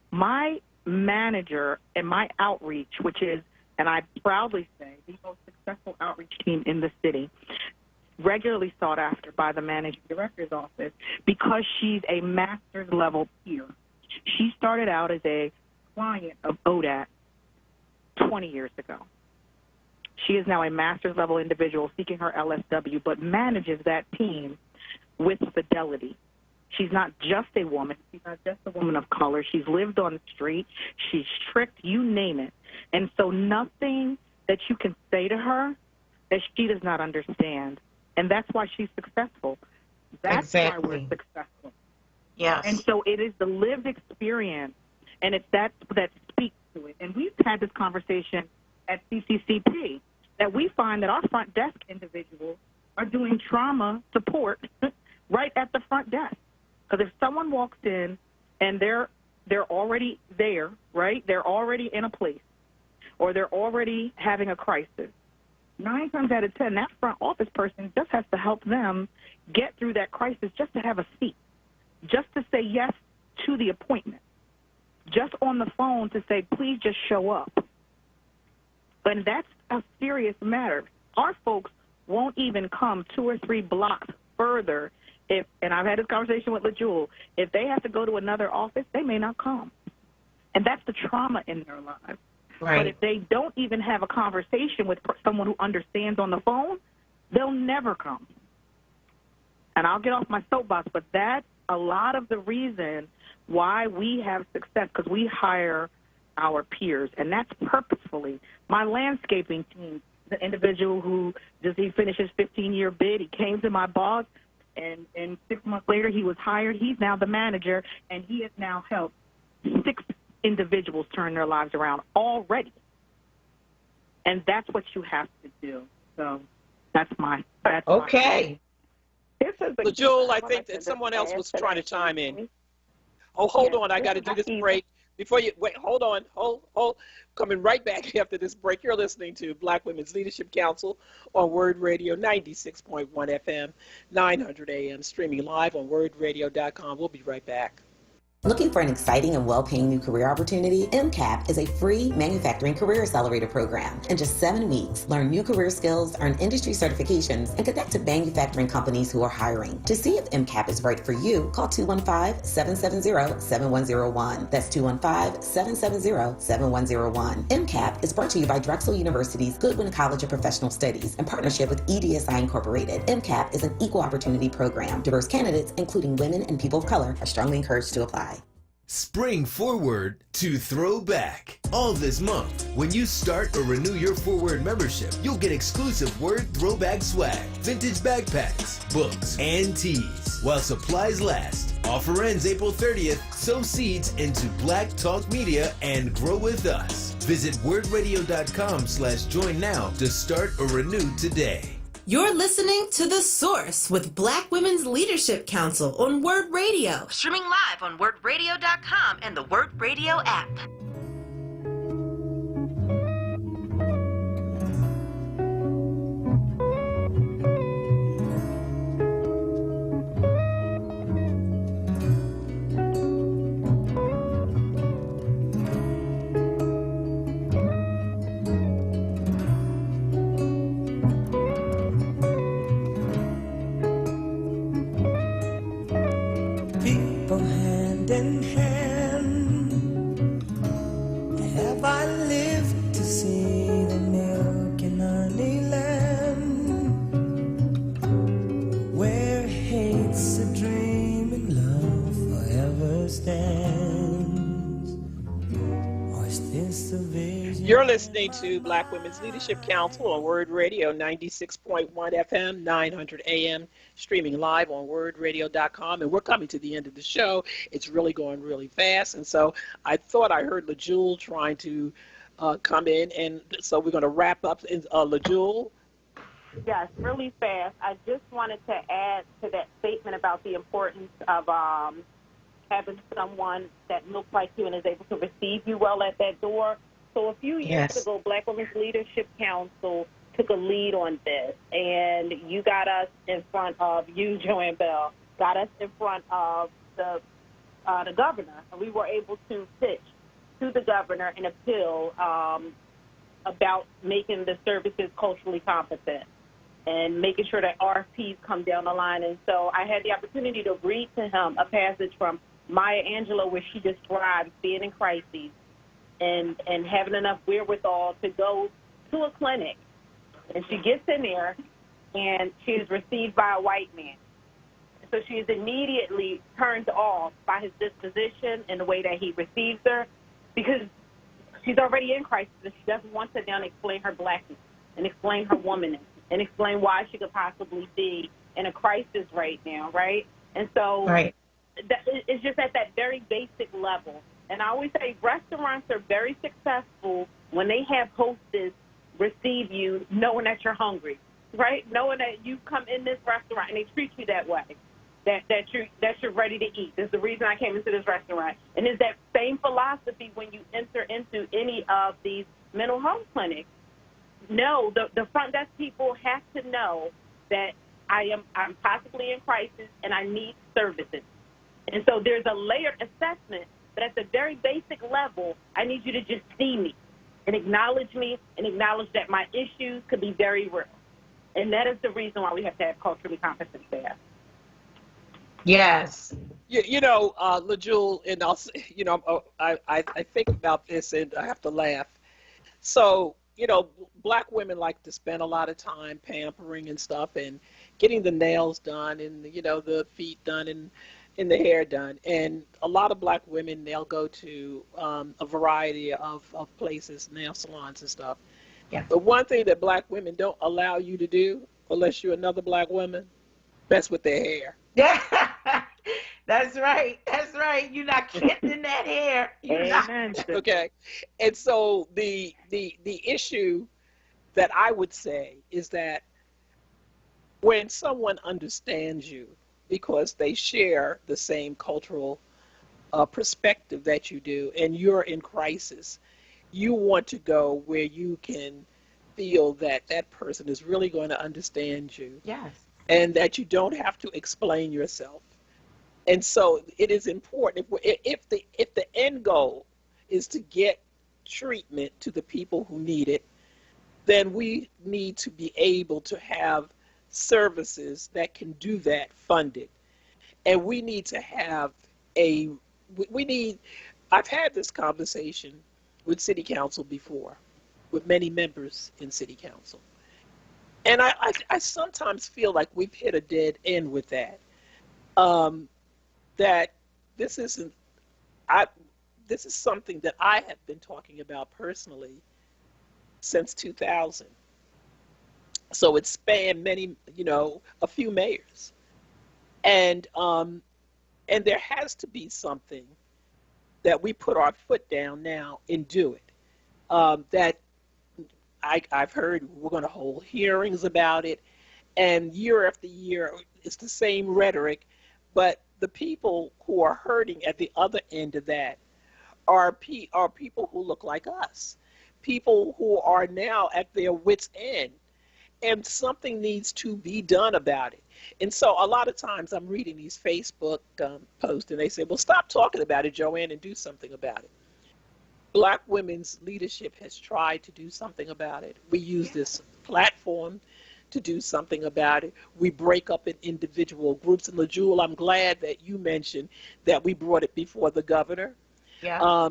My manager and my outreach, which is, and I proudly say, the most successful outreach team in the city, regularly sought after by the managing director's office because she's a master's level peer. She started out as a client of ODAT 20 years ago. She is now a master's level individual seeking her LSW, but manages that team with fidelity. She's not just a woman. She's not just a woman of color. She's lived on the street. She's tricked, you name it. And so nothing that you can say to her that she does not understand. And that's why she's successful. That's why we're successful. Yes. And so it is the lived experience, and it's that speaks to it. And we've had this conversation at CCCP, that we find that our front desk individuals are doing trauma support right at the front desk. Because if someone walks in and they're already there, right? They're already in a place, or they're already having a crisis, 9 times out of 10, that front office person just has to help them get through that crisis just to have a seat, just to say yes to the appointment, just on the phone to say, please just show up. And that's a serious matter. Our folks won't even come 2 or 3 blocks further if, and I've had this conversation with LaJewel, if they have to go to another office, they may not come. And that's the trauma in their lives. Right. But if they don't even have a conversation with someone who understands on the phone, they'll never come. And I'll get off my soapbox, but that's a lot of the reason why we have success, because we hire our peers, and that's purposefully. My landscaping team, the individual who he finished his 15-year bid, he came to my boss, and 6 months later he was hired. He's now the manager, and he has now helped 6 individuals turn their lives around already. And that's what you have to do. So that's okay. LaJewel, I think that someone else was trying to chime in. Oh, hold on. I got to do this break. Before you wait, hold on. Hold. Coming right back after this break. You're listening to Black Women's Leadership Council on WURD Radio 96.1 FM, 900 AM, streaming live on WURDradio.com. We'll be right back. Looking for an exciting and well-paying new career opportunity? MCAP is a free manufacturing career accelerator program. In just 7 weeks, learn new career skills, earn industry certifications, and connect to manufacturing companies who are hiring. To see if MCAP is right for you, call 215-770-7101. That's 215-770-7101. MCAP is brought to you by Drexel University's Goodwin College of Professional Studies in partnership with EDSI Incorporated. MCAP is an equal opportunity program. Diverse candidates, including women and people of color, are strongly encouraged to apply. Spring forward to throwback. All this month, when you start or renew your WURD membership, you'll get exclusive WURD throwback swag, vintage backpacks, books, and tees. While supplies last. Offer ends April 30th. Sow seeds into Black Talk Media and grow with us. Visit WURDradio.com/join now to start or renew today. You're listening to The Source with Black Women's Leadership Council on WURD Radio. Streaming live on WURDradio.com and the WURD Radio app. In hand, have I lived to see the milk and honey land, where hate's a dream and love forever stands, or is this a vision? You're listening to Black Women's Leadership Council on WURD Radio 96.1 FM, 900 AM, streaming live on WURDradio.com. And we're coming to the end of the show. It's really going really fast. And so I thought I heard LaJewel trying to come in. And so we're going to wrap up. LaJewel? Yes, really fast. I just wanted to add to that statement about the importance of having someone that looks like you and is able to receive you well at that door. So a few years ago, Black Women's Leadership Council took a lead on this, and you got us in front of, you, Joanne Bell, got us in front of the governor, and we were able to pitch to the governor an appeal about making the services culturally competent and making sure that RFPs come down the line. And so I had the opportunity to read to him a passage from Maya Angelou where she describes being in crises and having enough wherewithal to go to a clinic. And she gets in there, and she is received by a white man. So she is immediately turned off by his disposition and the way that he receives her, because she's already in crisis and she doesn't want to sit down and explain her blackness and explain her womanness and explain why she could possibly be in a crisis right now, right? And so it's just at that very basic level. And I always say restaurants are very successful when they have hostess receive you knowing that you're hungry, right? Knowing that you come in this restaurant and they treat you that way, that you're ready to eat. That's the reason I came into this restaurant. And it's that same philosophy when you enter into any of these mental health clinics. No, the front desk people have to know that I'm possibly in crisis and I need services. And so there's a layered assessment, but at the very basic level, I need you to just see me and acknowledge me and acknowledge that my issues could be very real. And that is the reason why we have to have culturally competent staff. Yes. LaJewel, and I think about this and I have to laugh. So, Black women like to spend a lot of time pampering and stuff and getting the nails done and, the feet done and the hair done. And a lot of Black women, they'll go to a variety of places, nail salons and stuff. Yeah. But one thing that Black women don't allow you to do, unless you're another Black woman, mess with their hair. Yeah, that's right. That's right. You're not getting that hair. Okay. And so the issue that I would say is that when someone understands you because they share the same cultural perspective that you do and you're in crisis, you want to go where you can feel that that person is really going to understand you. Yes. And that you don't have to explain yourself. And so it is important, if the end goal is to get treatment to the people who need it, then we need to be able to have services that can do that funded. And we need to have I've had this conversation with City Council before, with many members in City Council. And I sometimes feel like we've hit a dead end with that. That this is something that I have been talking about personally since 2000. So it spanned many, a few mayors. And there has to be something that we put our foot down now and do it. That I've heard we're going to hold hearings about it, and year after year, it's the same rhetoric, but the people who are hurting at the other end of that are people who look like us, people who are now at their wits' end, and something needs to be done about it. And so a lot of times I'm reading these Facebook posts, and they say, well, stop talking about it, Joanne, and do something about it. Black women's leadership has tried to do something about it. We use this platform to do something about it. We break up in individual groups. And LaJewel, I'm glad that you mentioned that we brought it before the governor. Yeah.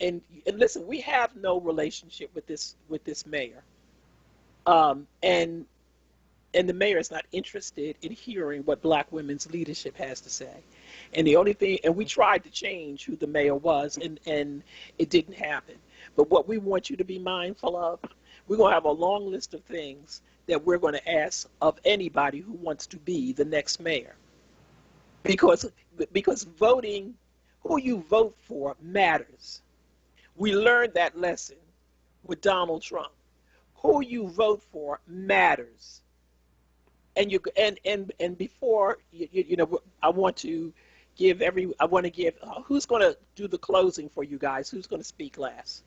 And listen, we have no relationship with this mayor. And the mayor is not interested in hearing what Black women's leadership has to say. And the only thing, and we tried to change who the mayor was, and it didn't happen. But what we want you to be mindful of, we're going to have a long list of things that we're going to ask of anybody who wants to be the next mayor. Because voting, who you vote for matters. We learned that lesson with Donald Trump. Who you vote for matters. And before I want to give who's going to do the closing for you guys? Who's going to speak last?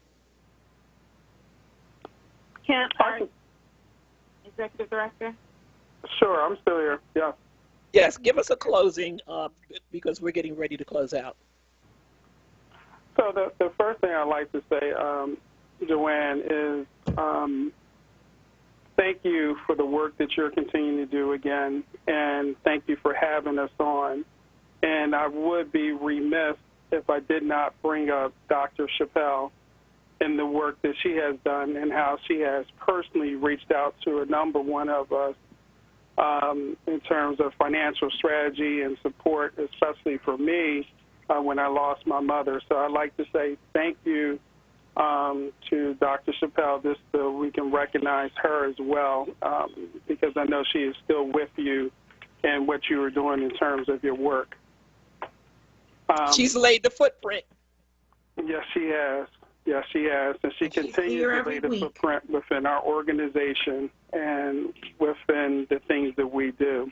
Kent, Executive Director? Sure, I'm still here. Yeah. Yes, give us a closing because we're getting ready to close out. So the first thing I'd like to say, Joanne, is thank you for the work that you're continuing to do again, and thank you for having us on. And I would be remiss if I did not bring up Dr. Chappelle and the work that she has done and how she has personally reached out to a number one of us in terms of financial strategy and support, especially for me when I lost my mother. So I'd like to say thank you to Dr. Chappelle, just so we can recognize her as well, because I know she is still with you and what you are doing in terms of your work. She's laid the footprint. Yes, she has. Yes, she has. And she continues to lay the footprint within our organization and within the things that we do.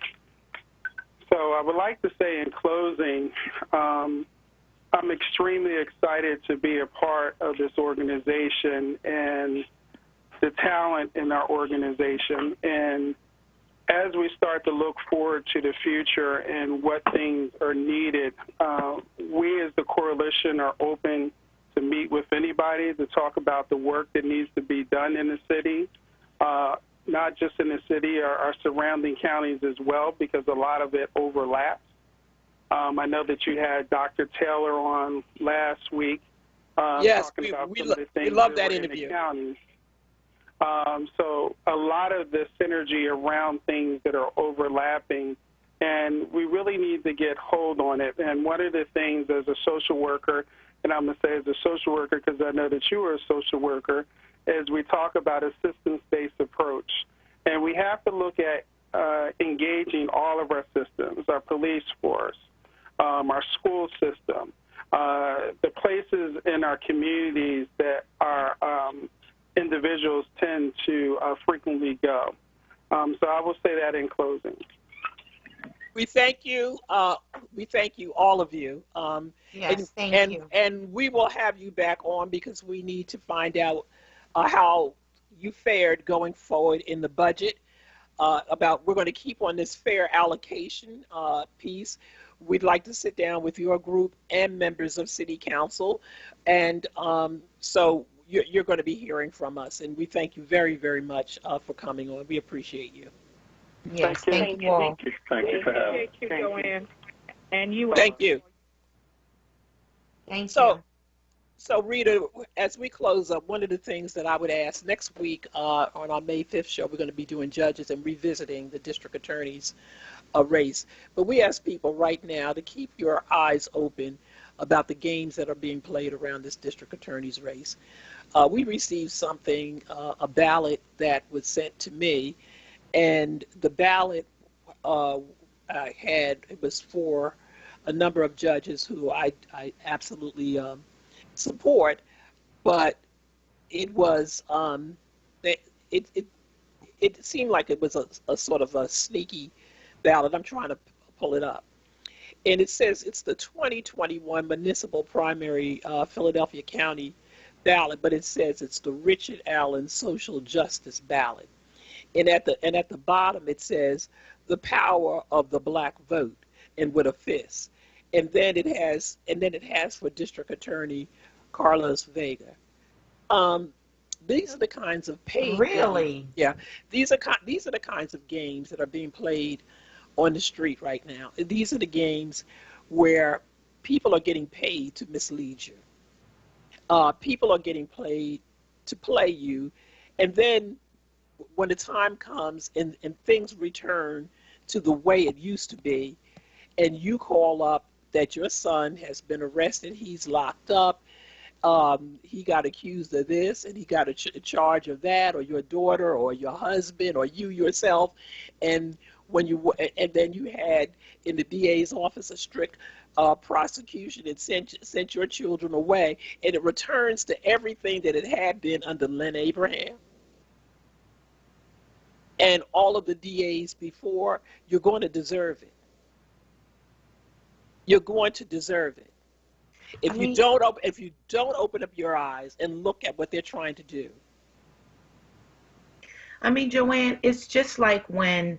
So I would like to say in closing, I'm extremely excited to be a part of this organization and the talent in our organization. And as we start to look forward to the future and what things are needed, we as the coalition are open to meet with anybody to talk about the work that needs to be done in the city, not just in the city, our surrounding counties as well, because a lot of it overlaps. I know that you had Dr. Taylor on last week talking about some of the things we love that that were interview. In the counties. So a lot of the synergy around things that are overlapping, and we really need to get hold on it. And one of the things as a social worker, and I'm going to say as a social worker because I know that you are a social worker, is we talk about a systems-based approach. And we have to look at engaging all of our systems, our police force, our school system, the places in our communities that our individuals tend to frequently go. So I will say that in closing. We thank you. We thank you, all of you. Yes, thank you. And we will have you back on because we need to find out how you fared going forward in the budget. We're going to keep on this fair allocation piece. We'd like to sit down with your group and members of City Council. And so you're going to be hearing from us. And we thank you very, very much for coming on. We appreciate you. Yes, thank you all. Thank you for having me. Thank you, Joanne. And you. Thank you. Thank you. So, Rita, as we close up, one of the things that I would ask next week on our May 5th show, we're going to be doing judges and revisiting the district attorney's race. But we ask people right now to keep your eyes open about the games that are being played around this district attorney's race. We received something, a ballot that was sent to me, and the ballot it was for a number of judges who I absolutely support, but it was it seemed like it was a sort of a sneaky ballot. I'm trying to pull it up, and it says it's the 2021 municipal primary Philadelphia County ballot, but it says it's the Richard Allen Social Justice ballot, and at the bottom it says the power of the black vote, and with a fist, and then it has for District Attorney Carlos Vega. These are the kinds of paid Really? games. Yeah, these are the kinds of games that are being played on the street right now. These are the games where people are getting paid to mislead you. People are getting paid to play you, and then when the time comes and things return to the way it used to be, and you call up that your son has been arrested, he's locked up, he got accused of this, and he got a charge of that, or your daughter, or your husband, or you yourself, and then you had in the DA's office a strict prosecution and sent your children away, and it returns to everything that it had been under Len Abraham and all of the DAs before. You're going to deserve it. You're going to deserve it. If you don't open up your eyes and look at what they're trying to do. I mean, Joanne, it's just like when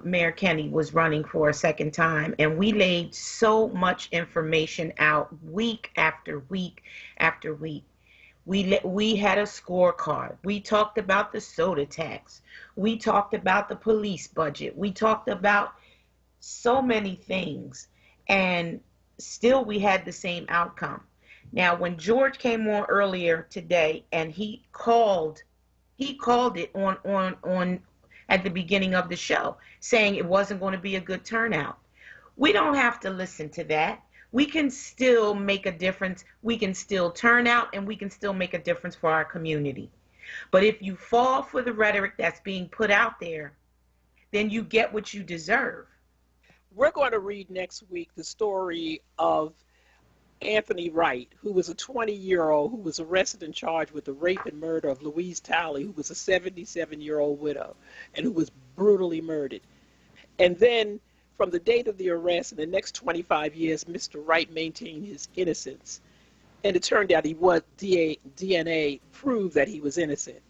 Mayor Kenny was running for a second time, and we laid so much information out week after week after week. We had a scorecard. We talked about the soda tax. We talked about the police budget. We talked about so many things, and still we had the same outcome. Now, when George came on earlier today and he called it on at the beginning of the show, saying it wasn't going to be a good turnout. We don't have to listen to that. We can still make a difference. We can still turn out, and we can still make a difference for our community. But if you fall for the rhetoric that's being put out there, then you get what you deserve. We're going to read next week the story of Anthony Wright, who was a 20-year-old who was arrested and charged with the rape and murder of Louise Talley, who was a 77-year-old widow and who was brutally murdered. And then from the date of the arrest, in the next 25 years, Mr. Wright maintained his innocence. And it turned out DNA proved that he was innocent.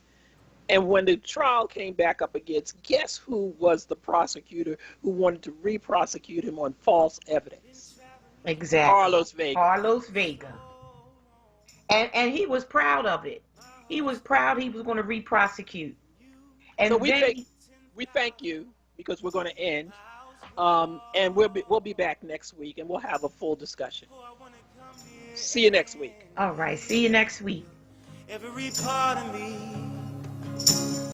And when the trial came back up against, guess who was the prosecutor who wanted to re-prosecute him on false evidence? Exactly. Carlos Vega. Carlos Vega. And he was proud of it. He was proud he was going to re-prosecute. And so then we thank you, because we're going to end. And we'll be back next week, and we'll have a full discussion. See you next week. All right. See you next week. Every part of me